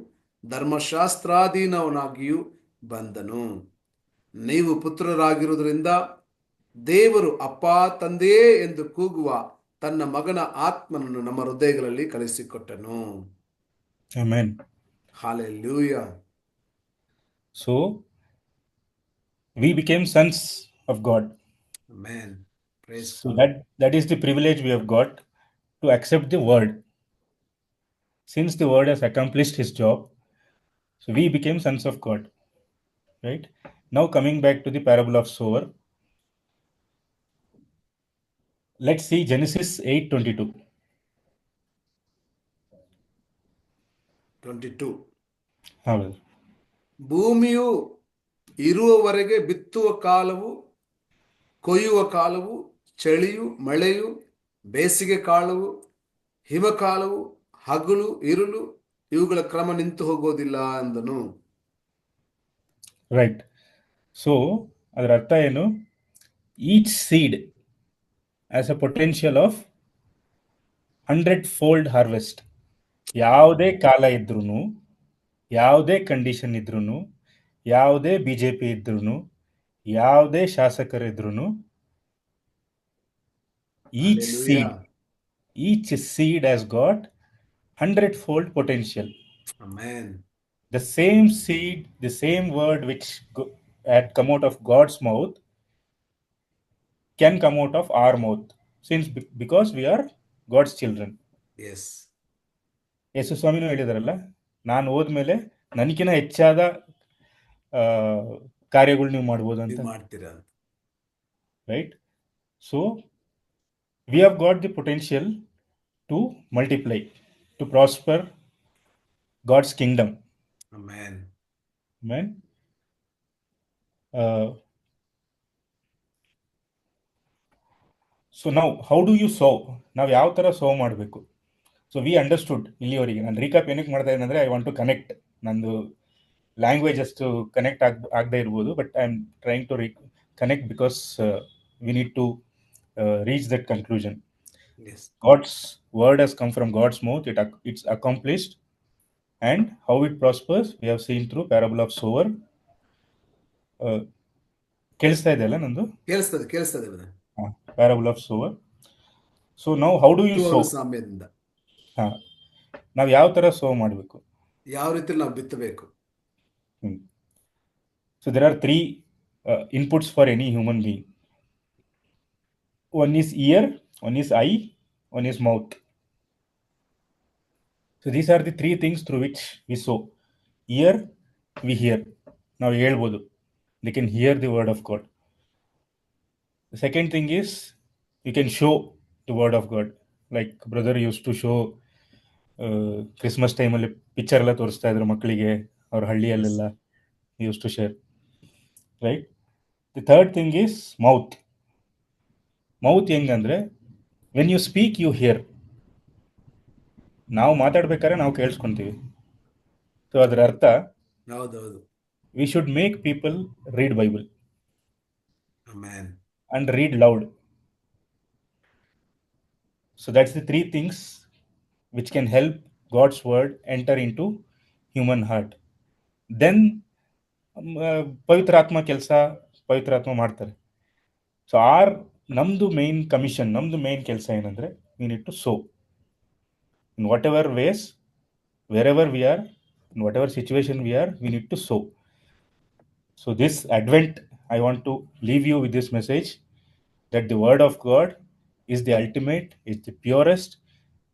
ಧರ್ಮಶಾಸ್ತ್ರಾಧೀನವನಾಗಿಯೂ ಬಂದನು. ನೀವು ಪುತ್ರರಾಗಿರುವುದರಿಂದ ದೇವರು ಅಪ್ಪ ತಂದೆಯೇ ಎಂದು ಕೂಗುವ ತನ್ನ ಮಗನ ಆತ್ಮನನ್ನು ನಮ್ಮ ಹೃದಯಗಳಲ್ಲಿ ಕಳಿಸಿಕೊಟ್ಟನು. Amen. Hallelujah. So we became sons of God. Amen. Praise So God. that is the privilege we have got to accept the word. Since the word has accomplished his job, so we became sons of God. Right? Now coming back to the parable of sower. Let's see Genesis 8:22. 22. ಹೌದು. ಭೂಮಿಯು ಇರುವವರೆಗೆ ಬಿತ್ತುವ ಕಾಲವು, ಕೊಯ್ಯುವ ಕಾಲವು, ಚಳಿಯು, ಮಳೆಯು, ಬೇಸಿಗೆ ಕಾಲವು, ಹಿಮಕಾಲವು, ಹಗಲು ಇರುಳು ಇವುಗಳ ಕ್ರಮ ನಿಂತು ಹೋಗೋದಿಲ್ಲ ಎಂದನು. ರೈಟ್. ಸೊ ಅದರ ಅರ್ಥ ಏನು? Each seed as a potential of 100-fold harvest. ಯಾವುದೇ ಕಾಲ ಇದ್ರೂ, ಯಾವುದೇ ಕಂಡೀಷನ್ ಇದ್ರೂ, ಯಾವುದೇ BJP ಇದ್ರೂ, ಯಾವುದೇ ಶಾಸಕರಿದ್ರೂ, each seed has got 100-fold potential. Amen. The same seed, the same word which had come out of God's mouth can come out of our mouth, because we are God's children. Yes. ಯೇಸು ಸ್ವಾಮಿನೂ ಹೇಳಿದಾರಲ್ಲ, ನಾನು ಹೋದ್ಮೇಲೆ ನನಗಿನ ಹೆಚ್ಚಾದ ಕಾರ್ಯಗಳು ನೀವು ಮಾಡ್ಬೋದು ಅಂತ. ಮಾಡ್ತೀರಾ? Right. So we have got the potential to multiply, to prosper God's kingdom. Amen. Amen. So now how do you sow? ನಾವು ಯಾವ ಥರ sow ಮಾಡಬೇಕು? ಸೊ ವಿ ಅಂಡರ್ಸ್ಟುಡ್ ಇಲ್ಲಿವರೆಗೆ. ನಾನು ರೀಕ್ಯಾಪ್ ಏನಕ್ಕೆ ಮಾಡ್ತಾ ಇದ್ದೀನಿ ಅಂದರೆ, ಐ ವಾಂಟ್ ಟು ಕನೆಕ್ಟ್. ನಂದು ಲ್ಯಾಂಗ್ವೇಜ್ ಅಷ್ಟು ಕನೆಕ್ಟ್ ಆಗದೆ ಇರ್ಬೋದು, but I am trying to connect because we need to reach that conclusion. Yes. God's word has come from God's mouth. It's accomplished. And how it prospers, we have seen through parable of sower. ಕೇಳಿಸ್ತಾ ಇದೆಯಲ್ಲ ನಂದು? ಕೇಳಿಸ್ತದೆ. Parable of sower. So now how do you sow? ಸಾಮ್ಯದಿಂದ ನಾವು ಯಾವ ತರ so ಮಾಡಬೇಕು, ಯಾವ ರೀತಿ ನಾವು ಬಿತ್ತಬೇಕು? So there are 3 inputs for any human being. One is ear, one is eye, one is mouth. So these are the 3 things through which we sow. Ear, we hear. Now ಹೇಳ್ಬೋದು, they can hear the word of God. The second thing is you can show the word of God. Like brother used to show Christmas ಟೈಮಲ್ಲಿ picture ಎಲ್ಲ ತೋರಿಸ್ತಾ ಇದ್ರು ಮಕ್ಕಳಿಗೆ, ಅವ್ರ ಹಳ್ಳಿಯಲ್ಲೆಲ್ಲ use to share. Right. The third thing is mouth. Mouth ಹೆಂಗಂದ್ರೆ, when you speak you hear. ನಾವು ಮಾತಾಡ್ಬೇಕಾದ್ರೆ ನಾವು ಕೇಳಿಸ್ಕೊಂತೀವಿ. ಸೊ ಅದರ ಅರ್ಥ, we should make people read Bible and read loud. So that's the 3 things which can help God's word enter into human heart. Then ಪವಿತ್ರಾತ್ಮ ಮಾಡ್ತಾರೆ. So ನಮ್ದು ಮೇನ್ ಕಮಿಷನ್, ನಮ್ದು ಮೇನ್ ಕೆಲಸ ಏನಂದ್ರೆ, we need to sow in whatever ways, wherever we are, in whatever situation we are, we need to sow. So this Advent, I want to leave you with this message that the word of God is the ultimate, is the purest,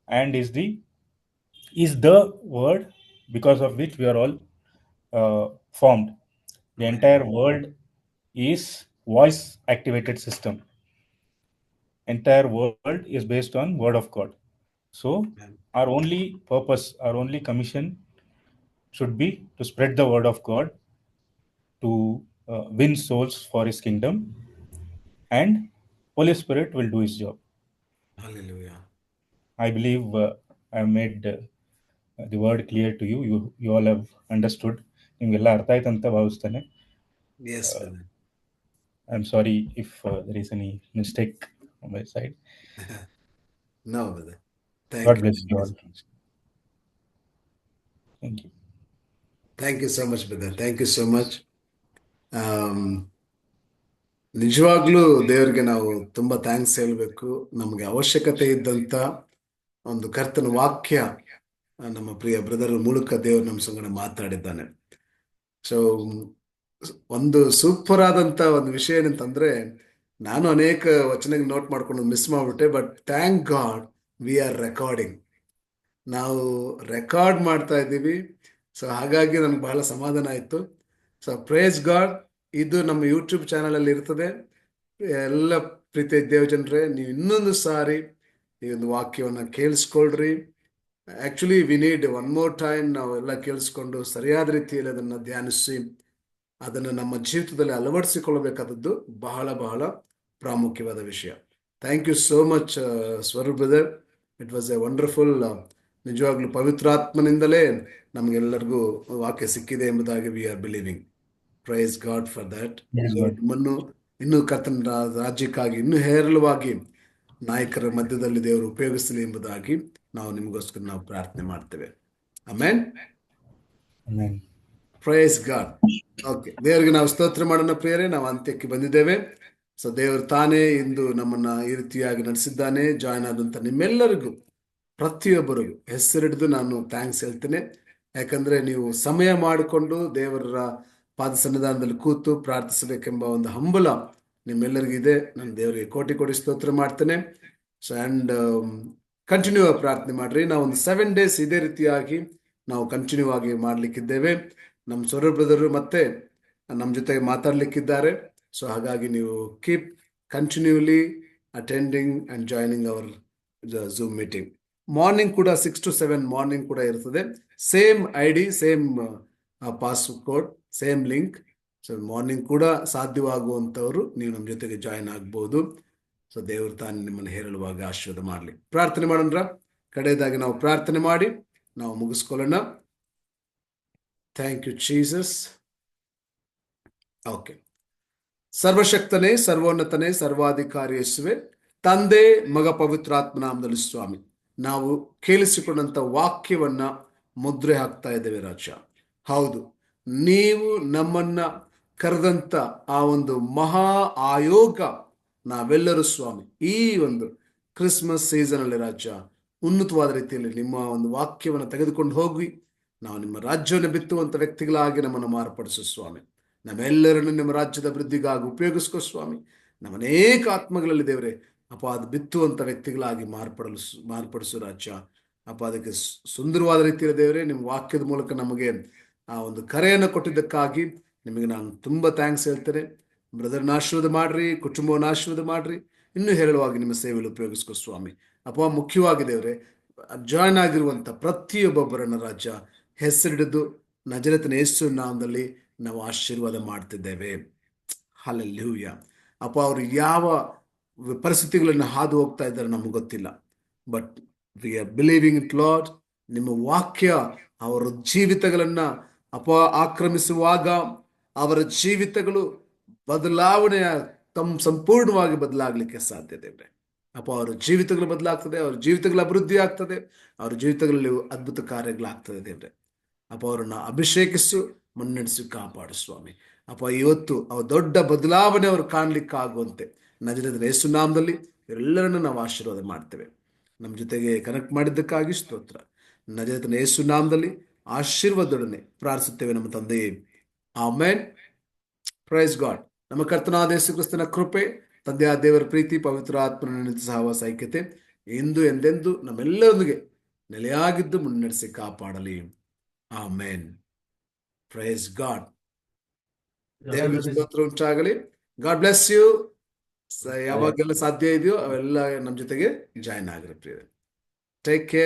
and is the word because of which we are all formed. The entire world is voice activated system. Entire world is based on word of God. So our only purpose, our only commission should be to spread the word of God, to win souls for his kingdom, and Holy Spirit will do his job. Hallelujah. I believe I have made the word clear to you. You all have understood. ನಿಮ್ಗೆಲ್ಲ ಅರ್ಥ ಆಯ್ತು ಅಂತ ಭಾವಿಸ್ತೇನೆ. Yes, brother. I am sorry if there is any mistake on my side. No, brother. God Thank bless you you. all. Thank you. Thank you so much, brother. Thank you so much. ನಿಜವಾಗ್ಲೂ ದೇವರಿಗೆ ನಾವು ತುಂಬಾ thanks ಹೇಳ್ಬೇಕು. ನಮಗೆ ಅವಶ್ಯಕತೆ ಇದ್ದಂತ ಒಂದು ಕರ್ತನ ವಾಕ್ಯ ನಮ್ಮ ಪ್ರಿಯ ಬ್ರದರ್ ಮೂಲಕ ದೇವರು ನಮ್ಮ ಸಂಗಡ ಮಾತಾಡಿದ್ದಾನೆ. ಸೊ ಒಂದು ಸೂಪರ್ ಆದಂತ ಒಂದು ವಿಷಯ ಏನಂತಂದ್ರೆ, ನಾನು ಅನೇಕ ವಚನಗಳು ನೋಟ್ ಮಾಡ್ಕೊಂಡು ಮಿಸ್ ಮಾಡ್ಬಿಟ್ಟೆ. But thank God we are recording. ನಾವು ರೆಕಾರ್ಡ್ ಮಾಡ್ತಾ ಇದ್ದೀವಿ. ಸೊ ಹಾಗಾಗಿ ನನಗೆ ಬಹಳ ಸಮಾಧಾನ ಆಯಿತು. So praise God. ಇದು ನಮ್ಮ ಯೂಟ್ಯೂಬ್ ಚಾನಲ್ ಅಲ್ಲಿ ಇರ್ತದೆ. ಎಲ್ಲ ಪ್ರೀತಿಯ ದೇವಜನರೇ, ನೀವು ಇನ್ನೊಂದು ಸಾರಿ ಈ ಒಂದು ವಾಕ್ಯವನ್ನು ಕೇಳಿಸ್ಕೊಳ್ರಿ. Actually we need one more time ನಾವೆಲ್ಲ ಕೇಳಿಸ್ಕೊಂಡು ಸರಿಯಾದ ರೀತಿಯಲ್ಲಿ ಅದನ್ನು ಧ್ಯಾನಿಸಿ ಅದನ್ನು ನಮ್ಮ ಜೀವಿತದಲ್ಲಿ ಅಳವಡಿಸಿಕೊಳ್ಳಬೇಕಾದದ್ದು ಬಹಳ ಬಹಳ ಪ್ರಾಮುಖ್ಯವಾದ ವಿಷಯ. Thank you so much Swaroop brother. It was a wonderful. ನಿಜವಾಗ್ಲೂ ಪವಿತ್ರಾತ್ಮನಿಂದಲೇ ನಮಗೆಲ್ಲರಿಗೂ ವಾಕ್ಯ ಸಿಕ್ಕಿದೆ ಎಂಬುದಾಗಿ we are believing. Praise God for that. ನಿಮ್ಮನ್ನು ಇನ್ನೂ ಕರ್ತನ ರಾಜ್ಯಕ್ಕಾಗಿ ಇನ್ನೂ ಹೇರಳವಾಗಿ ನಾಯಕರ ಮಧ್ಯದಲ್ಲಿ ದೇವರು ಉಪಯೋಗಿಸಲಿ ಎಂಬುದಾಗಿ ನಾವು ನಿಮಗೋಸ್ಕರ ನಾವು ಪ್ರಾರ್ಥನೆ ಮಾಡ್ತೇವೆ. ಆಮೆನ್. Praise god. ಓಕೆ, ದೇವರಿಗೆ ನಾವು ಸ್ತೋತ್ರ ಮಾಡೋಣ ಪ್ರಿಯರೇ. ನಾವು ಅಂತ್ಯಕ್ಕೆ ಬಂದಿದ್ದೇವೆ. ಸೊ ದೇವರು ತಾನೇ ಇಂದು ನಮ್ಮನ್ನ ಈ ರೀತಿಯಾಗಿ ನಡೆಸಿದ್ದಾನೆ. ಜಾಯ್ನ್ ಆದಂತ ನಿಮ್ಮೆಲ್ಲರಿಗೂ ಪ್ರತಿಯೊಬ್ಬರಿಗೂ ಹೆಸರಿಡಿದು ನಾನು ಥ್ಯಾಂಕ್ಸ್ ಹೇಳ್ತೇನೆ. ಯಾಕಂದ್ರೆ ನೀವು ಸಮಯ ಮಾಡಿಕೊಂಡು ದೇವರ ಪಾದ ಸನ್ನಿಧಾನದಲ್ಲಿ ಕೂತು ಪ್ರಾರ್ಥಿಸಬೇಕೆಂಬ ಒಂದು ಹಂಬಲ ನಿಮ್ಮೆಲ್ಲರಿಗಿದೆ. ನಾನು ದೇವರಿಗೆ ಕೋಟಿ ಕೋಟಿ ಸ್ತೋತ್ರ ಮಾಡ್ತೇನೆ. ಸೊ ಅಂಡ್ ಕಂಟಿನ್ಯೂ ಆಗಿ ಪ್ರಾರ್ಥನೆ ಮಾಡ್ರಿ. ನಾವು ಒಂದು 7 days ಇದೇ ರೀತಿಯಾಗಿ ನಾವು ಕಂಟಿನ್ಯೂ ಆಗಿ ಮಾಡ್ಲಿಕ್ಕಿದ್ದೇವೆ. ನಮ್ಮ ಸ್ವರೂಪ್ ಬ್ರದರು ಮತ್ತೆ ನಮ್ಮ ಜೊತೆಗೆ ಮಾತಾಡ್ಲಿಕ್ಕಿದ್ದಾರೆ. ಸೊ ಹಾಗಾಗಿ ನೀವು keep continuously attending and joining our Zoom meeting. Morning ಕೂಡ 6 to 7 ಮಾರ್ನಿಂಗ್ ಕೂಡ ಇರ್ತದೆ. Same ID, same passcode, same link. So morning ಕೂಡ ಸಾಧ್ಯವಾಗುವಂಥವ್ರು ನೀವು ನಮ್ಮ ಜೊತೆಗೆ ಜಾಯಿನ್ ಆಗ್ಬೋದು. ಸೊ ದೇವರು ತಾನು ನಿಮ್ಮನ್ನು ಹೇರಳುವಾಗ ಆಶೀರ್ವಾದ ಮಾಡಲಿ. ಪ್ರಾರ್ಥನೆ ಮಾಡೋಣ. ಕಡೆಯದಾಗಿ ನಾವು ಪ್ರಾರ್ಥನೆ ಮಾಡಿ ನಾವು ಮುಗಿಸ್ಕೊಳ್ಳೋಣ. Thank you Jesus. ಓಕೆ. ಸರ್ವಶಕ್ತನೇ, ಸರ್ವೋನ್ನತನೇ, ಸರ್ವಾಧಿಕಾರಿ ಯೇಸುವೆ, ತಂದೆ, ಮಗ, ಪವಿತ್ರಾತ್ಮ ನಾಮದಲ್ಲಿ ಸ್ವಾಮಿ, ನಾವು ಕೇಳಿಸಿಕೊಂಡಂತ ವಾಕ್ಯವನ್ನ ಮುದ್ರೆ ಹಾಕ್ತಾ ಇದ್ದೇವೆ ರಾಜ. ಹೌದು, ನೀವು ನಮ್ಮನ್ನ ಕರೆದಂತ ಆ ಒಂದು ಮಹಾ ಆಯೋಗ ನಾವೆಲ್ಲರೂ ಸ್ವಾಮಿ ಈ ಒಂದು ಕ್ರಿಸ್ಮಸ್ ಸೀಸನ್ ಅಲ್ಲಿ ರಾಜ ಉನ್ನತವಾದ ರೀತಿಯಲ್ಲಿ ನಿಮ್ಮ ಒಂದು ವಾಕ್ಯವನ್ನು ತೆಗೆದುಕೊಂಡು ಹೋಗಿ ನಾವು ನಿಮ್ಮ ರಾಜ್ಯವನ್ನು ಬಿತ್ತುವಂತ ವ್ಯಕ್ತಿಗಳಾಗಿ ನಮ್ಮನ್ನು ಮಾರ್ಪಡಿಸು ಸ್ವಾಮಿ. ನಮ್ಮೆಲ್ಲರನ್ನು ನಿಮ್ಮ ರಾಜ್ಯದ ಅಭಿವೃದ್ಧಿಗಾಗಿ ಉಪಯೋಗಿಸ್ಕೋ ಸ್ವಾಮಿ. ನಮ್ಮ ಅನೇಕ ಆತ್ಮಗಳಲ್ಲಿ ದೇವರೇ ಅಪ್ಪ ಅದು ಬಿತ್ತುವಂತ ವ್ಯಕ್ತಿಗಳಾಗಿ ಮಾರ್ಪಡಿಸು ರಾಜ್ಯ. ಅಪ್ಪ ಅದಕ್ಕೆ ಸುಂದರವಾದ ರೀತಿಯಲ್ಲಿ ದೇವರೇ ನಿಮ್ಮ ವಾಕ್ಯದ ಮೂಲಕ ನಮಗೆ ಆ ಒಂದು ಕರೆಯನ್ನು ಕೊಟ್ಟಿದ್ದಕ್ಕಾಗಿ ನಿಮಗೆ ನಾನು ತುಂಬಾ ಥ್ಯಾಂಕ್ಸ್ ಹೇಳ್ತೇನೆ. ಬ್ರದರ್ನ ಆಶೀರ್ವಾದ ಮಾಡ್ರಿ, ಕುಟುಂಬವನ್ನು ಆಶೀರ್ವಾದ ಮಾಡ್ರಿ, ಇನ್ನೂ ಹೇರಳವಾಗಿ ನಿಮ್ಮ ಸೇವೆಯಲ್ಲಿ ಉಪಯೋಗಿಸ್ಕೋ ಸ್ವಾಮಿ. ಅಪ್ಪ ಮುಖ್ಯವಾಗಿ ದೇವರೇ ಜಾಯ್ನ್ ಆಗಿರುವಂತ ಪ್ರತಿಯೊಬ್ಬೊಬ್ಬರನ್ನ ರಾಜ್ಯ ಹೆಸರಿಡಿದು ನಜರೇತಿನ ಯೇಸು ನಾಮದಲ್ಲಿ ನಾವು ಆಶೀರ್ವಾದ ಮಾಡ್ತಿದ್ದೇವೆ. ಹಲ್ಲೆಲೂಯಾ. ಅಪ್ಪ ಅವರು ಯಾವ ಪರಿಸ್ಥಿತಿಗಳನ್ನು ಹಾದು ಹೋಗ್ತಾ ಇದ್ದಾರೆ ನಮ್ಗೆ ಗೊತ್ತಿಲ್ಲ. But we are believing it lord. ನಿಮ್ಮ ವಾಕ್ಯ ಅವರ ಜೀವಿತಗಳನ್ನ ಅಪ್ಪ ಆಕ್ರಮಿಸುವಾಗ ಅವರ ಜೀವಿತಗಳು ಬದಲಾವಣೆಯ ಸಂಪೂರ್ಣವಾಗಿ ಬದಲಾಗಲಿಕ್ಕೆ ಸಾಧ್ಯತೆ ಇದೆ. ಅಪ್ಪ ಅವರ ಜೀವಿತಗಳು ಬದಲಾಗ್ತದೆ, ಅವ್ರ ಜೀವಿತಗಳ ಅಭಿವೃದ್ಧಿ ಆಗ್ತದೆ, ಅವ್ರ ಜೀವಿತಗಳಲ್ಲಿ ಅದ್ಭುತ ಕಾರ್ಯಗಳಾಗ್ತದೆ ದೇವ್ರೆ. ಅಪ್ಪ ಅವರನ್ನ ಅಭಿಷೇಕಿಸು, ಮುನ್ನಡೆಸಿ ಕಾಪಾಡು ಸ್ವಾಮಿ. ಅಪ್ಪ ಇವತ್ತು ಅವ್ರ ದೊಡ್ಡ ಬದಲಾವಣೆ ಅವರು ಕಾಣ್ಲಿಕ್ಕಾಗುವಂತೆ ನಜರೇತಿನ ಯೇಸು ನಾಮದಲ್ಲಿ ಎಲ್ಲರನ್ನು ನಾವು ಆಶೀರ್ವಾದ ಮಾಡ್ತೇವೆ. ನಮ್ಮ ಜೊತೆಗೆ ಕನೆಕ್ಟ್ ಮಾಡಿದ್ದಕ್ಕಾಗಿ ಸ್ತೋತ್ರ. ನಜರೇತಿನ ಯೇಸು ನಾಮದಲ್ಲಿ ಆಶೀರ್ವಾದದೊಡನೆ ಪ್ರಾರ್ಥಿಸುತ್ತೇವೆ ನಮ್ಮ ತಂದೆಯೇ, ಆಮೆನ್. Praise god. ನಮ್ಮ ಕರ್ತನಾದ ಯೇಸು ಕ್ರಿಸ್ತನ ಕೃಪೆ, ತಂದೆಯ ದೇವರ ಪ್ರೀತಿ, ಪವಿತ್ರ ಆತ್ಮನ ಸಹವಾಸ ಐಕ್ಯತೆ ಇಂದು ಎಂದೆಂದು ನಮ್ಮೆಲ್ಲರೊಂದಿಗೆ ನೆಲೆಯಾಗಿದ್ದು ಮುನ್ನಡೆಸಿ ಕಾಪಾಡಲಿ. ಆಮೆನ್. Praise God. ದೇವರ ಸ್ತೋತ್ರ ಉಂಟಾಗಲಿ. God bless you. ಯಾವಾಗೆಲ್ಲ ಸಾಧ್ಯ ಇದೆಯೋ ಅವೆಲ್ಲ ನಮ್ಮ ಜೊತೆಗೆ ಜಾಯ್ನ್ ಆಗ್ರಿ ಪ್ರಿಯ. Take care.